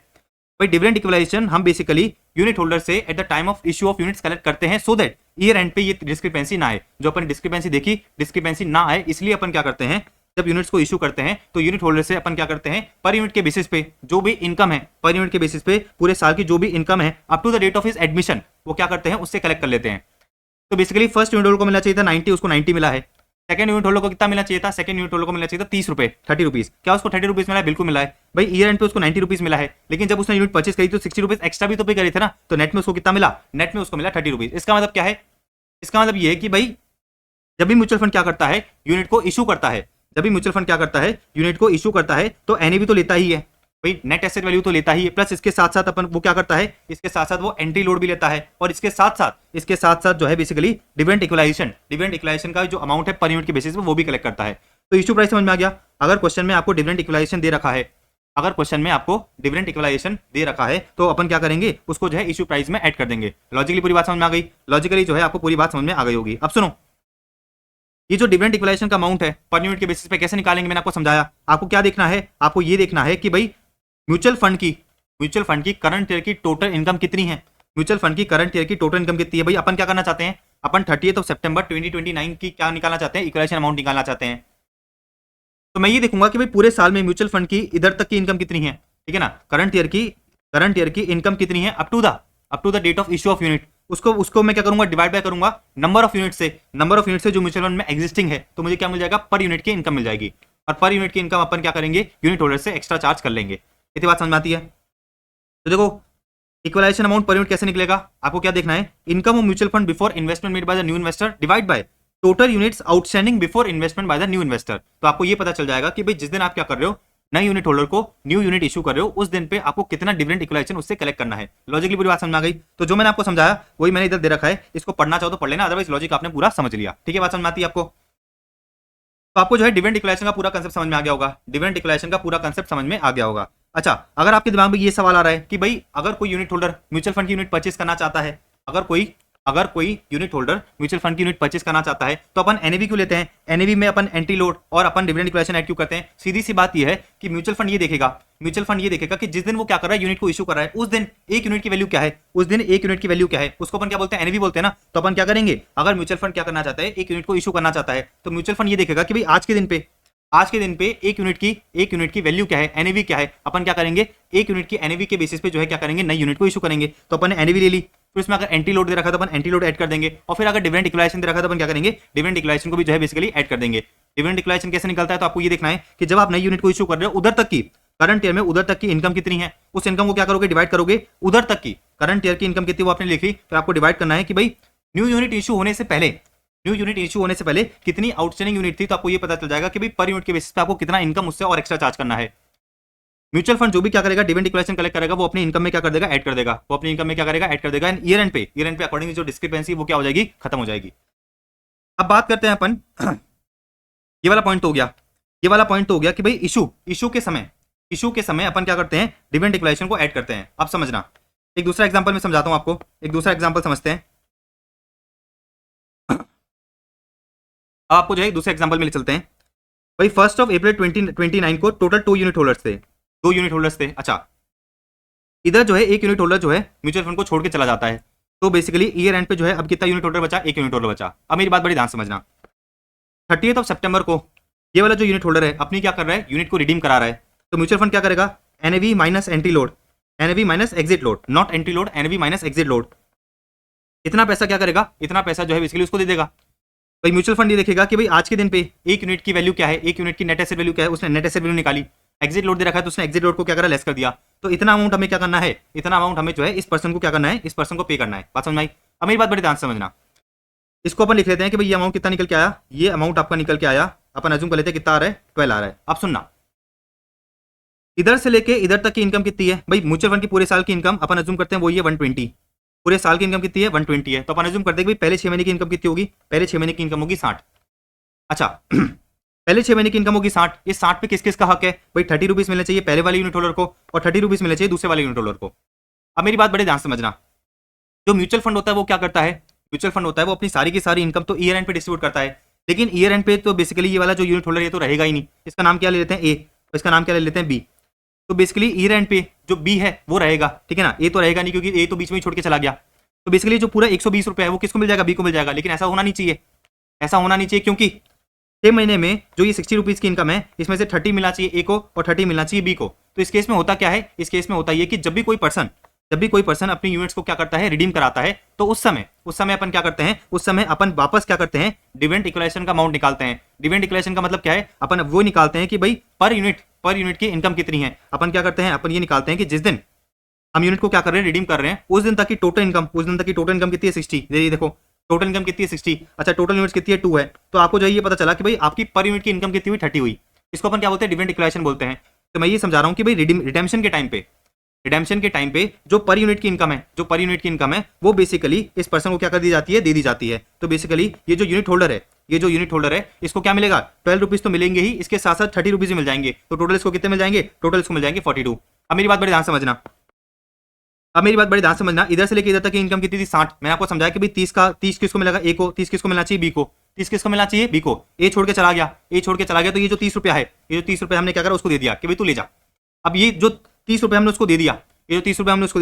भाई डिविडेंड इक्वलाइजेशन हम बेसिकली यूनिट होल्डर से at the time of issue of units collect करते हैं, सो दैट ईयर एंड पे ये डिस्क्रिपेंसी ना आए। जो अपन डिस्क्रिपेंसी देखी, डिस्क्रिपेंसी ना आए, इसलिए अपन क्या करते हैं, जब यूनिट्स को इशू करते हैं तो यूनिट होल्डर से अपन क्या करते हैं, पर यूनिट के बेसिस पे जो भी इनकम है, पर यूनिट के बेसिस पे पूरे साल की जो भी इनकम है up to the date of his admission, वो क्या करते हैं, उससे कलेक्ट कर लेते हैं। तो बेसिकली फर्स्ट यूनिट होल्डर को मिलना चाहिए था 90, उसको 90 मिला है। सेकंड यूनिट होल्डर को कितना मिलना चाहिए था, सेकंड यूनिट होल्डर को मिलना चाहिए था 30 रुपए, 30 रुपीज। क्या उसको 30 रुपीज मिला है, बिल्कुल मिला है। भाई ईयर एंड पे उसको 90 रुपीज मिला है, लेकिन जब उसने यूनिट परचेस करी तो 60 रुपीज एक्स्ट्रा भी तो पे करे थे ना, तो नेट में उसको कितना मिला, नेट में उसको मिला 30 रुपीज। इसका मतलब क्या है, इसका मतलब ये है कि भाई जब भी म्यूचुअल फंड क्या करता है, यूनिट को इशू करता है, जब भी म्यूचुअल फंड क्या करता है, यूनिट को इशू करता है, तो एनएवी तो लेता ही है भाई, नेट एसेट वैल्यू तो लेता ही है। प्लस इसके साथ साथ अपन वो क्या करता है, इसके साथ साथ वो एंट्री लोड भी लेता है, और इसके साथ साथ जो है बेसिकली डिविडेंड इक्वलाइजेशन का जो अमाउंट है पर यूनिट के बेसिस पे वो भी कलेक्ट करता है। तो इशू प्राइस समझ में आ गया। अगर क्वेश्चन में आपको डिविडेंड इक्वलाइजेशन दे रखा है, अगर क्वेश्चन में आपको डिविडेंड इक्वलाइजेशन दे रखा है तो अपन क्या करेंगे, उसको जो है इशू प्राइस में ऐड कर देंगे। लॉजिकली पूरी बात समझ में आ गई, लॉजिकली जो है आपको पूरी बात समझ में आ गई होगी। अब सुनो, ये जो डिविडेंड इक्वलाइजेशन का अमाउंट है पर यूनिट के बेसिस पे कैसे निकालेंगे, मैंने आपको समझाया। आपको क्या देखना है, आपको ये देखना है कि भाई म्यूचुअल फंड की करंट ईयर की टोटल इनकम कितनी है, म्यूचुअल फंड की करंट ईयर की टोटल इनकम कितनी है। भाई अपन क्या करना चाहते हैं, अपन 30 सितंबर 2029 की क्या निकालना चाहते हैं, इक्वलाइजेशन अमाउंट निकालना चाहते हैं। तो मैं ये देखूंगा कि भाई पूरे साल में म्यूचुअल फंड की इधर तक की इनकम कितनी है, ठीक है ना, करंट ईयर की इनकम कितनी है up to the date of issue of unit. उसको मैं क्या करूंगा, डिवाइड बाय करूंगा नंबर ऑफ यूनिट से जो म्यूचुअल फंड में एग्जिस्टिंग है। तो मुझे क्या मिल जाएगा, पर यूनिट की इनकम मिल जाएगी, और पर यूनिट की इनकम अपन क्या करेंगे, यूनिट होल्डर से एक्स्ट्रा चार्ज कर लेंगे। इतनी बात समझ में आती है। तो देखो इक्वलाइजेशन अमाउंट पर यूनिट कैसे निकलेगा, आपको क्या देखना है, income of mutual fund before investment made by the new investor divide by total units outstanding before investment by the new investor. तो आपको ये पता चल जाएगा कि भाई जिस दिन आप क्या कर रहे हो, नए यूनिट होल्डर को न्यू यूनिट इशू कर रहे हो, उस दिन पे आपको कितना डिविडेंड इक्वलाइजेशन उससे कलेक्ट करना है। लॉजिकली पूरी बात समझ आ गई। तो जो मैंने आपको समझाया वही मैंने इधर दे रखा है, इसको पढ़ना चाहो तो पढ़ लेना, अदरवाइज लॉजिक आपने पूरा समझ लिया। ठीक है, बात समझ आती है आपको। तो आपको जो है डिविडेंड इक्वलाइजेशन का पूरा कंसेप्ट समझ में आ गया होगा, डिविडेंड इक्वलाइजेशन का पूरा कंसेप्ट समझ में आ गया होगा। अच्छा, अगर आपके दिमाग में ये सवाल आ रहा है कि भाई अगर कोई यूनिट होल्डर म्यूचुअल फंड की यूनिट परचेस करना चाहता है, अगर कोई यूनिट होल्डर म्यूचुअल फंड की यूनिट परचेस करना चाहता है, तो अपन एनएवी क्यों लेते हैं, एनएवी में अपन एंट्री लोड और अपन डिविडेंड इक्वलाइजेशन ऐड क्यों करते हैं। सीधी सी बात यह है कि म्यूचुअल फंड ये देखेगा कि जिस दिन वो क्या कर रहा है, यूनिट को इशू कर रहा है, उस दिन एक यूनिट की वैल्यू क्या है, उसको अपन क्या बोलते हैं, एनएवी बोलते हैं ना। तो अपन क्या करेंगे, अगर म्यूचुअल फंड क्या करना चाहता है, एक यूनिट को इशू करना चाहता है, तो म्यूचुअल फंड ये देखेगा कि भाई आज के दिन पे आज के दिन पे एक यूनिट की वैल्यू क्या है, एनएवी क्या है, अपन क्या करेंगे, एक यूनिट की एनएवी के बेसिस पे जो है क्या करेंगे, नई यूनिट को इशू करेंगे। तो अपन ने एनएवी ले ली, फिर उसमें अगर एंटी लोड दे रखा तो अपन एंटी लोड ऐड कर देंगे, और फिर अगर डिविडेंड इक्वलाइजेशन दे रखा तो अपन क्या करेंगे, डिविडेंड इक्वलाइजेशन को भी जो है बेसिकली ऐड कर देंगे। डिविडेंड इक्वलाइजेशन कैसे निकलता है, तो आपको ये देखना है कि जब आप नई यूनिट को इशू कर रहे हो, उधर तक की करंट ईयर में उधर तक की इनकम कितनी है, उस इनकम को क्या करोगे, डिवाइड करोगे उधर तक की करंट ईयर की इनकम कितनी वो आपने लिख ली, फिर आपको डिवाइड करना है कि भाई न्यू यूनिट इशू होने से पहले कितनी आउटस्टैंडिंग यूनिट थी, तो आपको ये पता चल जाएगा कि भाई पर यूनिट के बेसिस पे आपको कितना इनकम उससे और एक्स्ट्रा चार्ज करना है। म्यूचुअल फंड जो भी क्या करेगा, डिविडेंड इक्वलाइजेशन कलेक्ट करेगा, वो अपनी इनकम में क्या कर देगा, ऐड कर देगा, वो अपनी इनकम में क्या करेगा, ऐड कर देगा। एंड ईयर एंड पे अकॉर्डिंग जो डिस्क्रिपेंसी वो क्या हो जाएगी, खत्म हो जाएगी। अब बात करते हैं अपन ये वाला पॉइंट तो हो गया कि भाई इशू के समय अपन क्या करते हैं, डिविडेंड इक्वलाइजेशन को ऐड करते हैं। अब समझना, एक दूसरा एग्जांपल में समझाता हूं आपको, एक दूसरा एग्जांपल समझते हैं। आपको जो है दूसरे एग्जांपल में ले चलते हैं। भाई 1 अप्रैल 2029 को टोटल 2 यूनिट होल्डर्स थे। अच्छा, इधर जो है एक यूनिट होल्डर जो है म्यूचुअल फंड को छोड़ के चला जाता है, तो बेसिकली ईयर एंड पे जो है अब कितना यूनिट होल्डर बचा, एक यूनिट होल्डर बचा। अब मेरी बात बड़ी ध्यान समझना, 30 सितंबर को ये वाला जो यूनिट होल्डर है अपनी क्या कर रहा है, यूनिट को रिडीम करा रहा है। तो म्यूचुअल फंड क्या करेगा, NAV minus anti load, NAV minus exit load, not anti load, NAV minus exit load, इतना पैसा क्या करेगा, इतना पैसा जो है बेसिकली उसको दे देगा। भाई म्यूचुअल फंड ये देखेगा कि भाई आज के दिन पे एक यूनिट की वैल्यू क्या है, एक यूनिट की नेट एसेट वैल्यू क्या है, उसने नेट एसेट वैल्यू निकाली, एग्जिट लोड दे रखा है तो उसने एग्जिट लोड को क्या करा, लेस कर दिया। तो इतना अमाउंट हमें क्या करना है, इतना अमाउंट हमें जो है इस पर्सन को क्या करना है, इस पर्सन को पे करना है। बात समझ में आई? अब मेरी बात बड़ी ध्यान से समझना, इसको अपन लिख लेते हैं कि भाई ये अमाउंट कितना निकल के आया, ये अमाउंट आपका निकल के आया, अपन अज्यूम कर लेते हैं कितना आ रहा है, 12 आ रहा है। अब सुनना, इधर से लेके इधर तक की इनकम कितनी है, भाई म्यूचुअल फंड की पूरे साल की इनकम अपन अज्यूम करते हैं वो ये 120, पूरे साल की इनकम कितनी है, 120 है। तो अपन अज्यूम करते हैं कि पहले 6 महीने की इनकम कितनी होगी, पहले 6 महीने की इनकम होगी 60। अच्छा पहले 6 महीने की इनकम होगी 60, ये 60 पे किस किस का हक है, भाई 30 रुपीज मिलने चाहिए पहले वाले यूनिट होल्डर को, और 30 रुपीज मिलने चाहिए दूसरे वाले यूनिट होल्डर को। अब मेरी बात बड़े ध्यान समझना, जो म्यूचुअल फंड होता है वो क्या करता है, म्यूचुअल फंड होता है वो अपनी सारी की सारी इनकम तो ईयर एंड पे डिस्ट्रीब्यूट करता है, लेकिन ईयर एंड पे तो बेसिकली ये वाला जो यूनिट होल्डर ये तो रहेगा ही नहीं, इसका नाम क्या ले लेते हैं ए, तो इसका नाम क्या ले लेते हैं बी। तो बेसिकली ईयर एंड पे जो बी है वो रहेगा, ठीक है ना, ए तो रहेगा नहीं क्योंकि ए तो बीच में ही छोड़ के चला गया। तो बेसिकली जो पूरा 120 रुपए है वो किसको मिल जाएगा, बी को मिल जाएगा। लेकिन ऐसा होना नहीं चाहिए, ऐसा होना नहीं चाहिए, क्योंकि 6 महीने में जो ये 60 रुपीज की इनकम है इसमें से 30 मिलना चाहिए ए को और 30 मिलना चाहिए बी को। तो इस केस में होता क्या है, इस केस में होता है कि जब भी कोई पर्सन अपनी यूनिट्स को क्या करता है, रिडीम कराता है, तो उस समय अपन क्या करते हैं, उस समय अपन वापस क्या करते हैं, डिविडेंड इक्वलाइजेशन का अमाउंट निकालते हैं। डिविडेंड इक्वलाइजेशन का मतलब क्या है, अपन वो निकालते हैं कि भाई पर यूनिट की इनकम कितनी है। अपन क्या करते हैं, अपन ये निकालते हैं कि जिस दिन हम यूनिट को क्या कर रहे हैं, रिडीम कर रहे हैं, उस दिन तक की टोटल इनकम कितनी है, 60। देखो टोटल इनकम कितनी है, 60। अच्छा टोटल यूनिट्स कितनी है, 2 है। तो आपको जो ये पता चला कि भाई आपकी पर यूनिट की इनकम कितनी हुई, 30 हुई। इसको अपन क्या बोलते हैं, डिविडेंड इक्वलाइजेशन बोलते हैं। तो मैं ये समझा रहा हूँ कि भाई रिडेम्पशन के टाइम पे जो पर यूनिट की इनकम है वो बेसिकली इस पर्सन को क्या कर दी जाती है, दे दी जाती है। तो बेसिकली ये जो यूनिट होल्डर है इसको क्या मिलेगा, 12 रुपीज तो मिलेंगे ही, इसके साथ साथ 30 रुपीज मिल जाएंगे। तो टोटल इसको कितने मिल जाएंगे, टोटल इसको मिल जाएंगे 42। अब मेरी बात बड़ी ध्यान समझना, इधर से लेकर इधर तक की इनकम कितनी थी, 60। मैंने आपको समझाया कि भाई 30 किसको मिलेगा, ए को, 30 किसको मिलना चाहिए, बी को, 30 किसको मिलना चाहिए, बी को। ए छोड़ के चला गया, तो ये जो 30 रुपया है, ये जो 30 रुपया हमने क्या करा, उसको दे दिया कि भाई तू ले जा। अब ये जो 30 रुपया हमने उसको दे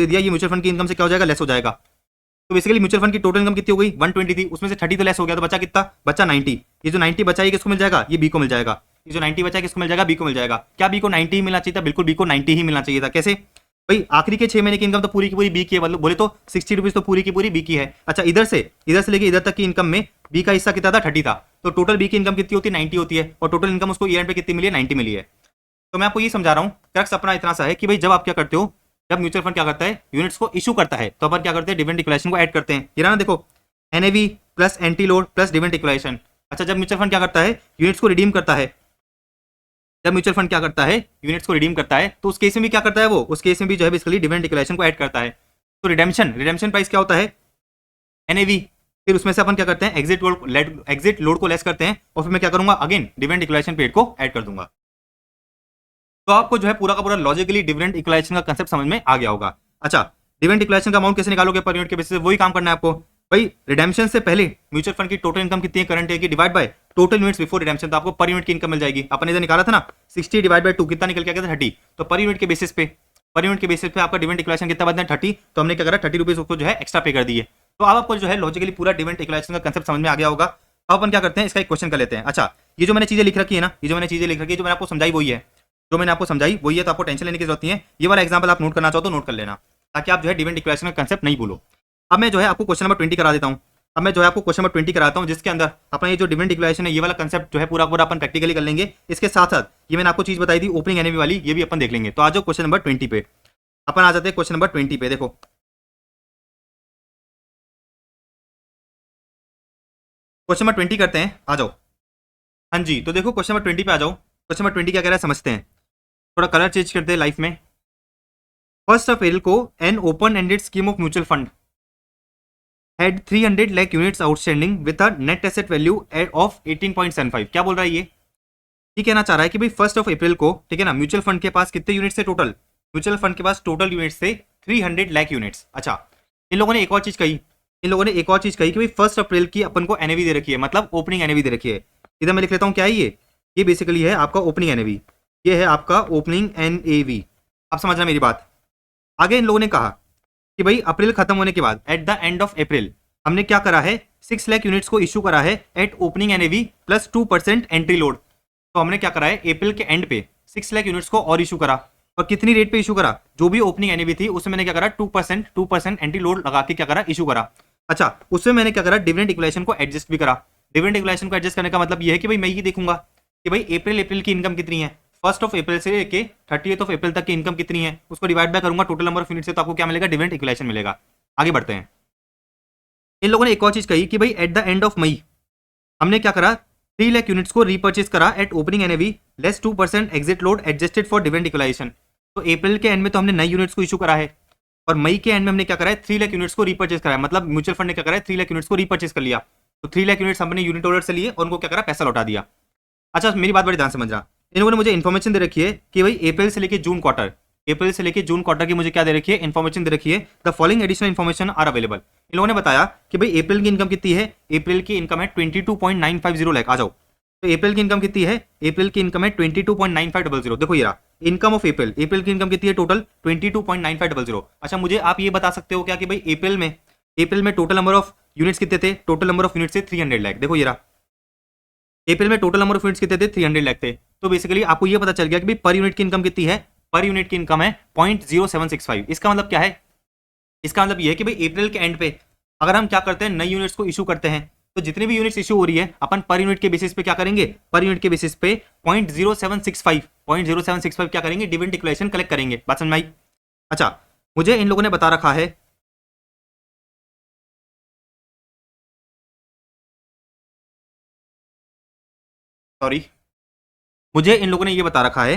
दिया, ये म्यूचुअल फंड की इनकम से क्या हो जाएगा, लेस हो जाएगा। तो बेसिकली म्यूचुअल फंड की टोटल इनकम कितनी हो गई, 120 थी, उसमें से 30 तो लेस हो गया, तो बचा कितना, बचा 90। ये जो 90 बचा ये किसको मिल जाएगा, ये बी को मिल जाएगा। ये जो 90 बचा किसको मिल जाएगा, बी को मिल जाएगा। क्या बी को 90 ही मिलना चाहिए था, बिल्कुल बी को 90 ही मिलना चाहिए था। कैसे भाई, आखिरी के 6 महीने की इनकम तो पूरी की पूरी बी की है, बोले तो 60 रुपीज तो पूरी की पूरी बी की है। अच्छा इधर से लेके इधर तक की इनकम में बी का हिस्सा कितना था, 30 था। तो टोटल बी की इनकम कितनी होती है, 90 होती है, और टोटल इनकम उसको ईयर पे कितनी मिली है, 90 मिली है। तो मैं आपको ये समझा रहा हूँ, क्रक्स अपना इतना सा है कि भाई जब आप क्या करते हो, जब म्यूचुअल फंड क्या करता है, यूनिट्स को इशू करता है, तो अपन क्या करते हैं, डिविडेंड इक्वलाइजेशन को ऐड करते हैं। ये ना देखो, NAV plus entry load plus dividend equalisation. अच्छा जब म्यूचुअल फंड क्या करता है, यूनिट्स को रिडीम करता है, तो उस केस में भी क्या करता है वो, उस केस में भी जो है बेसिकली डिविडेंड इक्वलाइजेशन को ऐड करता है। तो रिडेम्पशन प्राइस क्या होता है, एनएवी, फिर उसमें से अपन क्या करते हैं, एग्जिट लोड को लेस करते हैं, और फिर मैं क्या करूंगा, अगेन डिविडेंड इक्वलाइजेशन पेड को ऐड कर दूंगा। तो आपको जो है पूरा का पूरा लॉजिकली डिविडेंड इक्वलाइजेशन का कांसेप्ट समझ में आ गया होगा। अच्छा डिविडेंड इक्वलाइजेशन का अमाउंट कैसे निकालोगे, पर यूनिट के बेसिस पे, वही काम करना है आपको। भाई रिडेम्पशन से पहले म्यूचुअल फंड की टोटल इनकम कितनी है करंट ईयर की, divide by total units before redemption, तो आपको पर यूनिट की इनकम मिल जाएगी। अपन इधर निकाला था ना 60 डिवाइड बाय 2 कितना निकल के आया था, 30। तो पर यूनिट के बेसिस पे आपका डिविडेंड इक्वलाइजेशन कितना बदला, 30। तो हमने क्या करा, 30 रुपीज उसको जो है एक्स्ट्रा पे कर दिए। तो अब आपको जो है लॉजिकली पूरा डिविडेंड इक्वलाइजेशन का कांसेप्ट समझ में आ गया होगा। अब अपन क्या करते हैं, इसका एक क्वेश्चन कर लेते हैं। अच्छा ये जो मैंने चीजें लिख रखी है ना, ये जो मैंने चीजें लिख रखी है, जो मैंने आपको समझाई वही है, जो मैंने आपको समझाई वही है, तो आपको टेंशन लेने की जरूरत नहीं है। ये वाला एग्जाम्पल आप नोट करना चाहो तो नोट कर लेना, ताकि आप जो है डिफरेंट इक्वेशन का कंसेप्ट नहीं भूलो। अब मैं जो है आपको क्वेश्चन नंबर 20 करा देता हूँ। अब मैं जो है आपको क्वेश्चन नंबर 20 कराता हूँ, जिसके अंदर अपना ये जो डिफरेंट इक्वेशन है, ये वाला कंसेप्ट जो है पूरा पूरा अपन प्रैक्टिकली कर लेंगे। इसके साथ साथ ये मैंने आपको चीज बताई थी ओपनिंग एनर्जी वाली, ये भी अपन देख लेंगे। तो आ जाओ क्वेश्चन नंबर 20 पे, अपन आ जाते हैं क्वेश्चन नंबर 20 पे। देखो क्वेश्चन नंबर 20 करते हैं, आ जाओ। हाँ जी, तो देखो क्वेश्चन नंबर 20 पे आ जाओ। क्वेश्चन नंबर 20 क्या कह रहा है समझते हैं। थोड़ा कलर चेंज करते हैं लाइफ में। फर्स्ट ऑफ अप्रैल को an open ended scheme of mutual fund had 300 lakh units outstanding with a net asset value of 18.75। क्या बोल रहा है ये कहना चाह रहा है कि भाई फर्स्ट ऑफ अप्रैल को, ठीक है ना, म्यूचुअल फंड के पास कितने यूनिट्स थे टोटल, म्यूचुअल फंड के पास टोटल यूनिट्स थे 300 लाख यूनिट्स। अच्छा, इन लोगों ने एक और चीज कही, इन लोगों ने एक और चीज कही कि भाई फर्स्ट अप्रैल की अपन को एनएवी दे रखी है, मतलब ओपनिंग एनएवी दे रखी है। इधर मैं लिख लेता हूँ क्या है ये बेसिकली है आपका ओपनिंग एनएवी, ये है आपका ओपनिंग एनएवी। आप समझना मेरी बात। आगे इन लोगों ने कहा कि भाई अप्रैल खत्म होने के बाद eight the end of April हमने क्या करा है, 6 लाख यूनिट्स को इशू करा है eight opening NAV plus 2% entry load. तो हमने क्या करा है, अप्रैल के एंड पे 6 लाख यूनिट्स को और इशू करा, और कितनी रेट पे इशू करा, जो भी ओपनिंग एनएवी थी उसमें मैंने क्या करा 2% एंट्री लोड लगा के क्या करा, इशू करा। अच्छा, उसमें मैंने क्या करा, डिविडेंड इक्वेशन को एडजस्ट भी करा। डिविडेंड इक्वेशन को एडजस्ट करने का मतलब ये है कि भाई मैं ये देखूंगा कि भाई अप्रैल की इनकम कितनी है, फर्स्ट ऑफ अप्रैल से लेके 30th ऑफ अप्रैल तक की इनकम कितनी है, उसको डिवाइड बाय करूंगा टोटल नंबर ऑफ यूनिट से, तो आपको क्या मिलेगा, डिविडेंड इक्वेशन मिलेगा। आगे बढ़ते हैं। इन लोगों ने एक और चीज कही कि भाई at the end of May हमने क्या करा, 3 लाख यूनिट्स को रीपर्चेज करा at opening NAV less 2% exit load adjusted for dividend equalisation. तो अप्रैल के एंड में तो हमने नई यूनिट्स को इशू करा है, और मई के एंड में हमने क्या करा है, 3 लाख यूनिट्स को रीपर्चेज करा है, मतलब म्यूचुअल फंड ने क्या करा है, 3 लाख यूनिट्स को रीपर्चेज कर लिया। तो 3 लाख यूनिट्स हमने यूनिट होल्डर से लिए और उनको क्या करा, पैसा लौटा दिया। अच्छा, मेरी बात बड़ी ध्यान समझना। इन लोगों ने मुझे इन्फॉर्मेशन दे रखी है कि भाई अप्रैल से लेके जून क्वार्टर, अप्रैल से लेके जून क्वार्टर की मुझे क्या दे रखी है, इन्फॉर्मेशन दे रखी है। The following additional information are available. इन लोगों ने बताया कि भाई अप्रैल की इनकम कितनी है, अप्रैल की इनकम है 22.950 लाख। आ जाओ, तो अप्रैल की इनकम कितनी है, अप्रैल की इनकम है 22.9500। देखो ये रहा इनकम ऑफ अप्रैल, अप्रैल की इनकम कितनी है टोटल 22.9500। अच्छा, मुझे आप ये बता सकते हो क्या कि भाई अप्रैल में टोटल नंबर ऑफ यूनिट्स कितने थे, टोटल नंबर ऑफ यूनिट्स थे 300 लाख। देखो ये रहा अप्रैल में टोटल नंबर ऑफ यूनिट्स कितने थे, 300 लाख थे। तो बेसिकली आपको ये पता चल गया कि भाई पर यूनिट की इनकम कितनी है, पर यूनिट की इनकम है 0.0765। इसका मतलब क्या है, इसका मतलब ये है कि भाई अप्रैल के एंड पे अगर हम क्या करते हैं, नई यूनिट्स को इशू करते हैं, तो जितनी भी यूनिट्स इशू हो रही है अपन पर यूनिट के बेसिस पे क्या करेंगे, पर यूनिट के बेसिस पे 0.0765 क्या करेंगे, डिविडेंड इक्वेशन कलेक्ट करेंगे। बात समझ में आई। अच्छा, मुझे इन लोगों ने बता रखा है, सॉरी, मुझे इन लोगों ने ये बता रखा है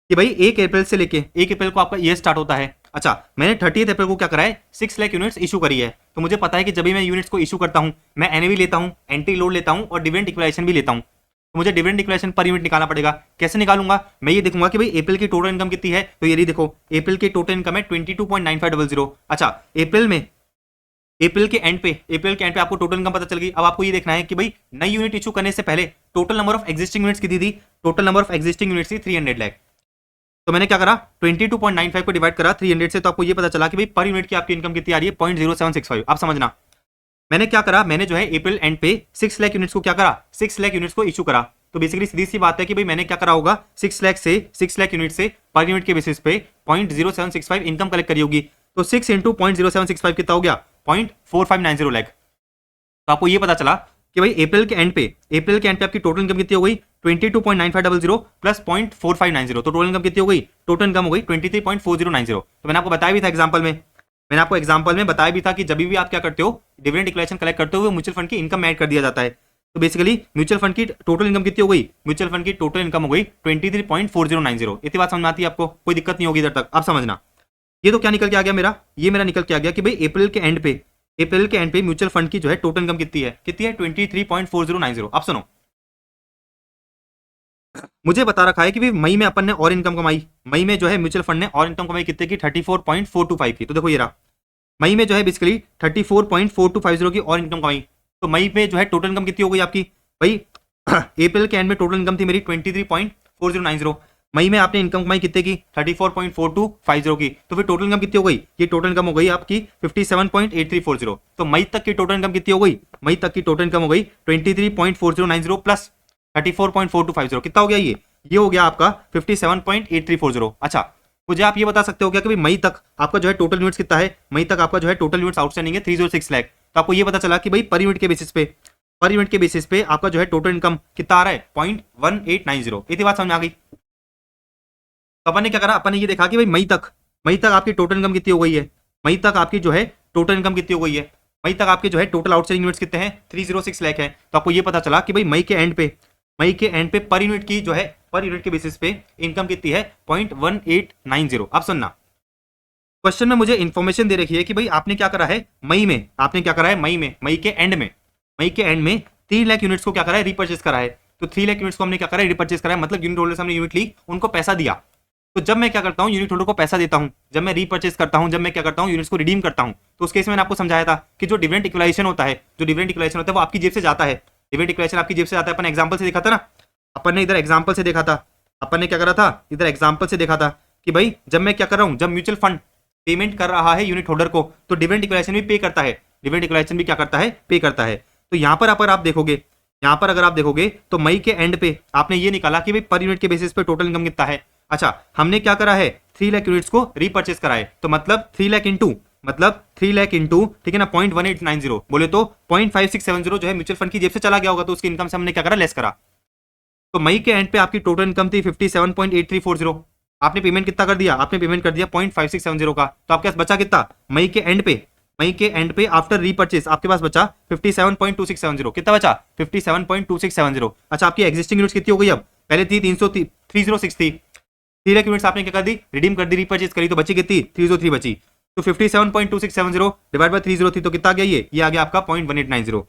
कि भाई 1 अप्रैल से लेके 1 अप्रैल को आपका ईयर स्टार्ट होता है। अच्छा, मैंने 30th अप्रैल को क्या करा है, 6 लाख यूनिट्स इशू करी है। तो मुझे पता है कि जब भी मैं यूनिट्स को इशू करता हूं, मैं एनएवी लेता हूं, एंट्री लोड लेता हूं और डिविडेंड इक्वेशन भी लेता हूं। तो मुझे डिविडेंड इक्वेशन पर यूनिट निकालना पड़ेगा। कैसे निकालूंगा, मैं ये देखूंगा कि भाई अप्रैल की टोटल इनकम कितनी है। तो ये देखो अप्रैल की टोटल इनकम है 22.9500। अच्छा, अप्रैल के एंड पे आपको टोटल इनकम पता चल गई। अब आपको ये देखना है कि भाई नई यूनिट इशू करने से पहले total number of existing units कितनी थी, total number of existing units थी 300 लाख। तो मैंने क्या करा, 22.95 को डिवाइड करा 300 से, तो आपको ये पता चला कि भाई पर यूनिट की आपकी इनकम कितनी आ रही है, 0.0765। आप समझना, मैंने क्या करा, मैंने जो है अप्रैल एंड पे 6 लाख यूनिट्स को क्या करा, 6 लाख यूनिट्स को इशू करा। तो बेसिकली सीधी सी बात है कि भाई मैंने क्या करा होगा, 6 लाख यूनिट से पर यूनिट के बेसिस पे 0.0765 इनकम कलेक्ट करी होगी। तो 6 इंटू 0.0765 कितना हो गया, 0.4590 लाख। तो आपको ये पता चला कि भाई अप्रैल के एंड पे आपकी टोटल इनकम कितनी हो गई, 22.9500 प्लस 0.4590। तो टोटल इनकम कितनी हो गई, टोटल इनकम हो गई 23.4090। तो मैंने आपको बताया भी था एग्जांपल में, मैंने आपको एग्जांपल में बताया भी था कि जब भी आप क्या करते हो, डिविडेंड इक्वेशन कलेक्ट करते हो, म्यूचुअल फंड की इनकम में ऐड कर दिया जाता है। तो बेसिकली म्यूचुअल फंड की टोटल इनकम कितनी हो गई, म्यूचुअल फंड की टोटल इनकम हो गई 23.4090। इतनी बात समझ में आती है आपको, कोई दिक्कत नहीं होगी इधर तक। आप समझना, ये तो क्या निकल के आ गया मेरा, ये मेरा निकल के आ गया कि भाई अप्रैल के एंड पे म्यूचुअल फंड की जो है टोटल इनकम कितनी है 23.4090। अब सुनो, मुझे बता रखा है कि भाई मई में अपन ने और इनकम कमाई, मई में जो है म्यूचुअल फंड ने और इनकम कमाई कितने की, 34.425 की। तो देखो ये रहा, मई में जो है बेसिकली 34.4250 की और इनकम कमाई। तो मई पे जो है टोटल इनकम कितनी हो गई आपकी, भाई अप्रैल के एंड में टोटल इनकम थी मेरी 23.4090। मई में आपने इनकम कमाई कितने की, 34.4250 की। तो फिर टोटल इनकम कितनी हो गई, ये टोटल इनकम हो गई आपकी 57.8340। तो मई तक की टोटल इनकम कितनी हो गई, मई तक की टोटल इनकम हो गई 23.4090 प्लस 34.4250 कितना हो गया ये हो गया आपका 57.8340। अच्छा मुझे आप ये बता सकते हो क्या कि भाई मई तक आपका जो है टोटल यूनिट्स कितना है, मई तक आपका जो है टोटल यूनिट्स आउटस्टैंडिंग है 306 लाख। तो आपको ये पता चला कि भाई पर यूनिट के बेसिस पे आपका जो है टोटल इनकम कितना आ रहा है 0.1890। इतनी बात समझ आ गई। तो अपन ने क्या करा, अपन ने ये देखा कि भाई मई तक आपकी टोटल इनकम कितनी हो गई है, मई तक आपकी जो है टोटल इनकम कितनी हो गई है, मई तक आपके जो है टोटल आउटस्टैंडिंग यूनिट्स कितने हैं 306 लाख है। तो आपको ये पता चला कि भाई मई के एंड पे पर यूनिट की जो है पर यूनिट के बेसिस पे इनकम कितनी है 0.1890। अब सुनना, क्वेश्चन में मुझे इंफॉर्मेशन दे रखी है कि भाई आपने क्या करा है मई में, मई के एंड में 3 लाख यूनिट्स को क्या करा है रिपर्चेस करा है। तो 3 लाख यूनिट्स को हमने क्या करा है रिपर्चेस करा है, मतलब यूनिट होल्डर से हमने यूनिट ली, उनको पैसा दिया। तो जब मैं क्या करता हूं यूनिट होल्डर को पैसा देता हूं, जब मैं रीपर्चेस करता हूं, जब मैं क्या करता हूं यूनिट्स को रिडीम करता हूं, तो उस केस में मैंने आपको समझाया था कि जो डिविडेंड इक्वलाइजेशन होता है वो आपकी जेब से जाता है। डिविडेंड इक्वलाइजेशन आपकी जेब से जाता है। अपन एग्जांपल से देखा था ना, अपन ने इधर एग्जांपल से देखा था, अपन ने क्या करा था इधर एग्जांपल से देखा था कि भाई जब मैं क्या कर रहा हूं, जब म्यूचुअल फंड पेमेंट कर रहा है यूनिट होल्डर को, तो डिविडेंड इक्वलाइजेशन भी पे करता है, डिविडेंड इक्वलाइजेशन भी क्या करता है पे करता है। तो यहाँ पर अगर आप देखोगे तो मई के एंड पे आपने ये निकाला कि भाई पर यूनिट के बेसिस पे टोटल इनकम कितना है। अच्छा हमने क्या करा है 3 लाख यूनिट्स को रीपर्चेस करा है, तो मतलब 3 लाख इंटू ठीक है ना 0.1890 बोले तो 0.5670 जो है म्यूचुअल फंड की जेब से चला गया होगा, तो उसकी इनकम से हमने क्या करा लेस करा। तो मई के एंड पे आपकी टोटल इनकम थी 57.8340। आपने पेमेंट कितना कर दिया, आपने पेमेंट कर दिया 0.5670 का। तो आपके पास बचा कितना मई के एंड पे आफ्टर रीपर्चेस आपके पास बचा 57.2670। कितना बचा 57.2670। अच्छा आपकी एग्जिस्टिंग यूनिट्स कितनी हो गई, अब पहले थी 306 थी, 3 लाख यूनिट्स आपने क्या कर दी रिडीम कर दी, रीपर्चेस करी, तो बची कितनी 303 बची। तो 57.2670 डिवाइड बाय 303 तो कितना आ गया ये आ गया आपका 0.1890।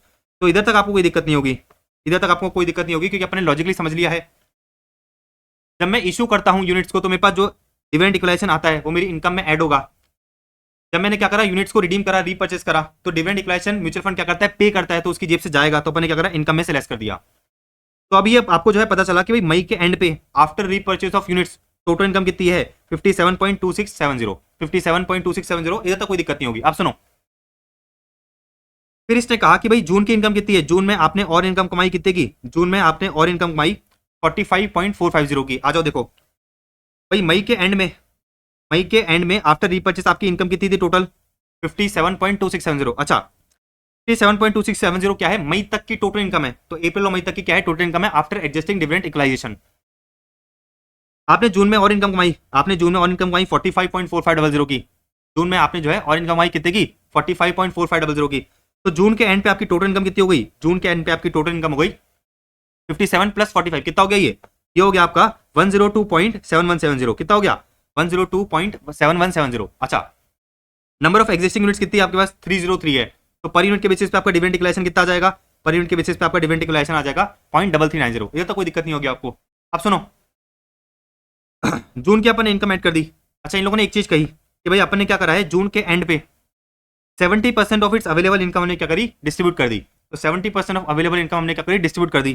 तो इधर तक आपको कोई दिक्कत नहीं होगी, क्योंकि अपने लॉजिकली समझ लिया है। जब मैं इशू करता हूं यूनिट्स को तो मेरे पास जो डिविडेंड इक्वलाइजेशन आता है वो मेरी इनकम में ऐड होगा। जब मैंने क्या करा यूनिट्स को रिडीम करा, रीपर्चेस करा, तो डिविडेंड इक्वलाइजेशन म्यूचुअल फंड क्या करता है पे करता है, तो उसकी जेब से जाएगा, तो अपन ने क्या करा इनकम में से लेस कर दिया। तो अभी आपको जो है पता चला कि भाई मई के एंड पे after repurchase of units total income कितनी है 57.2670। इधर तक कोई दिक्कत नहीं होगी। आप सुनो, फिर इसने कहा कि भाई जून की इनकम कितनी है, जून में आपने और इनकम कमाई कितने की, जून में आपने और इनकम कमाई 45.450 की। आ जाओ देखो भाई मई के एंड में आफ्टर रीपर्चेस आपकी इनकम कितनी थी टोटल 57.2670। अच्छा 57.2670 क्या है मई तक की टोटल इनकम है, तो अप्रैल और मई तक की क्या है टोटल इनकम है आफ्टर एडजस्टिंग डिविडेंड इक्वलाइजेशन। आपने जून में और इनकम कमाई 45.4500 की, जून में आपने जो है और इनकम कमाई कितने की 45.4500 की। तो जून के एंड पे आपकी टोटल इनकम कितनी हो गई, जून के एंड पे आपकी टोटल इनकम हो गई 57 + 45 कितना हो गया ये हो गया आपका 102.7170। कितना हो गया 102.7170। अच्छा नंबर ऑफ एग्जिस्टिंग यूनिट्स कितनी है आपके पास 303 है, तो पर यूनिट के बेसिस पे आपका डिविडेंड इक्वलाइजेशन कितना आ जाएगा, पर यूनिट के बेसिस पे आपका डिविडेंड इक्वलाइजेशन आ जाएगा 0.3390। इधर तक कोई दिक्कत नहीं होगी आपको। अब सुनो जून की अपन ने इनकम ऐड कर दी। अच्छा इन लोगों ने एक चीज कही कि भाई अपन ने क्या करा है जून के एंड पे 70% ऑफ इट्स अवेलेबल इनकम हमने क्या करी डिस्ट्रीब्यूट कर दी। तो 70% ऑफ अवेलेबल इनकम हमने क्या करी डिस्ट्रीब्यूट कर दी।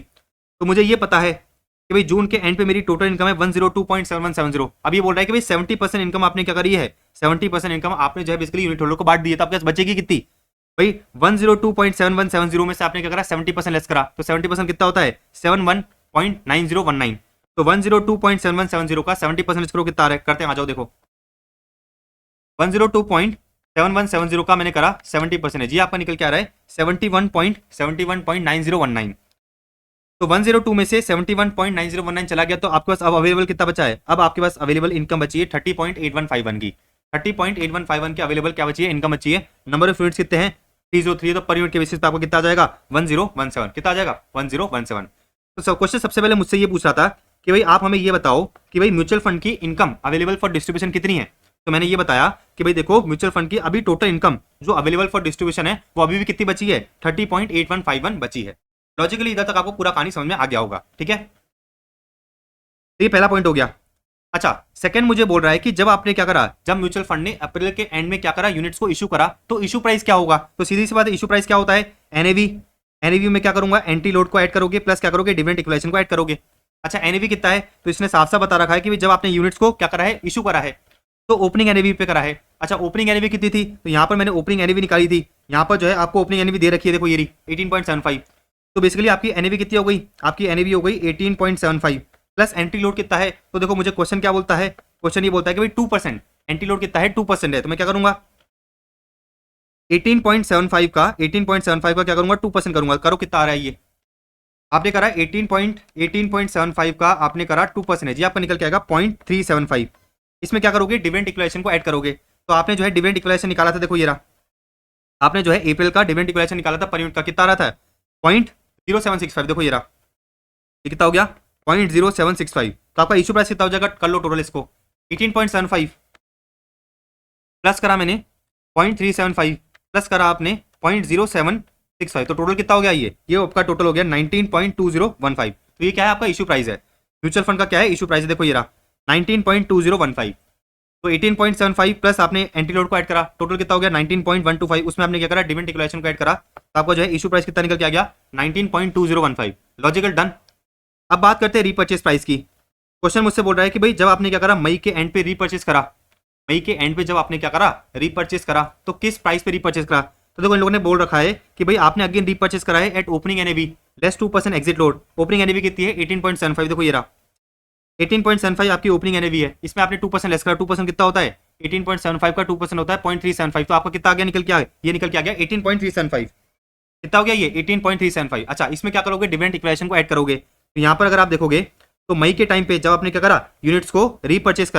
तो मुझे ये पता है कि भाई जून के एंड पे मेरी टोटल इनकम है 102.7170। अब ये बोल रहा है कि भाई 70% इनकम आपने क्या करी है, 70% इनकम आपने जो है बेसिकली यूनिट होल्डर को बांट दी है। तो आपके पास बचेगी कितनी भाई 102.7170 में से आपने क्या करा 70% लेस करा, तो 70% कितना होता है 71.9019। तो 102.7170 का 70% लेस करो कितना आ रहा है, करते हैं आ जाओ देखो 102.7170 का मैंने करा 70% है जी, आपका निकल के आ रहा है 71.9019। तो 102 में से 71.9019 चला गया, तो आपके पास अब अवेलेबल कितना बचा है, अब आपके पास अवेलेबल इनकम बची है 30.8151 की। 30.8151 की अवेलेबल क्या बची है इनकम बची है। नंबर ऑफ यूनिट्स कितने हैं 303, तो पर यूनिट के बेसिस पे आपको कितना आ जाएगा 1017। कितना आ जाएगा 1017। तो क्वेश्चन सबसे पहले मुझसे ये पूछ रहा था कि भाई आप हमें ये बताओ कि भाई म्यूचुअल फंड की इनकम अवेलेबल फॉर डिस्ट्रीब्यूशन कितनी है। तो मैंने ये बताया कि भाई देखो म्यूचुअल फंड की अभी टोटल इनकम जो अवेलेबल फॉर डिस्ट्रीब्यूशन है वो अभी भी कितनी बची है 30.8151 बची है। लॉजिकली इधर तक आपको पूरा कहानी समझ में आ गया होगा, ठीक है। तो ये पहला पॉइंट हो गया। अच्छा सेकंड मुझे बोल रहा है कि जब आपने क्या करा, जब म्यूचुअल फंड ने अप्रैल के एंड में क्या करा यूनिट्स को इशू करा, तो इशू प्राइस क्या होगा। तो सीधी सी बात है इशू प्राइस क्या होता है एनएवी में क्या करूंगा एंटी लोड को ऐड करोगे प्लस क्या करोगे डिविडेंड इक्वलाइजेशन को ऐड करोगे। अच्छा एनएवी कितना है, तो इसने साफ साफ बता रखा है कि जब आपने यूनिट्स को क्या करा है इशू करा है तो ओपनिंग एनएवी पे करा है। अच्छा ओपनिंग एनएवी कितनी थी, तो यहाँ पर मैंने ओपनिंग एनएवी निकाली थी, यहाँ पर जो है आपको ओपनिंग एनएवी दे रखी है देखो ये 18.75। तो बेसिकली आपकी एनएवी कितनी हो गई, आपकी एनएवी हो गई 18.75 प्लस एंट्री लोड कितना है। तो देखो मुझे क्वेश्चन क्या बोलता है, क्वेश्चन ये बोलता है कि भाई 2% एंट्री लोड कितना है, 2% है। तो मैं क्या करूंगा 18.75 का क्या करूंगा 2% करूंगा। करो कितना आ रहा है ये, आपने करा 18.75 का आपने करा 2%, ये आपका निकल के आएगा 0.375। इसमें क्या करोगे डिविडेंड इक्वेशन को ऐड करोगे। तो आपने जो है डिविडेंड इक्वेशन निकाला था, देखो ये रहा, आपने जो है अप्रैल का डिविडेंड इक्वेशन निकाला था पर यूनिट का, कितना आ रहा था 0.0765। देखो ये रहा, ये कितना हो गया 0.0765। तो आपका इशू प्राइस कितना हो जाएगा, कर लो टोटल इसको, 18.75 प्लस करा मैंने 0.375 प्लस करा आपने 0.0765, तो टोटल कितना हो गया ये आपका टोटल हो गया 19.2015। तो ये क्या है आपका इशू प्राइस है, म्यूचुअल फंड का क्या है इशू प्राइस है, देखो ये रहा 19.2015। तो 18.75 प्लस आपने एंटी लोड को ऐड करा, टोटल कितना हो गया 19.125, उसमें आपने क्या करा डिविडेंड डिक्लेरेशन को ऐड करा, तो आपका जो है इशू प्राइस कितना निकल के आ गया 19.2015। Logical done. अब बात करते हैं रीपर्चेस प्राइस की। क्वेश्चन मुझसे बोल रहा है कि भाई जब आपने क्या करा मई के एंड पे रीपर्चेस करा, मई के एंड पे जब आपने क्या करा रीपर्चेस करा, तो किस प्राइस पे रीपर्चेस करा। तो देखो इन लोगों ने बोल रखा है कि भाई आपने अगेन रीपर्चेस करा है eight opening NAV less 2% exit load. Opening NAV कितनी है 18.75, देखो ये रहा 18.75 आपकी ओपनिंग एनएवी है, इसमें आपने 2% लेस करा, 2% कितना होता है 18.75 का 2% होता है 0.375। तो आपका कितना आ गया निकल के आ गया, ये निकल के आ गया 18.375। कितना हो गया ये 18.375। अच्छा इसमें क्या करोगे डिविडेंड डिक्लेरेशन को ऐड करोगे। तो यहाँ पर अगर आप देखोगे तो मई के टाइम पे जब आपने क्या करा यूनिट्स को रीपर्चेस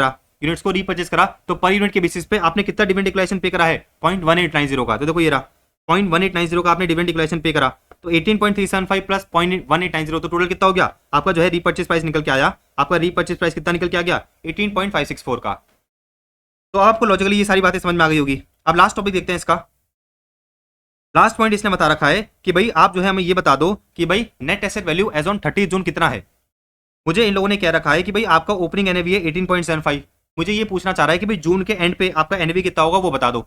करा, तो पर यूनिट के बेसिस पे आपने कितना डिविडेंड डिक्लेरेशन पे करा है 0.1890 का। तो देखो ये रहा 0.1890 का आपने डिविडेंड डिक्लेरेशन पे करा, तो 18.375 प्लस 0.1890, तो टोटल कितना हो गया आपका जो है रीपर्चेस प्राइस निकल के आया, आपका रीपर्चेस प्राइस कितना निकल के आ गया 18.564 का। तो आपको लॉजिकली ये सारी बातें समझ में आ गई होगी। अब लास्ट टॉपिक देखते हैं इसका। लास्ट पॉइंट इसने बता रखा है कि भाई आप जो है हमें ये बता दो कि भाई net asset value as on 30 June कितना है। मुझे इन लोगों ने कह रखा है कि भाई आपका ओपनिंग एनएवी है 18.75, मुझे ये पूछना चाह रहा है कि भाई जून के एंड पे आपका एनएवी कितना होगा वो बता दो,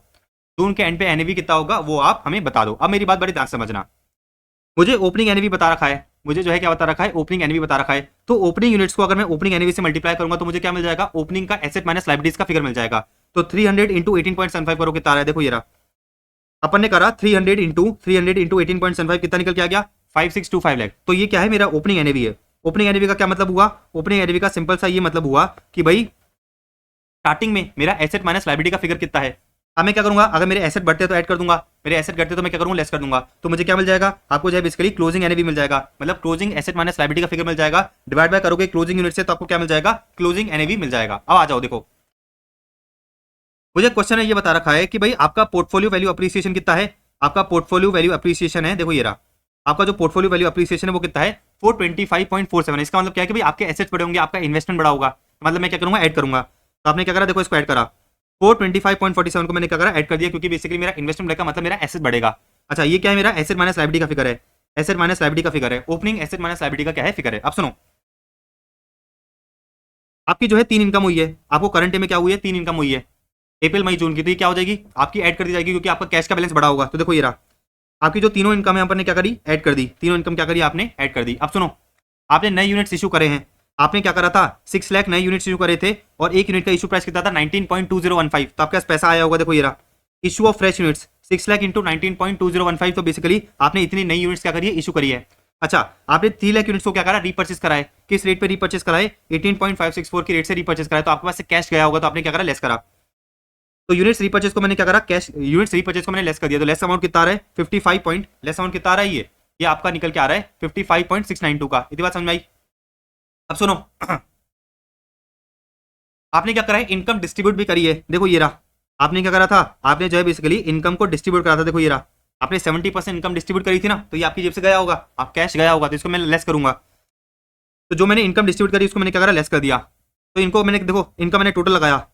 जून के एंड पे एनएवी कितना होगा वो आप हमें बता दो। अब मेरी बात बड़ी ध्यान से समझना, मुझे ओपनिंग एनएवी बता रखा है, मुझे जो है क्या बता रखा है ओपनिंग एनएवी बता रखा है। तो ओपनिंग यूनिट्स को अगर मैं ओपनिंग एनएवी से मल्टीप्लाई करूंगा तो मुझे क्या मिल जाएगा ओपनिंग का एसेट माइनस लायबिलिटीज का फिगर मिल जाएगा। तो 300 इंटू 18.75 करो कितना आ रहा है, देखो ये रहा अपन ने करा 300 इंटू 18.75 कितना निकल के आ गया 5625 लाख। तो ये क्या है मेरा ओपनिंग एनएवी है। ओपनिंग एनएवी का क्या मतलब हुआ, ओपनिंग एनएवी का सिंपल सा ये मतलब हुआ कि भाई स्टार्टिंग में मेरा एसेट माइनस लायबिलिटी का फिगर कितना है। अब मैं क्या करूंगा अगर मेरे एसेट बढ़ते तो ऐड कर दूंगा, मेरे एसेट घटते तो मैं क्या करूंगा लेस कर दूंगा। तो मुझे क्या मिल जाएगा आपको जो है बेसिकली क्लोजिंग एनएवी मिल जाएगा, मतलब क्लोजिंग एसेट माइनस लायबिलिटी का फिगर मिल जाएगा, डिवाइड बाय करोगे क्लोजिंग यूनिट से तो आपको क्या मिल जाएगा क्लोजिंग एनएवी मिल जाएगा। अब आ जाओ देखो मुझे क्वेश्चन है ये बता रखा है कि भाई आपका पोर्टफोलियो वैल्यू अप्रिसिएशन कितना है, आपका पोर्टफोलियो वैल्यू अप्रिसिएशन है, देखो ये रहा आपका जो पोर्टफोलियो वैल्यू अप्रिसिएशन है वो कितना है 425.47। इसका मतलब क्या है कि भाई आपके एसेट्स बढ़े होंगे, आपका इन्वेस्टमेंट बढ़ा होगा, मतलब मैं क्या करूंगा ऐड करूंगा। तो आपने क्या करा देखो इसको ऐड करा 425.47 को मैंने क्या करा ऐड कर दिया, क्योंकि बेसिकली मेरा इन्वेस्टमेंट बढ़ेगा मतलब मेरा एसेट बढ़ेगा। अच्छा ये क्या है मेरा एसेट माइनस लायबिलिटी का फिगर है, एसेट माइनस लायबिलिटी का फिगर है, ओपनिंग एसेट माइनस लायबिलिटी का क्या है फिगर है। अब सुनो आपकी जो है 3 इनकम हुई है, आपको करंट में क्या हुई है 3 इनकम हुई है अप्रैल मई जून की, तो ये क्या हो जाएगी आपकी ऐड कर दी जाएगी क्योंकि आपका कैश का बैलेंस बढ़ा होगा। तो देखो ये रहा आपकी जो तीनों इनकम है यहाँ पर ने क्या करी ऐड कर दी, तीनों इनकम क्या करी आपने ऐड कर दी। अब सुनो आपने नए यूनिट्स इशू करे हैं, आपने क्या करा था 6 लाख नए यूनिट्स इशू करे थे और एक यूनिट का इशू प्राइस कितना था 19.2015। तो आपके पास पैसा आया होगा, देखो ये रहा issue of fresh units 6 lakh into 19.2015। तो बेसिकली आपने इतनी नई यूनिट्स क्या करी है इशू करी है। अच्छा आपने 3 लाख यूनिट्स को क्या करा रीपर्चेस कराए, किस रेट पे रीपर्चेस कराए 18.564 की रेट से रीपर्चेस कराए। तो आपके पास से कैश गया होगा तो आपने क्या करा लेस करा। तो यूनिट्स रीपर्चेस को मैंने क्या करा कैश यूनिट्स रीपर्चेस को मैंने लेस कर दिया, तो लेस अमाउंट कितना आ रहा है 55 पॉइंट, लेस अमाउंट कितना आ रहा है ये आपका निकल के आ रहा है 55.692 का। इतनी बात समझ में आई। अब सुनो आपने क्या करा है इनकम डिस्ट्रीब्यूट भी करी है, देखो ये रहा आपने क्या करा था आपने जो है बेसिकली इनकम को डिस्ट्रीब्यूट करा था, देखो ये रहा आपने 70% इनकम डिस्ट्रीब्यूट करी थी ना, तो ये आपकी जेब से गया होगा, आप कैश गया होगा, तो इसको मैं लेस करूंगा। तो जो मैंने इनकम डिस्ट्रीब्यूट करी उसको मैंने क्या करा लेस कर दिया। तो इनको मैंने देखो इनका मैंने टोटल लगाया,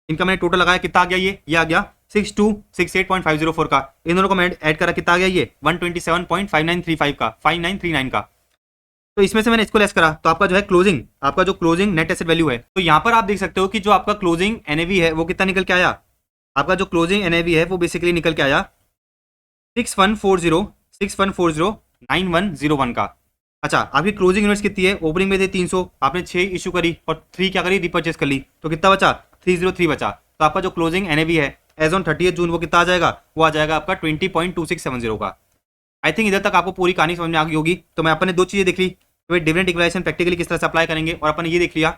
इनका मैंने टोटल लगाया कितना आ गया ये आ गया 6268.504 का। इन दोनों को मैं ऐड करा कितना आ गया ये 127.5935 का 5939 का। तो इसमें से मैंने इसको लेस करा तो आपका जो है क्लोजिंग आपका जो क्लोजिंग नेट एसेट वैल्यू है, तो यहाँ पर आप देख सकते हो कि जो आपका क्लोजिंग एनएवी है वो कितना निकल के आया, आपका जो क्लोजिंग एनएवी है वो बेसिकली निकल के आया 61409101 का। अच्छा आपकी क्लोजिंग यूनिट्स कितनी है, ओपनिंग में थे 300, आपने 6 इशू करी और 3 क्या करी रीपर्चेस कर ली, तो कितना बचा 303 बचा। तो आपका जो क्लोजिंग एनएवी है एज ऑन 30 जून वो कितना आ जाएगा, वो आ जाएगा आपका 20.2670 का। आई थिंक इधर तक आपको पूरी कहानी समझ में आ गई होगी। तो मैं अपन ने दो चीजें देख ली, तो डिविडेंड इक्वलाइजेशन प्रैक्टिकली किस तरह से अप्लाई करेंगे, और अपन ने ये देख लिया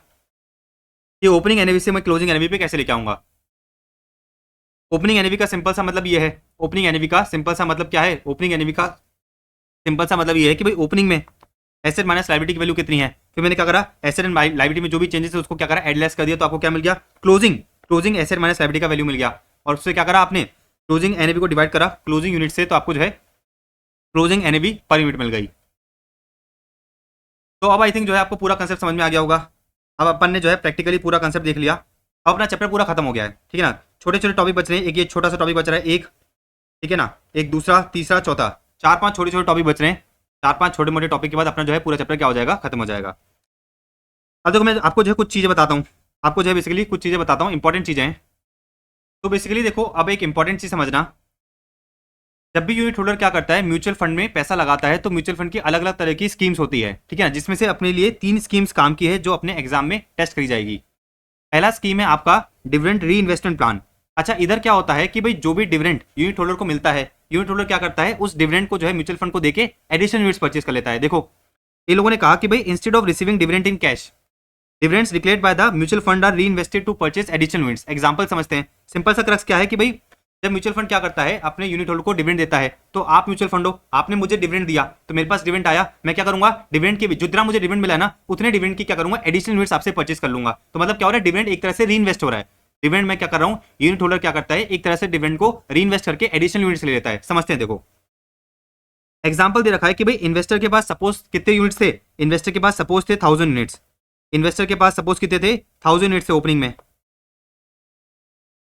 कि ओपनिंग एनएवी से मैं क्लोजिंग एनएवी पे कैसे लेके आऊंगा। ओपनिंग एनएवी का सिंपल सा मतलब ये है, ओपनिंग एनएवी का सिंपल सा मतलब क्या है, ओपनिंग एनएवी का सिंपल सा मतलब ये है कि भाई ओपनिंग में एसेट माइनस लायबिलिटी की वैल्यू कितनी है, फिर मैंने क्या करा, एसेट एंड लायबिलिटी में जो भी चेंजेस है उसको क्या करा, एडलेस कर दिया, तो आपको क्या मिल गया, क्लोजिंग एसेट माइनस लायबिलिटी का वैल्यू मिल गया। और उससे क्या करा आपने, क्लोजिंग एनएवी को डिवाइड करा क्लोजिंग यूनिट से, तो आपको जो है क्लोजिंग एनएवी पर यूनिट मिल गई। तो अब आई थिंक जो है आपको पूरा कंसेप्ट समझ में आ गया होगा। अब अपन ने जो है प्रैक्टिकली पूरा कंसेप्ट देख लिया, अब अपना चैप्टर पूरा खत्म हो गया है, ठीक है ना। छोटे छोटे टॉपिक बच रहे हैं, एक ये छोटा सा टॉपिक बच रहा है एक, ठीक है ना, एक दूसरा तीसरा चौथा, 4-5 छोटे छोटे टॉपिक बच रहे हैं। 4-5 छोटे मोटे टॉपिक के बाद अपना जो है पूरा चैप्टर क्या हो जाएगा, खत्म हो जाएगा। अब देखो मैं आपको जो है कुछ चीजें बताता हूँ, आपको जो है बेसिकली कुछ चीजें बताता हूँ, इंपॉर्टेंट चीजें हैं। तो बेसिकली देखो अब एक इंपॉर्टेंट चीज समझना, जब भी यूनिट होल्डर क्या करता है, म्यूचुअल फंड में पैसा लगाता है, तो म्यूचुअल फंड की अलग अलग तरह की स्कीम्स होती है, ठीक है ना, जिसमें से अपने लिए 3 स्कीम्स काम की है जो अपने एग्जाम में टेस्ट करी जाएगी। पहला स्कीम है आपका डिविडेंड री इन्वेस्टमेंट प्लान। अच्छा, इधर क्या होता है कि भाई जो भी डिविडेंड यूनिट होल्डर को मिलता है, यूनिट होल्डर क्या करता है, उस डिविडेंड को जो है म्यूचुअल फंड को देके एडिशनल यूनिट्स परचेज कर लेता है। देखो ये लोगों ने कहा कि भाई instead of receiving dividend in cash, dividends declared by the mutual fund are reinvested to purchase additional units. Example समझते हैं, सिंपल सा क्रक्स क्या है कि भाई जब म्यूचुअल फंड क्या करता है, अपने यूनिट होल्डर को डिविडेंड देता है, तो आप म्यूचुअल फंड हो, आपने मुझे डिविडेंड दिया, तो मेरे पास डिविडेंड आया, मैं क्या करूंगा, डिविडेंड के भी जितना मुझे डिविडेंड मिला है ना, उतने डिविडेंड की क्या करूंगा, एडिशनल यूनिट्स आपसे परचेज कर लूंगा। तो मतलब क्या हो रहा है, डिविडेंड एक तरह से रीइन्वेस्ट हो रहा है। डिविडेंड में क्या कर रहा हूं, यूनिट होल्डर क्या करता है, एक तरह से डिविडेंड को रीइन्वेस्ट करके एडिशनल यूनिट्स ले लेता है। समझते हैं, देखो एग्जाम्पल दे रखा है कि भाई इन्वेस्टर के पास सपोज कितने यूनिट्स थे, इन्वेस्टर के पास सपोज थे 1000 यूनिट्स, इन्वेस्टर के पास सपोज कितने थे 1000 यूनिट से ओपनिंग में,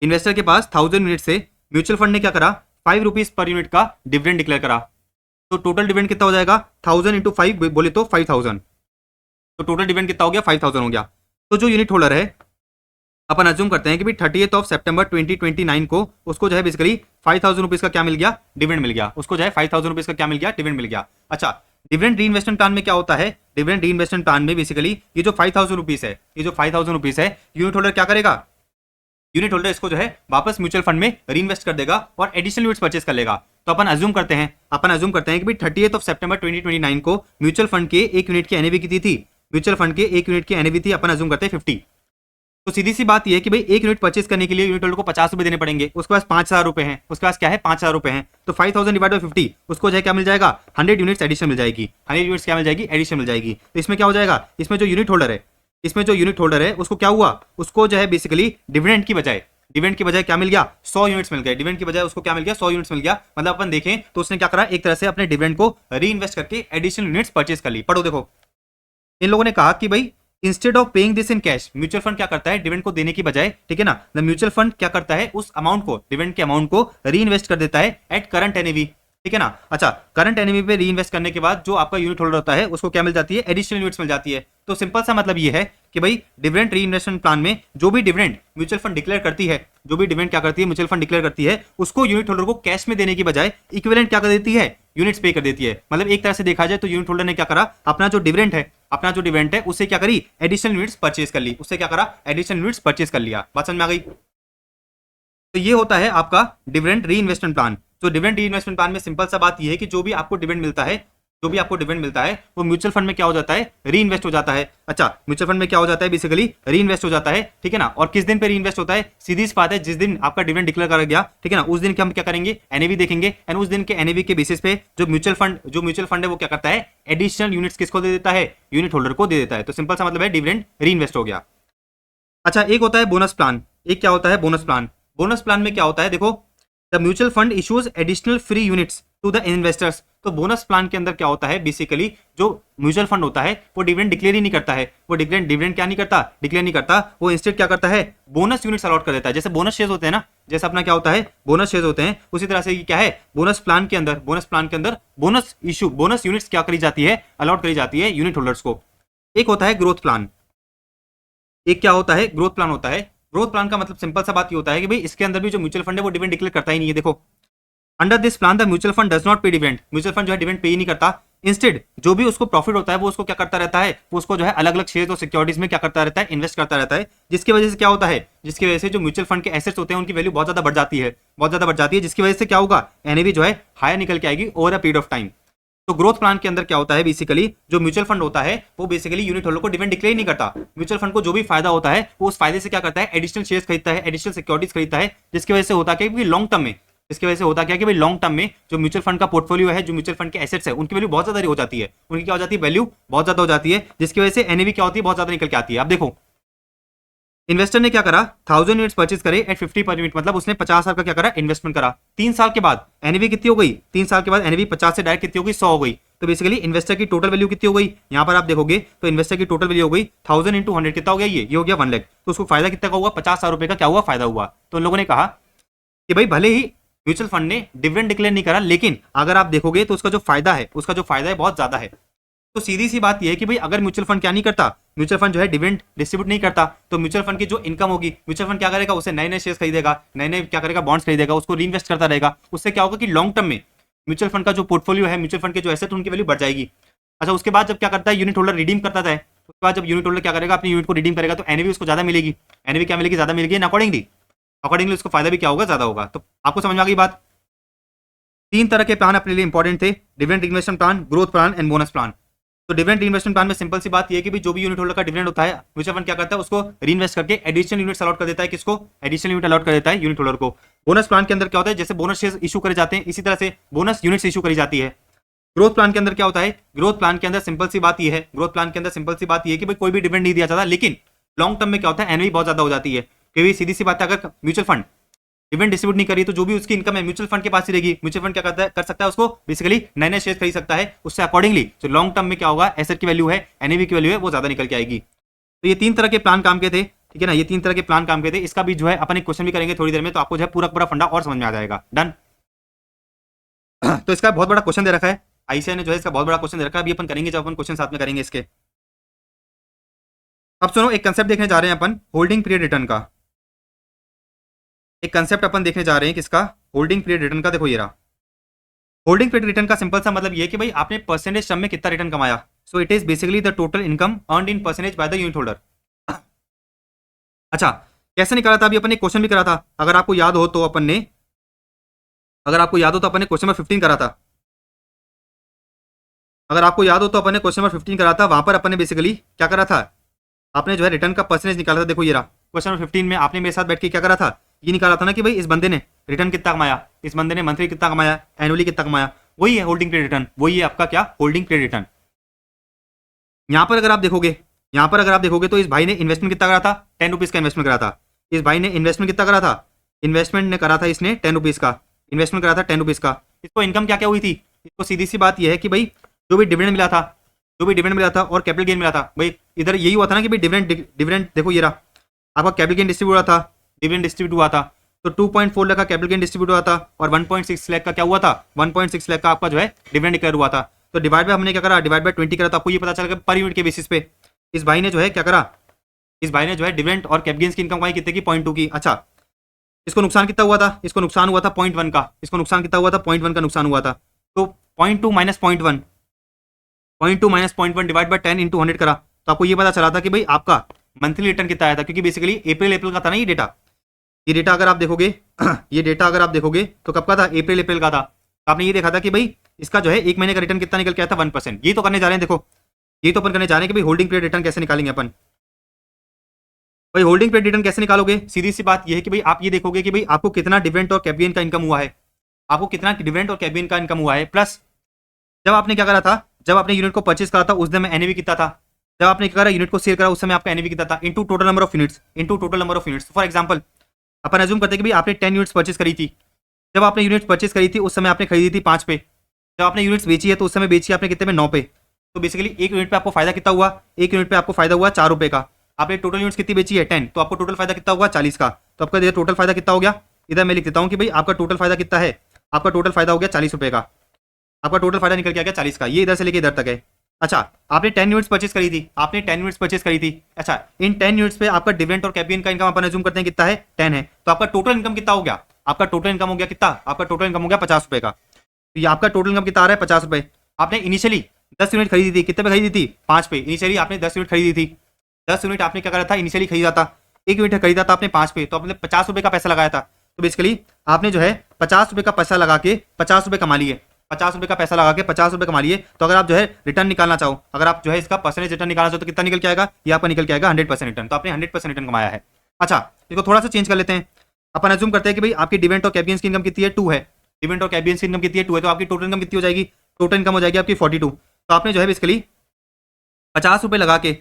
इन्वेस्टर के पास 1000 यूनिट से म्यूचुअल फंड ने क्या करा, 5 रुपीज पर यूनिट का डिविडेंड डिक्लेयर करा। तो टोटल डिविडेंड कितना हो जाएगा, 1000 इंटू 5 बोले तो 5000, तो टोटल डिविडेंड कितना हो गया, 5000 हो गया। तो जो यूनिट होल्डर है, अपन अज्यूम करते हैं कि भाई 30 सितंबर 2029 को उसको जो है बेसिकली 5000 रुपीज का क्या मिल गया, डिविडेंड मिल गया, उसको जो है 5000 रुपीज का क्या मिल गया, डिविडेंड मिल गया। अच्छा, डिविडेंड रीइन्वेस्टमेंट प्लान में क्या होता है, डिविडेंड रीइन्वेस्टमेंट प्लान में बेसिकली ये जो 5000 रुपीज है, ये जो 5000 रुपीज है, यूनिट होल्डर क्या करेगा, यूनिट होल्डर इसको जो है वापस म्यूचुअल फंड में रीइन्वेस्ट कर देगा और एडिशनल यूनिट्स परचेज कर लेगा। तो अपन अज्यूम करते हैं कि भाई 30 सितंबर 2029 को म्यूचुअल फंड के एक यूनिट की एनएवी कितनी थी, म्यूचुअल फंड के एक यूनिट की एनएवी थी, अपन अज्यूम करते हैं 50। तो सीधी सी बात यह है कि भाई एक यूनिट परचेज करने के लिए यूनिट होल्डर को 50 रुपए देने पड़ेंगे, उसके पास 5000 रुपए हैं, उसके पास क्या है 5000 रुपए हैं, तो 5000 डिवाइड बाय 50, उसको जो है क्या मिल जाएगा, 100 यूनिट्स एडिशन मिल जाएगी, 100 यूनिट्स क्या मिल जाएगी, एडिशन मिल जाएगी। तो इसमें क्या हो जाएगा, इसमें जो यूनिट होल्डर है उसको क्या हुआ, उसको जो है बेसिकली डिविडेंड की बजाय क्या मिल गया, 100 यूनिट्स मिल गए, डिविडेंड की बजाय उसको क्या मिल गया, 100 यूनिट्स मिल गया। मतलब अपन देखें तो उसने क्या करा, एक तरह से अपने डिविडेंड को रीइन्वेस्ट करके एडिशनल यूनिट्स परचेज कर ली। पढ़ो देखो, इन लोगों ने कहा कि भाई instead of paying this in cash, mutual fund क्या करता है, डिविडेंड को देने की बजाय, ठीक है ना, द म्यूचुअल फंड क्या करता है, उस अमाउंट को, डिविडेंड के अमाउंट को रीइन्वेस्ट कर देता है एट करंट एनएवी, ठीक है ना। अच्छा, करंट एनएवी पे रीइन्वेस्ट करने के बाद जो आपका यूनिट होल्डर होता है उसको क्या मिल जाती है, एडिशनल यूनिट्स मिल जाती है। तो सिंपल सा मतलब ये है कि भाई डिविडेंड रीइन्वेस्टमेंट प्लान में जो भी डिविडेंड म्यूचुअल फंड डिक्लेयर करती है, जो भी डिविडेंड क्या करती है, म्यूचुअल फंड डिक्लेयर करती है, उसको यूनिट होल्डर को कैश में देने की बजाय इक्विवेलेंट क्या कर देती है, यूनिट्स पे कर देती है। मतलब एक तरह से देखा जाए तो यूनिट होल्डर ने क्या करा, अपना जो डिविडेंड है उससे क्या करी, एडिशनल यूनिट्स परचेज कर ली, उससे क्या करा, एडिशनल यूनिट्स परचेज कर लिया। बात समझ में आ गई। तो ये होता है आपका डिविडेंड रीइन्वेस्टमेंट प्लान। तो डिविडेंड रीइन्वेस्टमेंट प्लान में सिंपल सा बात ये है कि जो भी आपको डिविडेंड मिलता है, वो म्यूचुअल फंड में क्या हो जाता है, रीइन्वेस्ट हो जाता है। अच्छा, म्यूचुअल फंड में क्या हो जाता है, बेसिकली रीइन्वेस्ट हो जाता है, ठीक है ना। और किस दिन पे रीइन्वेस्ट होता है, सीधी सी बात है, जिस दिन आपका डिविडेंड डिक्लेयर करा गया, ठीक है ना, उस दिन के हम क्या करेंगे, एनएवी देखेंगे, एंड उस दिन के एनएवी के बेसिस पे जो म्यूचुअल फंड है वो क्या करता है, एडिशनल यूनिट्स किसको दे देता है, यूनिट होल्डर को दे देता है। तो सिंपल सा मतलब है डिविडेंड रीइन्वेस्ट हो गया। अच्छा, एक होता है बोनस प्लान, एक क्या होता है, बोनस प्लान। बोनस प्लान में क्या होता है, देखो the mutual fund issues additional free units to the investors. तो बोनस प्लान के अंदर क्या होता है, बेसिकली जो म्यूचुअल फंड होता है वो डिविडेंड डिक्लेयर ही नहीं करता है, वो डिविडेंड क्या नहीं करता, डिक्लेयर नहीं करता, वो इंस्टेड क्या करता है, बोनस यूनिट्स अलॉट कर देता है। जैसे बोनस शेयर्स होते हैं ना, जैसे अपना क्या होता है, बोनस शेयर्स होते हैं, उसी तरह से ये क्या है, बोनस प्लान के अंदर बोनस यूनिट्स क्या करी जाती है, अलॉट करी जाती है यूनिट होल्डर्स को। एक होता है ग्रोथ प्लान, एक क्या होता है, ग्रोथ प्लान होता है। ग्रोथ प्लान का मतलब सिंपल सा बात ये होता है कि भाई इसके अंदर भी जो म्यूचुअल फंड है वो डिविडेंड डिक्लेयर करता ही नहीं है। देखो, under this plan the mutual fund does not पे डिविडेंड, म्यूचुअल फंड जो है डिविडेंड पे ही नहीं करता, इंस्टेड जो भी उसको प्रॉफिट होता है वो उसको क्या करता रहता है, वो उसको जो है अलग अलग शेयर और सिक्योरिटीज में क्या करता रहता है, इन्वेस्ट करता रहता है, जिसकी वजह से क्या होता है, जिसकी वजह से जो म्यूचुअल फंड के एसेट्स होते हैं उनकी वैल्यू बहुत ज्यादा बढ़ जाती है, बहुत ज्यादा बढ़ जाती है, जिसकी वजह से क्या होगा, एनएवी जो है हायर निकल के आएगी over a period of time. तो ग्रोथ प्लान के अंदर क्या होता है, बेसिकली जो म्यूचुअल फंड होता है वो बेसिकली यूनिट होल्डर को डिविडेंड डिक्लेयर नहीं करता। म्यूचुअल फंड को जो भी फायदा होता है वो उस फायदे से क्या करता है, एडिशनल शेयर्स खरीदता है, एडिशनल सिक्योरिटीज खरीदता है, जिसकी वजह से होता है कि लॉन्ग टर्म में, इसकी वजह से होता क्या कि भाई लॉन्ग टर्म में जो म्यूचुअल फंड का पोर्टफोलियो है, जो म्यूचुअल फंड के एसेट्स है, उनकी वैल्यू बहुत ज्यादा हो जाती है, उनकी क्या हो जाती है, वैल्यू बहुत ज्यादा हो जाती है, जिसकी वजह से एनएवी क्या होती है, बहुत ज्यादा निकल के आती है। अब देखो इन्वेस्टर ने क्या करा, 1000 यूनिट्स परचेज करे एट 50 पर यूनिट, मतलब उसने 50,000 का क्या करा, इन्वेस्टमेंट करा। 3 साल के बाद एनएवी कितनी हो गई, 3 साल के बाद एनएवी 50 से डायरेक्ट कितनी हो गई, 100 हो गई। तो बेसिकली इन्वेस्टर की टोटल वैल्यू कितनी हो गई, यहाँ पर आप देखोगे तो इन्वेस्टर की टोटल वैल्यू हो गई 1000 इंटू 100 कितना हो गया, ये हो गया 1 लाख। तो उसको फायदा कितना का हुआ, 50,000 रुपए का क्या हुआ, फायदा हुआ। तो उन लोगों ने कहा कि भाई भले ही म्यूचुअल फंड ने डिविडेंड डिक्लेयर नहीं करा, लेकिन अगर आप देखोगे तो उसका जो फायदा है, उसका जो फायदा है बहुत ज्यादा है। तो सीधी सी बात यह है कि भाई अगर म्यूचुअल फंड क्या नहीं करता, म्यूचुअल फंड जो है डिविडेंड डिस्ट्रीब्यूट नहीं करता, तो म्यूचुअल फंड की जो इनकम होगी, म्यूचुअल फंड क्या करेगा, उसे नए नए शेयर्स खरीदेगा, नए नए क्या करेगा, बॉन्ड्स खरीदेगा, उसको रीइन्वेस्ट करता रहेगा। उससे क्या होगा कि लॉन्ग टर्म में म्यूचुअल फंड का जो पोर्टफोलियो है, म्यूचुअल फंड के जो एसेट उनकी वैल्यू बढ़ जाएगी। अच्छा, उसके बाद जब क्या करता है, यूनिट होल्डर रिडीम करता है, उसके बाद जब यूनिट होल्डर क्या करेगा, अपनी यूनिट को रिडीम करेगा, तो एनएवी उसको ज्यादा मिलेगी। एनएवी क्या मिलेगी, ज्यादा मिलेगी, अकॉर्डिंगली उसको फायदा भी क्या होगा, ज्यादा होगा। तो आपको समझ में आ गई बात। 3 तरह के प्लान अपने लिए इंपॉर्टेंट थे, dividend investment plan, growth plan and bonus plan. तो डिविडेंड इन्वेस्टमेंट प्लान में सिंपल सी बात ये है कि भी जो भी यूनिट होल्डर का डिविडेंड होता है, म्यूचुअल फंड क्या करता है, उसको रीइन्वेस्ट करके एडिशनल यूनिट्स अलॉट कर देता है, किसको, एडिशनल यूनिट अलॉट कर देता है यूनिट होल्डर को। बोनस प्लान के अंदर क्या होता है, जैसे बोनस शेयर्स इशू करे जाते हैं, इसी तरह से बोनस यूनिट्स इशू करी जाती है। ग्रोथ प्लान के अंदर क्या होता है, ग्रोथ प्लान के अंदर सिंपल सी बात ये है, ग्रोथ प्लान के अंदर सिंपल सी बात ये है कि भाई कोई भी डिविडेंड नहीं दिया जाता, लेकिन लॉन्ग टर्म में क्या होता है, एनएवी बहुत ज्यादा हो जाती है। क्योंकि सीधी सी बात है, अगर म्यूचुअल फंड डिविडेंड डिस्ट्रीब्यूट नहीं करी तो जो भी उसकी इनकम है म्यूचुअल फंड के पास ही रहेगी। म्यूचुअल फंड क्या करता है, कर सकता है, उसको बेसिकली नए नए शेयर खरीद सकता है, उससे अकॉर्डिंगली जो लॉन्ग टर्म में क्या होगा, एसेट की वैल्यू है, एनएवी की वैल्यू है, वो ज्यादा निकल के आएगी। तो ये 3 तरह के प्लान काम के थे, ठीक है ना, ये 3 तरह के प्लान काम के थे। इसका भी जो है अपन एक क्वेश्चन भी करेंगे थोड़ी देर में, तो आपको जो है पूरा पूरा फंडा और समझ में आ जाएगा। डन। तो इसका बहुत बड़ा क्वेश्चन दे रखा है, आईसीआई ने जो है इसका बहुत बड़ा क्वेश्चन दे रखा है, अभी अपन करेंगे जब अपन क्वेश्चन साथ में करेंगे इसके। अब सुनो, एक कंसेप्ट देखने जा रहे हैं अपन, होल्डिंग पीरियड रिटर्न का। एक कंसेप्ट अपन देखने जा रहे हैं किसका, होल्डिंग पीरियड रिटर्न का। देखो ये रहा होल्डिंग पीरियड रिटर्न का सिंपल सा मतलब ये है कि भाई आपने परसेंटेज टर्म में कितना रिटर्न कमाया। So it is basically the total income earned in percentage by the unit holder. अच्छा, कैसे निकाला था, अभी अपन ने क्वेश्चन भी करा था, अगर आपको याद हो तो अपन ने क्वेश्चन नंबर 15 करा था। अगर आपको याद हो तो अपन ने क्वेश्चन नंबर 15 करा था, वहां पर अपन ने बेसिकली क्या करा था, आपने जो है रिटर्न का परसेंटेज निकाला था। देखो ये रहा क्वेश्चन नंबर 15 में आपने मेरे साथ बैठ के क्या करा था, ये निकाला था ना कि भाई इस बंदे ने रिटर्न कितना कमाया, इस बंदे ने मंथली कितना कमाया, एनुअली कितना कमाया, वही है होल्डिंग पीरियड रिटर्न, वही है आपका क्या, होल्डिंग पीरियड रिटर्न। यहाँ पर अगर आप देखोगे तो इस भाई ने इन्वेस्टमेंट कितना करा था, 10 रुपीज का इन्वेस्टमेंट करा था। इस भाई ने इन्वेस्टमेंट कितना करा था, इन्वेस्टमेंट ने करा था इसने 10 रुपीज का इन्वेस्टमेंट करा था, 10 रुपीज का। इसको इनकम क्या क्या हुई थी, इसको सीधी सी बात यह है कि भाई जो भी डिविडेंड मिला था और कैपिटल गेन मिला था, भाई इधर यही हुआ था ना कि भाई डिविडेंड देखो ये रहा आपका कैपिटल गेन डिस्ट्रीब्यूट हुआ था, डिविडेंड डिस्ट्रीब्यूट हुआ था। तो 2.4 लाख का कैपिटल गेन डिस्ट्रीब्यूट हुआ था और 1.6 लाख का क्या हुआ था, 1.6 लाख का आपका जो है डिविडेंड डिक्लेयर हुआ था। तो डिवाइड बाय हमने क्या करा, डिवाइड बाय 20 करा, तो आपको ये पता चला पर यूनिट के बेसिस पे इस भाई ने जो है क्या करा, इस भाई ने जो है डिविडेंड और कैपिटल गेन्स की इनकम कमाई कितने की, 0.2 की। अच्छा, इसको नुकसान कितना हुआ था, इसको नुकसान हुआ था 0.1 का, इसको नुकसान कितना हुआ था, 0.1 का नुकसान हुआ था। तो 0.2 माइनस 0.1 डिवाइड बाय 10 इंटू 100 करा, तो आपको ये पता चला था कि भाई आपका मंथली रिटर्न कितना आया था, क्योंकि बेसिकली अप्रैल का था ना ये डेटा। ये डेटा अगर आप देखोगे तो कब का था, अप्रैल का था। तो आपने ये देखा था कि भाई इसका जो है 1 महीने का रिटर्न कितना निकल के आया था, 1%। ये तो करने जा रहे हैं, देखो ये तो अपन करने जा रहे हैं कि भाई होल्डिंग पीरियड रिटर्न कैसे निकालेंगे अपन। भाई होल्डिंग पीरियड रिटर्न कैसे निकालोगे, सीधी सी बात ये है कि भाई आप ये देखोगे कि भाई आपको कितना डिविडेंड और कैपिटल गेन का इनकम हुआ है, आपको कितना डिविडेंड और कैपिटल गेन का इनकम हुआ है, प्लस जब आपने क्या करा था, जब आपने यूनिट को परचेज करा था उस दिन में एनएवी कितना था, जब आपने क्या करा यूनिट को सेल करा उस समय आपका एनएवी कितना था, into total number of units. For example upon assume करते हैं कि भाई आपने 10 यूनिट्स परचेज करी थी, जब आपने यूनिट्स परचेज करी थी उस समय आपने खरीदी थी 5 पे, जब आपने यूनिट्स बेची है तो उस समय बेची आपने कितने में, 9 पे। तो बेसिकली एक यूनिट पे आपको फायदा कितना हुआ, एक यूनिट पे आपको फायदा हुआ 4 रुपए का। आपने टोटल यूनिट्स कितनी बेची है, 10, तो आपको टोटल फायदा कितना होगा, 40 का। तो आपका टोटल फायदा कितना हो गया, इधर मैं लिख देता हूँ कि भाई आपका टोटल फायदा कितना है, आपका टोटल फायदा हो गया 40 रुपए का, आपका टोटल फायदा निकल के आ गया 40 का। ये इधर से लेके इधर तक है। अच्छा, आपने 10 यूनिट्स परचेज करी थी, अच्छा इन 10 यूनिट्स पे आपका डिविडेंड और कैपिटल का इनकम अपन अज्यूम करते हैं कितना है, 10 है। तो आपका टोटल इनकम कितना हो गया, आपका टोटल इनकम हो गया कितना, आपका टोटल इनकम हो गया 50 रुपए का। तो ये आपका टोटल इनकम कितना आ रहा है, 50 रुपए। आपने इनिशियली 10 यूनिट खरीदी थी, कितने पे खरीदी थी? 5 पे। इनिशियली आपने 10 यूनिट खरीदी थी, 10 यूनिट आपने क्या करा था? इनिशियली खरीदा था, 1 यूनिट खरीदा था आपने 5 पे, तो आपने 50 रुपए का पैसा लगाया था। तो बेसिकली आपने जो है 50 रुपए का पैसा लगा के 50 रुपए कमा लिए, 50 रुपए का पैसा लगा के 50 रुपए कमा लिए। तो अगर आप जो है रिटर्न निकालना चाहो, अगर आप जो है इसका परसेंटेज रिटर्न निकालना चाहो तो कितना निकल के आएगा? ये आपका निकल के आएगा 100% रिटर्न। तो आपने 100% रिटर्न कमाया है। अच्छा, इसको थोड़ा सा चेंज कर लेते हैं। अपन अज्यूम करते हैं कि भाई आपकी डिविडेंड और कैपिटल की इनकम कितनी है? 2 है। डिविडेंड और कैपिटल की इनकम कितनी है? 2 है। तो आपकी टोटल इनकम कितनी हो जाएगी? टोटल इनकम हो जाएगी आपकी 42। तो आपने जो है बेसिकली 50 रुपए लगा के,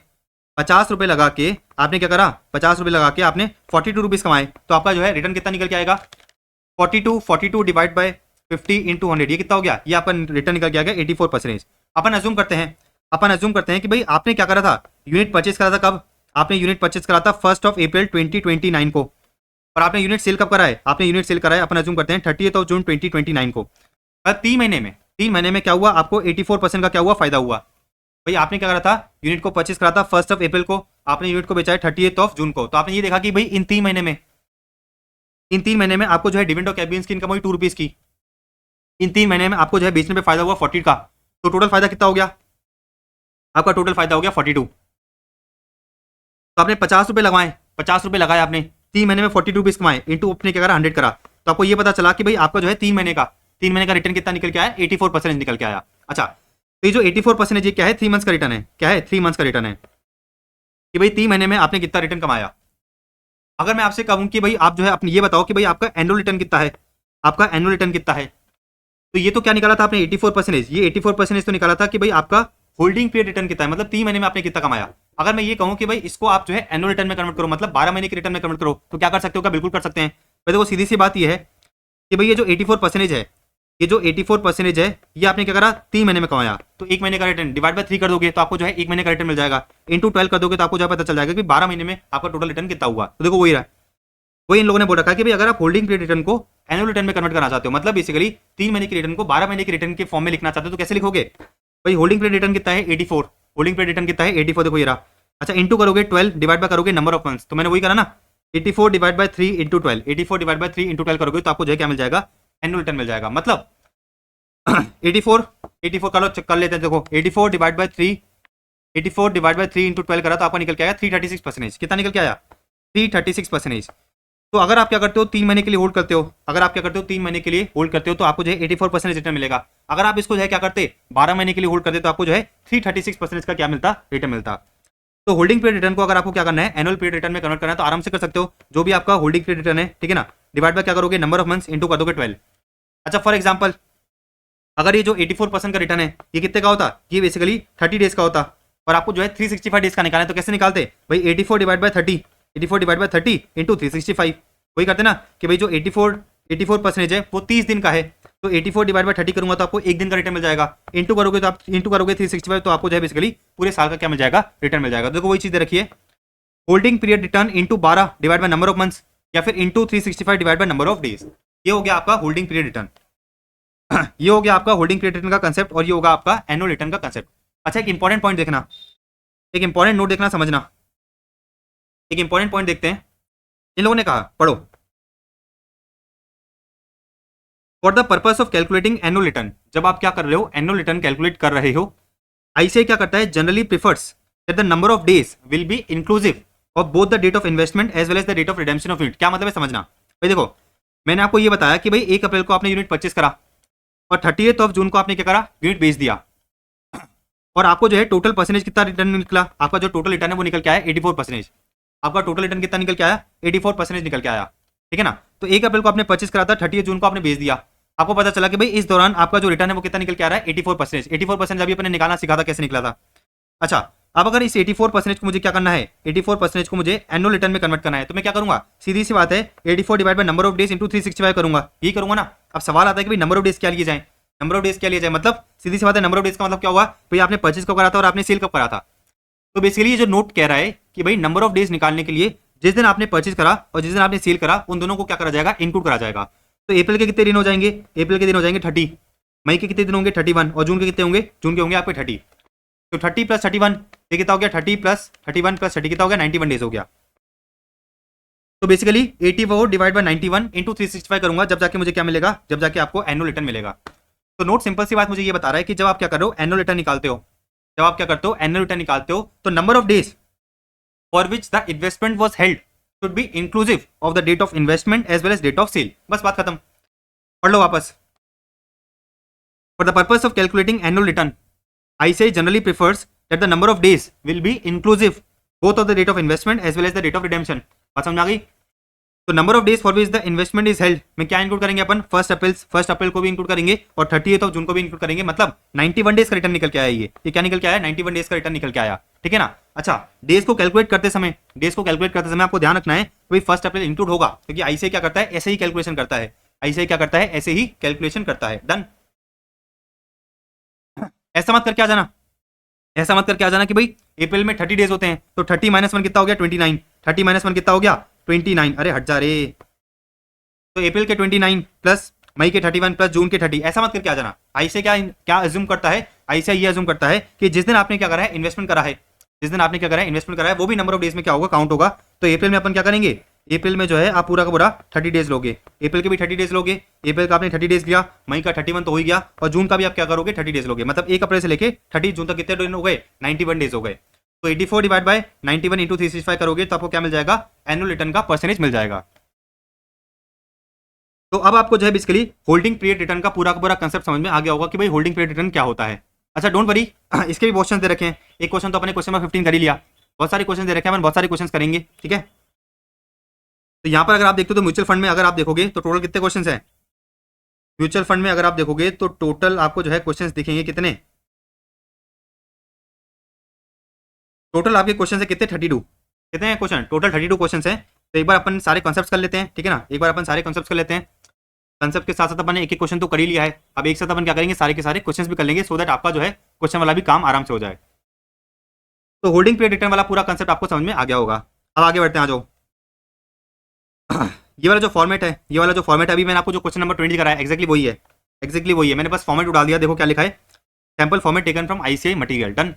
50 रुपए लगा के आपने क्या करा? 50 रुपए लगा के आपने 42 रुपीज कमाए। तो आपका जो है रिटर्न कितना निकल के आएगा? 42 डिवाइड बाय 50 इंटू 100, ये कितना हो गया? ये आपका रिटर्न निकल के आएगा 84%। अपन अज्यूम करते हैं कि भाई आपने क्या करा था? यूनिट परचेज करा था कब? आपने यूनिट परचेज करा था 1 अप्रैल 2029 को। और आपने यूनिट सेल कब करा है? आपने यूनिट सेल करा है अपन अज्यूम करते हैं 30 जून 2029 को। 3 महीने में क्या हुआ? आपको 84% का क्या हुआ? फायदा हुआ। भाई आपने क्या करा था? यूनिट को परचेज करा था 1 अप्रैल को, आपने यूनिट को बेचा है 30 जून को। तो आपने ये देखा कि भाई इन 3 महीने में आपको जो है डिविडेंड और कैपिटल की इनकम हुई 2 रुपीज की। इन 3 महीने में आपको जो है बेचने पे फायदा हुआ 40 का। तो टोटल फायदा कितना हो गया? आपका टोटल फायदा हो गया 42। तो आपने 50 रुपए लगवाए, 50 रुपए लगाए आपने, 3 महीने में 42 रुपीज कमाए, इंटू अपने क्या करा? 100 करा। तो आपको ये पता चला कि भाई आपका जो है 3 महीने का रिटर्न कितना निकल के आया? 84% निकल के आया। अच्छा, तो ये जो 84% ये क्या है? 3 मंथ्स का रिटर्न है। क्या है? 3 मंथ्स का रिटर्न है कि भाई 3 महीने में आपने कितना रिटर्न कमाया। अगर मैं आपसे कहूं कि भाई आप जो है अपने ये बताओ कि भाई आपका एनुअल रिटर्न कितना है? आपका एनुअल रिटर्न कितना है? तो ये तो क्या निकाला था आपने? 84%। ये 84% तो निकाला था कि भाई आपका होल्डिंग पीरियड रिटर्न कितना है, मतलब 3 महीने में आपने कितना कमाया। अगर मैं ये कहूं कि भाई इसको आप जो है एनुअल रिटर्न में कन्वर्ट करो, मतलब 12 महीने के रिटर्न में कन्वर्ट करो, तो क्या कर सकते हो? क्या बिल्कुल कर सकते हैं। भाई देखो सीधी सी बात ये है कि भाई ये जो 84% है, ये जो 84% है, ये आपने क्या करा? 3 महीने में कमाया। तो 1 महीने का रिटर्न डिवाइड बाय 3 कर दोगे तो आपको जो है 1 महीने का रिटर्न मिल जाएगा। इंटू 12 कर दोगे तो आपको जो है पता चल जाएगा कि 12 महीने में आपका टोटल रिटर्न कितना हुआ। तो देखो वही रहा, वही इन लोगों ने बोल रखा है कि भाई अगर आप होल्डिंग पीरियड रिटर्न को एनुअल रिटर्न में कन्वर्ट करना चाहते हो, मतलब बेसिकली 3 महीने के रिटर्न को 12 महीने के रिटर्न के फॉर्म में लिखना चाहते हो, तो कैसे लिखोगे? भाई होल्डिंग पीरियड रिटर्न कितना है? 84। होल्डिंग पीरियड रिटर्न कितना है? 84। देखो ये रहा। अच्छा, इंटू करोगे 12 डिवाइड बाय करोगे नंबर ऑफ मंथ्स, तो मैंने वही करा ना, 84 divide by 3 into 12, 84 divide by 3 into 12 करोगे तो आपको जो है क्या मिल जाएगा? एनुअल रिटर्न मिल जाएगा। मतलब 84 कर लेते हैं। देखो 84 डिवाइड बाय 3 इंटू 12 करा तो आपका निकल के आया 336%। कितना निकल के आया? 336%। तो अगर आप क्या करते हो? 3 महीने के लिए होल्ड करते हो, अगर आप क्या करते हो? 3 महीने के लिए होल्ड करते हो तो आपको जो है 84% रिटर्न मिलेगा। अगर आप इसको जो है क्या करते? 12 महीने के लिए होल्ड करते तो आपको जो है 336% का क्या मिलता? रिटर्न मिलता। तो होल्डिंग पीरियड रिटर्न को अगर आपको क्या करना है? एनुअल पीरियड रिटर्न में कन्वर्ट करना है तो आराम से कर सकते हो। जो भी आपका होल्डिंग पीरियड रिटर्न है, ठीक है ना, डिवाइड बाय क्या करोगे? नंबर ऑफ मंथ्स इंटू कर दोगे 12। अच्छा, फॉर एग्जाम्पल अगर ये जो 84% का रिटर्न है ये कितने का होता? ये बेसिकली 30 डेज का होता, और आपको जो है 365 डेज का निकालना है। तो कैसे निकालते? भाई 84 डिवाइड बाय 30 इंटू 365। वही करते ना कि भाई जो 84% है वो 30 दिन का है, तो 84 डिवाइड बाय 30 करूंगा तो आपको 1 दिन का रिटर्न मिल जाएगा। इंटू करोगे तो आप इंटू करोगे 365 तो आपको जो है बेसिकली पूरे साल का क्या मिल जाएगा? रिटर्न मिल जाएगा। देखो वही चीज रखिए, holding period return into 12 divide by number of months, या फिर into 365 divide by number of days. ये हो गया आपका होल्डिंग पीरियड रिटर्न। ये हो गया आपका होल्डिंग पीरियड रिटर्न का कंसेप्ट, और ये होगा आपका एनुअल रिटर्न का कंसेप्ट। अच्छा, एक इंपॉर्टेंट पॉइंट देखना, एक इंपॉर्टेंट नोट देखना, समझना। एक इंपॉर्टेंट पॉइंट देखते हैं। इन लोगों ने कहा, पढ़ो, for the purpose of calculating annual return. जब आप क्या कर रहे हो? एनुअल रिटर्न कैलकुलेट कर रहे हो, आईसीआई क्या करता है? Generally prefers that the number of days will be inclusive of both the date of investment as well as the date of redemption of unit. क्या मतलब है? समझना भाई। देखो मैंने आपको ये बताया कि भाई 1 अप्रैल को आपने यूनिट परचेस करा और 30 जून को आपने क्या करा? यूनिट बेच दिया, और आपको जो है टोटल परसेंटेज कितना रिटर्न निकला? आपका जो टोटल रिटर्न है वो निकल के आया 84%। आपका टोटल रिटर्न कितना निकल के आया? 84% निकल के आया, ठीक है ना। तो 1 अप्रैल को आपने परचेस करा था, 30 जून को आपने बेच दिया, आपको पता चला कि भाई इस दौरान आपका जो रिटर्न है वो कितना निकल के आ रहा है? 84%। 84% अभी अपने निकालना सीखा था, कैसे निकला था। अच्छा, अब अगर इस 84% को मुझे क्या करना है? 84% को मुझे एनुअल रिटर्न में कन्वर्ट करना है, तो मैं क्या करूंगा? सीधी सी बात है, 84 divide by number of days into 365 करूंगा, यही करूंगा ना। अब सवाल आता है कि भाई नंबर ऑफ डेज क्या लिए जाए? नंबर ऑफ डेज क्या लिए जाए? मतलब सीधी सी बात है, नंबर ऑफ डेज का मतलब क्या हुआ? भाई आपने परचेज कब करा था और आपने सेल कब करा था। तो बेसिकली ये जो नोट कह रहा है कि भाई नंबर ऑफ डेज निकालने के लिए जिस दिन आपने परचेज करा और जिस दिन आपने सेल करा, उन दोनों को क्या करा जाएगा? इंक्लूड करा जाएगा। तो अप्रैल के कितने दिन हो जाएंगे? अप्रैल के दिन हो जाएंगे 30, मई के कितने दिन होंगे? 31, और जून के कितने होंगे? जून के होंगे आपके 30। तो 30 प्लस 31 ये कितना हो गया? 30 प्लस 31 प्लस 30 कितना हो गया? 91 डेज हो गया। तो बेसिकली 84 डिवाइड बाय 91 इंटू 365 करूंगा, जब जाके मुझे क्या मिलेगा? जब जाके आपको एनुअल रिटर्न मिलेगा। तो नोट सिंपल सी बात मुझे ये बता रहा है कि जब आप क्या कर रहे हो, एनुअल रिटर्न निकालते हो, जब आप क्या करते हो, एनुअल रिटर्न निकालते हो, तो number of days for which the investment was held should be inclusive of the date of investment as well as date of sale. बस बात खत्म, पढ़ लो वापस। For the purpose of calculating annual return, ICAI generally prefers that the number of days will be inclusive both of the date of investment as well as the date of redemption। बात समझ आ गई? तो number of days for which the investment is held में क्या include करेंगे अपन, first April को भी include करेंगे और 30 जून को भी इंक्लूड करेंगे। मतलब 91 डेज का रिटर्न निकल के आया। ये क्या निकल के आया, 91 डेज का रिटर्न निकल के आया। ठीक है ना। अच्छा, डेज को कैलकुलेट करते समय आपको ध्यान रखना है भाई फर्स्ट अप्रैल इंक्लूड होगा, क्योंकि ICAI क्या करता है, ऐसे ही कैलकुलेशन करता है। ICAI क्या करता है, ऐसे ही कैलकुलेशन करता है। डन। ऐसा मत करके आ जाना, ऐसा मत करके आ जाना कि भाई अप्रैल में 30 डेज होते हैं तो 30 - 1 कितना हो गया, 29। 30 - 1 कितना हो गया, 29। अरे हट जा रे। तो अप्रैल के 29 प्लस मई के 31 प्लस जून के 30, ऐसा मत करके आ जाना। ICAI क्या अज्यूम करता है, ICAI ये अज्यूम करता है कि जिस दिन आपने क्या करा है, इन्वेस्टमेंट करा है, जिस दिन आपने क्या करा है, इन्वेस्टमेंट करा है, वो भी नंबर ऑफ डेज में क्या होगा, काउंट होगा। तो अप्रैल में अपन क्या करेंगे, अप्रैल में जो है आप पूरा का पूरा 30 डेज लोगे। अप्रैल के भी 30 डेज लोगे, अप्रैल का आपने 30 डेज लिया, मई का 31 तो हो ही गया, और जून का भी आप क्या करोगे, 30 डेज लोगे। मतलब 1 अप्रैल से लेके 30 जून तक कितने दिन हो गए, 91 डेज हो गए। तो 84 डिवाइड बाय 91 इंटू 365 करोगे तो आपको क्या मिल जाएगा, एनुअल रिटर्न का परसेंटेज मिल जाएगा। तो अब आपको जो है बेसिकली होल्डिंग पीरियड रिटर्न का पूरा कंसेप्ट समझ में आ गया होगा कि भाई होल्डिंग पीरियड रिटर्न क्या होता है। अच्छा डोंट वरी, इसके भी क्वेश्चन दे रखे हैं। एक क्वेश्चन तो अपने क्वेश्चन नंबर 15 कर ही लिया, बहुत सारे क्वेश्चन दे रखे हैं, अपन बहुत सारे क्वेश्चन करेंगे। ठीक है, तो यहाँ पर अगर आप देखते हो तो म्यूचुअल फंड में अगर आप देखोगे तो टोटल कितने क्वेश्चन हैं, म्यूचुअल फंड में अगर आप देखोगे तो टोटल आपको जो है क्वेश्चन दिखेंगे कितने, टोटल आपके क्वेश्चन है कितने, 32। कितने हैं क्वेश्चन, टोटल 32 क्वेश्चन हैं। तो एक बार अपन सारे कॉन्सेप्ट कर लेते हैं। ठीक है ना, एक बार अपन सारे कॉन्सेप्ट कर लेते हैं। कंसेप्ट के साथ साथ अपन ने एक एक क्वेश्चन तो कर ही लिया है, अब एक साथ अपन क्या करेंगे, सारे के सारे क्वेश्चंस भी कर लेंगे, सो दैट आपका जो है क्वेश्चन वाला भी काम आराम से हो जाए। तो होल्डिंग पीरियड रिटर्न वाला पूरा कंसेप्ट आपको समझ में आ गया होगा। अब आगे बढ़ते हैं, आ जाओ। ये वाला जो फॉर्मेट है, ये वाला जो फॉर्मेट है, अभी मैंने आपको जो क्वेश्चन नंबर 20 कराया एक्जैक्टली वही है, एक्जैक्टली वही है। मैंने बस फॉर्मेट उड़ा दिया, देखो क्या लिखा है, sample format taken from ICAI material. Done.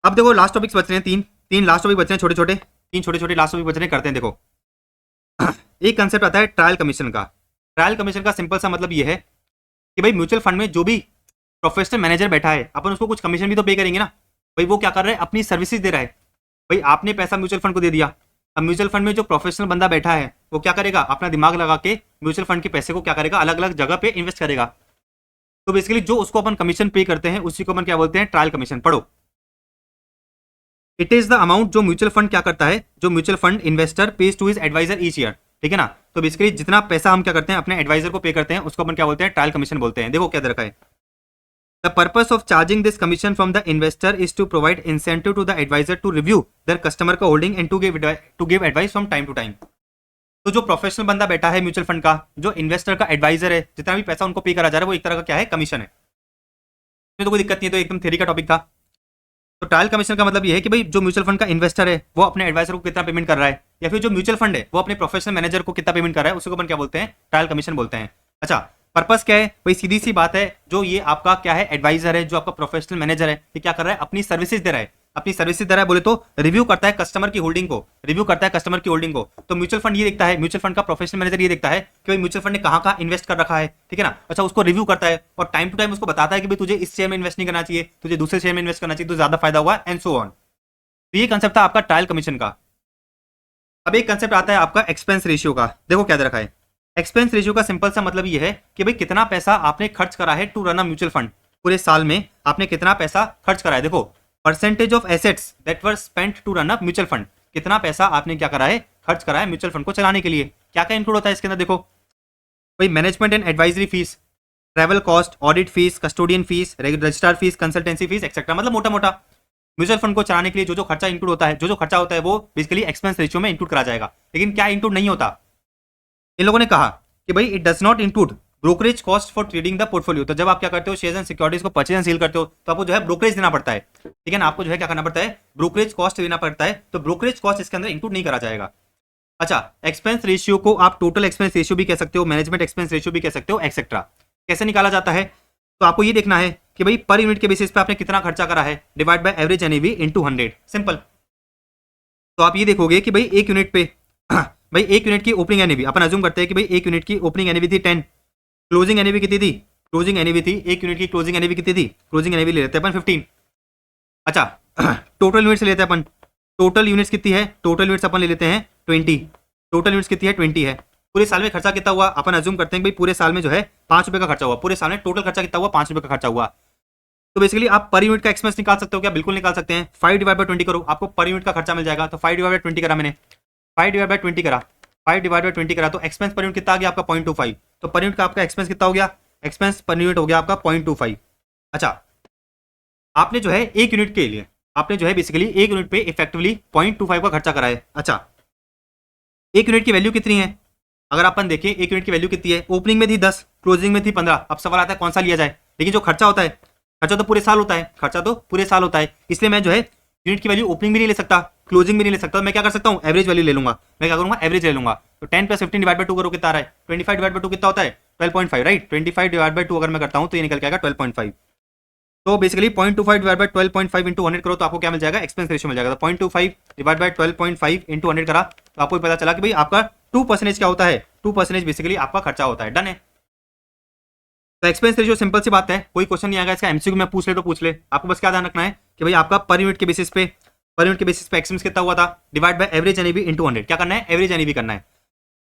अब देखो लास्ट टॉपिक्स बच रहे हैं, तीन लास्ट टॉपिक बच रहे हैं, छोटे छोटे, तीन छोटे छोटे लास्ट टॉपिक बच रहे हैं, करते हैं। देखो एक कंसेप्ट आता है ट्रायल कमीशन का। ट्रायल कमीशन का सिंपल सा मतलब ये है कि भाई म्यूचुअल फंड में जो भी प्रोफेशनल मैनेजर बैठा है, अपन उसको कुछ कमीशन भी तो पे करेंगे ना। भाई वो क्या कर रहा है, अपनी सर्विसेज दे रहा है। भाई आपने पैसा म्यूचुअल फंड को दे दिया, अब म्यूचुअल फंड में जो प्रोफेशनल बंदा बैठा है वो क्या करेगा, अपना दिमाग लगा के म्यूचुअल फंड के पैसे को क्या करेगा, अलग अलग जगह पे इन्वेस्ट करेगा। तो बेसिकली जो उसको अपन कमीशन पे करते हैं उसी को अपन क्या बोलते हैं, ट्रायल कमीशन। पढ़ो, इट इज द अमाउंट जो म्यूचुअल फंड क्या करता है, जो mutual fund investor pays to his advisor each year. ठीक है ना, तो बेसिकली जितना पैसा हम क्या करते हैं अपने एडवाइजर को पे करते हैं उसको अपन क्या बोलते हैं, ट्रायल कमीशन बोलते हैं। देखो क्या दे रखा है, the purpose of charging this commission from the investor is to provide incentive to the adviser to review their customer का holding and to give advice from time to time. तो जो प्रोफेशनल बंदा बैठा है म्यूचुअल फंड का, जो investor का adviser है, जितना भी पैसा उनको पे करा जा रहा है वो एक तरह का क्या है, कमीशन है। तो कोई दिक्कत नहीं है, तो एकदम थ्योरी का टॉपिक था। तो ट्रायल कमीशन का मतलब ये है कि भाई जो म्यूचुअल फंड का इन्वेस्टर है वो अपने एडवाइजर को कितना पेमेंट कर रहा है, या फिर जो म्यूचुअल फंड है वो अपने प्रोफेशनल मैनेजर को कितना पेमेंट कर रहा है, उसको अपन क्या बोलते हैं, ट्रायल कमीशन बोलते हैं। अच्छा, पर्पस क्या है भाई, सीधी सी बात है, जो ये आपका क्या है एडवाइजर है, जो आपका प्रोफेशनल मैनेजर है, ये क्या कर रहा है, अपनी सर्विसेज दे रहा है। अपनी सर्विसेज दे रहा है बोले तो रिव्यू करता है कस्टमर की होल्डिंग को, रिव्यू करता है कस्टमर की होल्डिंग को। तो म्यूचुअल फंड ये देखता है, म्यूचुअल फंड का प्रोफेशनल मैनेजर ये देखता है कि भाई म्यूचुअल फंड ने कहाँ कहाँ इन्वेस्ट कर रखा है। ठीक है ना, अच्छा उसको रिव्यू करता है और टाइम टू टाइम उसको बताता है कि भाई तुझे इस शेयर में इन्वेस्ट नहीं करना चाहिए, तुझे दूसरे शेयर में इन्वेस्ट करना चाहिए, तो ज्यादा फायदा हुआ एंड सो ऑन। तो ये कंसेप्ट था आपका ट्रायल कमीशन का। अब एक कंसेप्ट आता है आपका एक्सपेंस रेशियो का। देखो क्या दे रखा है, एक्सपेंस रेशियो का सिंपल सा मतलब ये है कि भाई कितना पैसा आपने खर्च करा है to run a mutual fund, पूरे साल में आपने कितना पैसा खर्च करा है। देखो percentage of assets that were spent to run a mutual fund, कितना पैसा आपने क्या करा है, खर्च करा है म्यूचुअल फंड को चलाने के लिए। क्या क्या इंक्लूड होता है इसके अंदर, देखो भाई management and advisory fees, travel cost, audit fees, custodian fees, registrar fees, consultancy fees etcetera. मतलब मोटा मोटा म्यूचुअल फंड को चलाने के लिए जो जो खर्चा इंक्लूड होता है, जो जो खर्चा होता है वो बेसिकली एक्सपेंस रेशियो में इंक्लूड करा जाएगा। लेकिन क्या इंक्लूड नहीं होता, इन लोगों ने कहा कि भाई it does not include brokerage cost for trading the portfolio. तो जब आप क्या करते हो, शेयर्स एंड सिक्योरिटीज को परचेज एंड सेल करते हो तो आपको जो है ब्रोकरेज देना पड़ता है। ठीक है ना, आपको जो है क्या करना पड़ता है, ब्रोकरेज कॉस्ट देना पड़ता है। तो ब्रोकरेज कॉस्ट इसके अंदर इंक्लूड नहीं करा जाएगा। अच्छा, एक्सपेंस रेशियो को आप टोटल एक्सपेंस रेशियो भी कह सकते हो, मैनेजमेंट एक्सपेंस रेशियो भी कह सकते हो, एक्सेट्रा। कैसे निकाला जाता है, तो आपको ये देखना है कि भाई पर यूनिट के बेसिस पे आपने कितना खर्चा करा है, divide by average NAV into 100, simple. तो आप ये देखोगे कि भाई एक यूनिट पे भाई एक यूनिट की ओपनिंग एनएवी अपन अज्यूम करते हैं कि भाई एक यूनिट की ओपनिंग एनएवी थी 10, क्लोजिंग एनएवी कितनी थी, क्लोजिंग एनएवी थी, एक यूनिट की क्लोजिंग एनएवी कितनी थी, क्लोजिंग एनएवी ले लेते हैं अपन 15। अच्छा टोटल यूनिट्स लेते हैं अपन, टोटल यूनिट्स कितनी है, टोटल यूनिट्स अपन ले लेते हैं 20, टोटल यूनिट्स कितनी है 20 है। पूरे साल में खर्चा कितना हुआ, अपन अज्यूम करते हैं भाई पूरे साल में जो है 5 रुपये का खर्चा हुआ, पूरे साल में टोटल खर्चा कितना हुआ 5 रुपये का खर्चा हुआ। तो बेसिकली आप पर यूनिट का एक्सपेंस निकाल सकते हो क्या, बिल्कुल निकाल सकते हैं। 5/20 करो, आपको पर यूनिट का खर्चा मिल जाएगा। तो 5/20 करा मैंने, 5/20 करा, 5/20 करा, तो एक्सपेंस पर यूनिट कितना आ गया आपका 0.25। तो पर यूनिट का आपका एक्सपेंस कितना हो गया, एक्सपेंस पर यूनिट हो गया आपका 0.25। अच्छा आपने जो है एक यूनिट के लिए, आपने जो है बेसिकली एक यूनिट पे इफेक्टिवली 0.25 का खर्चा करा है। अच्छा एक यूनिट की वैल्यू कितनी है, अगर अपन देखें एक यूनिट की वैल्यू कितनी है, ओपनिंग में थी 10, क्लोजिंग में थी 15। अब सवाल आता है कौन सा लिया जाए, लेकिन जो खर्चा होता है, खर्चा तो पूरे साल होता है, खर्चा तो पूरे साल होता है, इसलिए मैं जो है यूनिट की वैल्यू ओपनिंग भी नहीं ले सकता, क्लोजिंग भी नहीं ले सकता। मैं क्या कर सकता हूँ, एवरेज वैल्यू ले लूंगा। मैं क्या करूंगा, एवरेज ले लूंगा। तो 10 + 15 / 2 करो, कितना आ रहा है 25 / 2 कितना होता है 12.5, राइट। 25 / 2 अगर मैं करता हूँ तो ये निकल के आएगा 12.5। तो बेसिकली 0.25 / 12.5 इंटू 100 करो तो आपको क्या मिल जाएगा, एक्सपेंस रेशियो मिल जाएगा। तो 0.25 / 12.5 इंटू 100 करा तो आपको पता चला कि भाई आपका 2% क्या होता है, 2% बेसिकली आपका खर्चा होता है। डन है। तो एक्सपेंस रेशियो सिंपल सी बात है, कोई क्वेश्चन नहीं आएगा इसका, एमसीक्यू में पूछ ले तो पूछ ले। आपको बस क्या ध्यान रखना है कि भाई आपका पर यूनिट के बेसिस पे, पर यूनिट के बेसिस पे एक्सपेंस कितना हुआ था, divide by average NAV into 100। क्या करना है, एवरेज एनएवी करना है।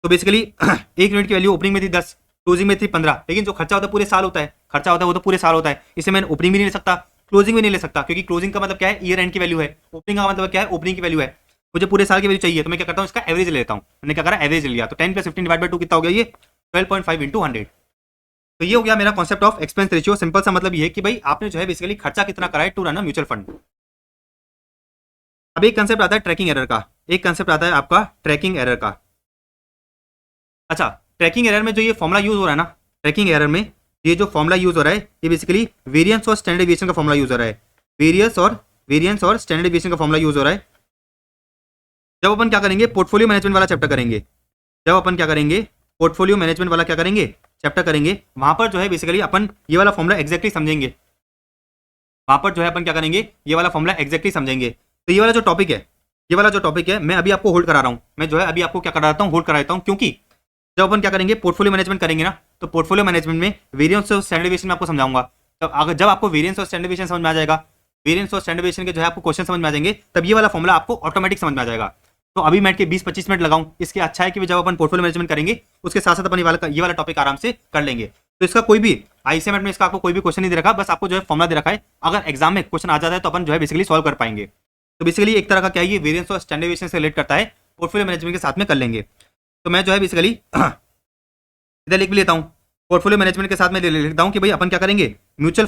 तो बेसिकली एक यूनिट की वैल्यू ओपनिंग में थी 10, क्लोजिंग में थी 15, लेकिन जो खर्चा होता है पूरे साल होता है, खर्चा होता है वो तो पूरे साल होता है, इससे मैं ओपनिंग भी नहीं ले सकता, क्लोजिंग भी नहीं ले सकता, क्योंकि क्लोजिंग का मतलब क्या है, ईयर एंड की वैल्यू है। ओपनिंग का मतलब क्या है, ओपनिंग की वैल्यू है। मुझे पूरे साल की वैल्यू चाहिए, तो मैं क्या करता हूँ, इसका एवरेज लेता हूँ। मैंने क्या करा, एवरेज लिया। तो 10 + 15 / 2 कितना हो गया, ये 12.5 इंटू 100। तो ये हो गया मेरा concept of expense ratio. Simple सा मतलब ये है कि भाई आपने जो है बेसिकली खर्चा कितना करा है to run a mutual fund. अब एक कंसेप्ट आता है ट्रैकिंग एरर का, एक कंसेप्ट आता है आपका ट्रैकिंग एरर का। अच्छा ट्रैकिंग एरर में जो ये फॉर्मुला यूज हो रहा है ना, ट्रैकिंग एरर में ये जो फॉर्मुला यूज हो रहा है, ये बेसिकली वेरिएंस और स्टैंडर्ड डेविएशन का फॉर्मुला यूज हो रहा है। वेरिएंस और स्टैंडर्ड डेविएशन का फॉर्मुला यूज हो रहा है। जब अपन क्या करेंगे, पोर्टफोलियो मैनेजमेंट वाला चैप्टर करेंगे, जब अपन क्या करेंगे, पोर्टफोलियो मैनेजमेंट वाला क्या करेंगे, चैप्टर करेंगे, वहां पर जो है बेसिकली अपन ये वाला फॉर्मुला एग्जैक्टली समझेंगे। वहां पर जो है अपन क्या करेंगे, ये वाला फॉर्मुला एग्जैक्टली समझेंगे। तो ये वाला जो टॉपिक है, ये वाला जो टॉपिक है, मैं अभी आपको होल्ड करा रहा हूँ, मैं जो है अभी आपको क्या कराता हूँ, होल्ड कराता हूँ। क्योंकि जब अपन क्या करेंगे, पोर्टफोलियो मैनेजमेंट करेंगे ना, तो पोर्टफोलियो मैनेजमेंट में वेरिएंस और स्टैंडर्ड डेविएशन में आपको समझाऊंगा। तब अगर जब आपको वेरिएंस और स्टैंडर्ड डेविएशन समझ में आ जाएगा, वेरिएंस और स्टैंडर्ड डेविएशन के जो है आपको क्वेश्चन समझ में आ जाएंगे, तब ये वाला फॉर्मुला आपको ऑटोमेटिक समझ में आ जाएगा। तो अभी मैं के 20-25 मिनट लगाऊं, इसके अच्छा है कि जब अपन पोर्टफोलियो मैनेजमेंट करेंगे उसके साथ साथ अपन ये वाला टॉपिक आराम से कर लेंगे। तो इसका कोई भी आईसीएमएट में इसका आपको कोई भी क्वेश्चन नहीं दे रखा, बस आपको जो है फॉर्मुला दे रखा है। अगर एग्जाम में क्वेश्चन आ जाता है तो अपन जो है बेसिकली सॉल्व कर पाएंगे। तो बेसिकली एक तरह का क्या है, ये वेरिएंस और स्टैंडर्ड डेविएशन से रिलेट करता है, पोर्टफोलियो मैनेजमेंट के साथ में कर लेंगे। तो मैं जो है बेसिकली इधर लिख भी लेता हूँ, पोर्टफोलियो मैनेजमेंट के साथ में लिखता हूँ कि भाई अपन क्या करेंगे, म्यूचुअल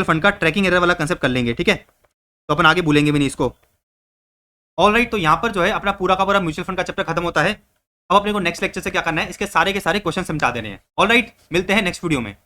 फंड का ट्रैकिंग एरर वाला कंसेप्ट कर लेंगे। ठीक है, तो अपन आगे भूलेंगे भी नहीं इसको। ऑलराइट, तो यहाँ पर जो है अपना पूरा का पूरा म्यूचुअल फंड का चैप्टर खत्म होता है। अब अपने को नेक्स्ट लेक्चर से क्या करना है, इसके सारे के सारे क्वेश्चन समझा देने हैं। ऑलराइट, मिलते हैं नेक्स्ट वीडियो में।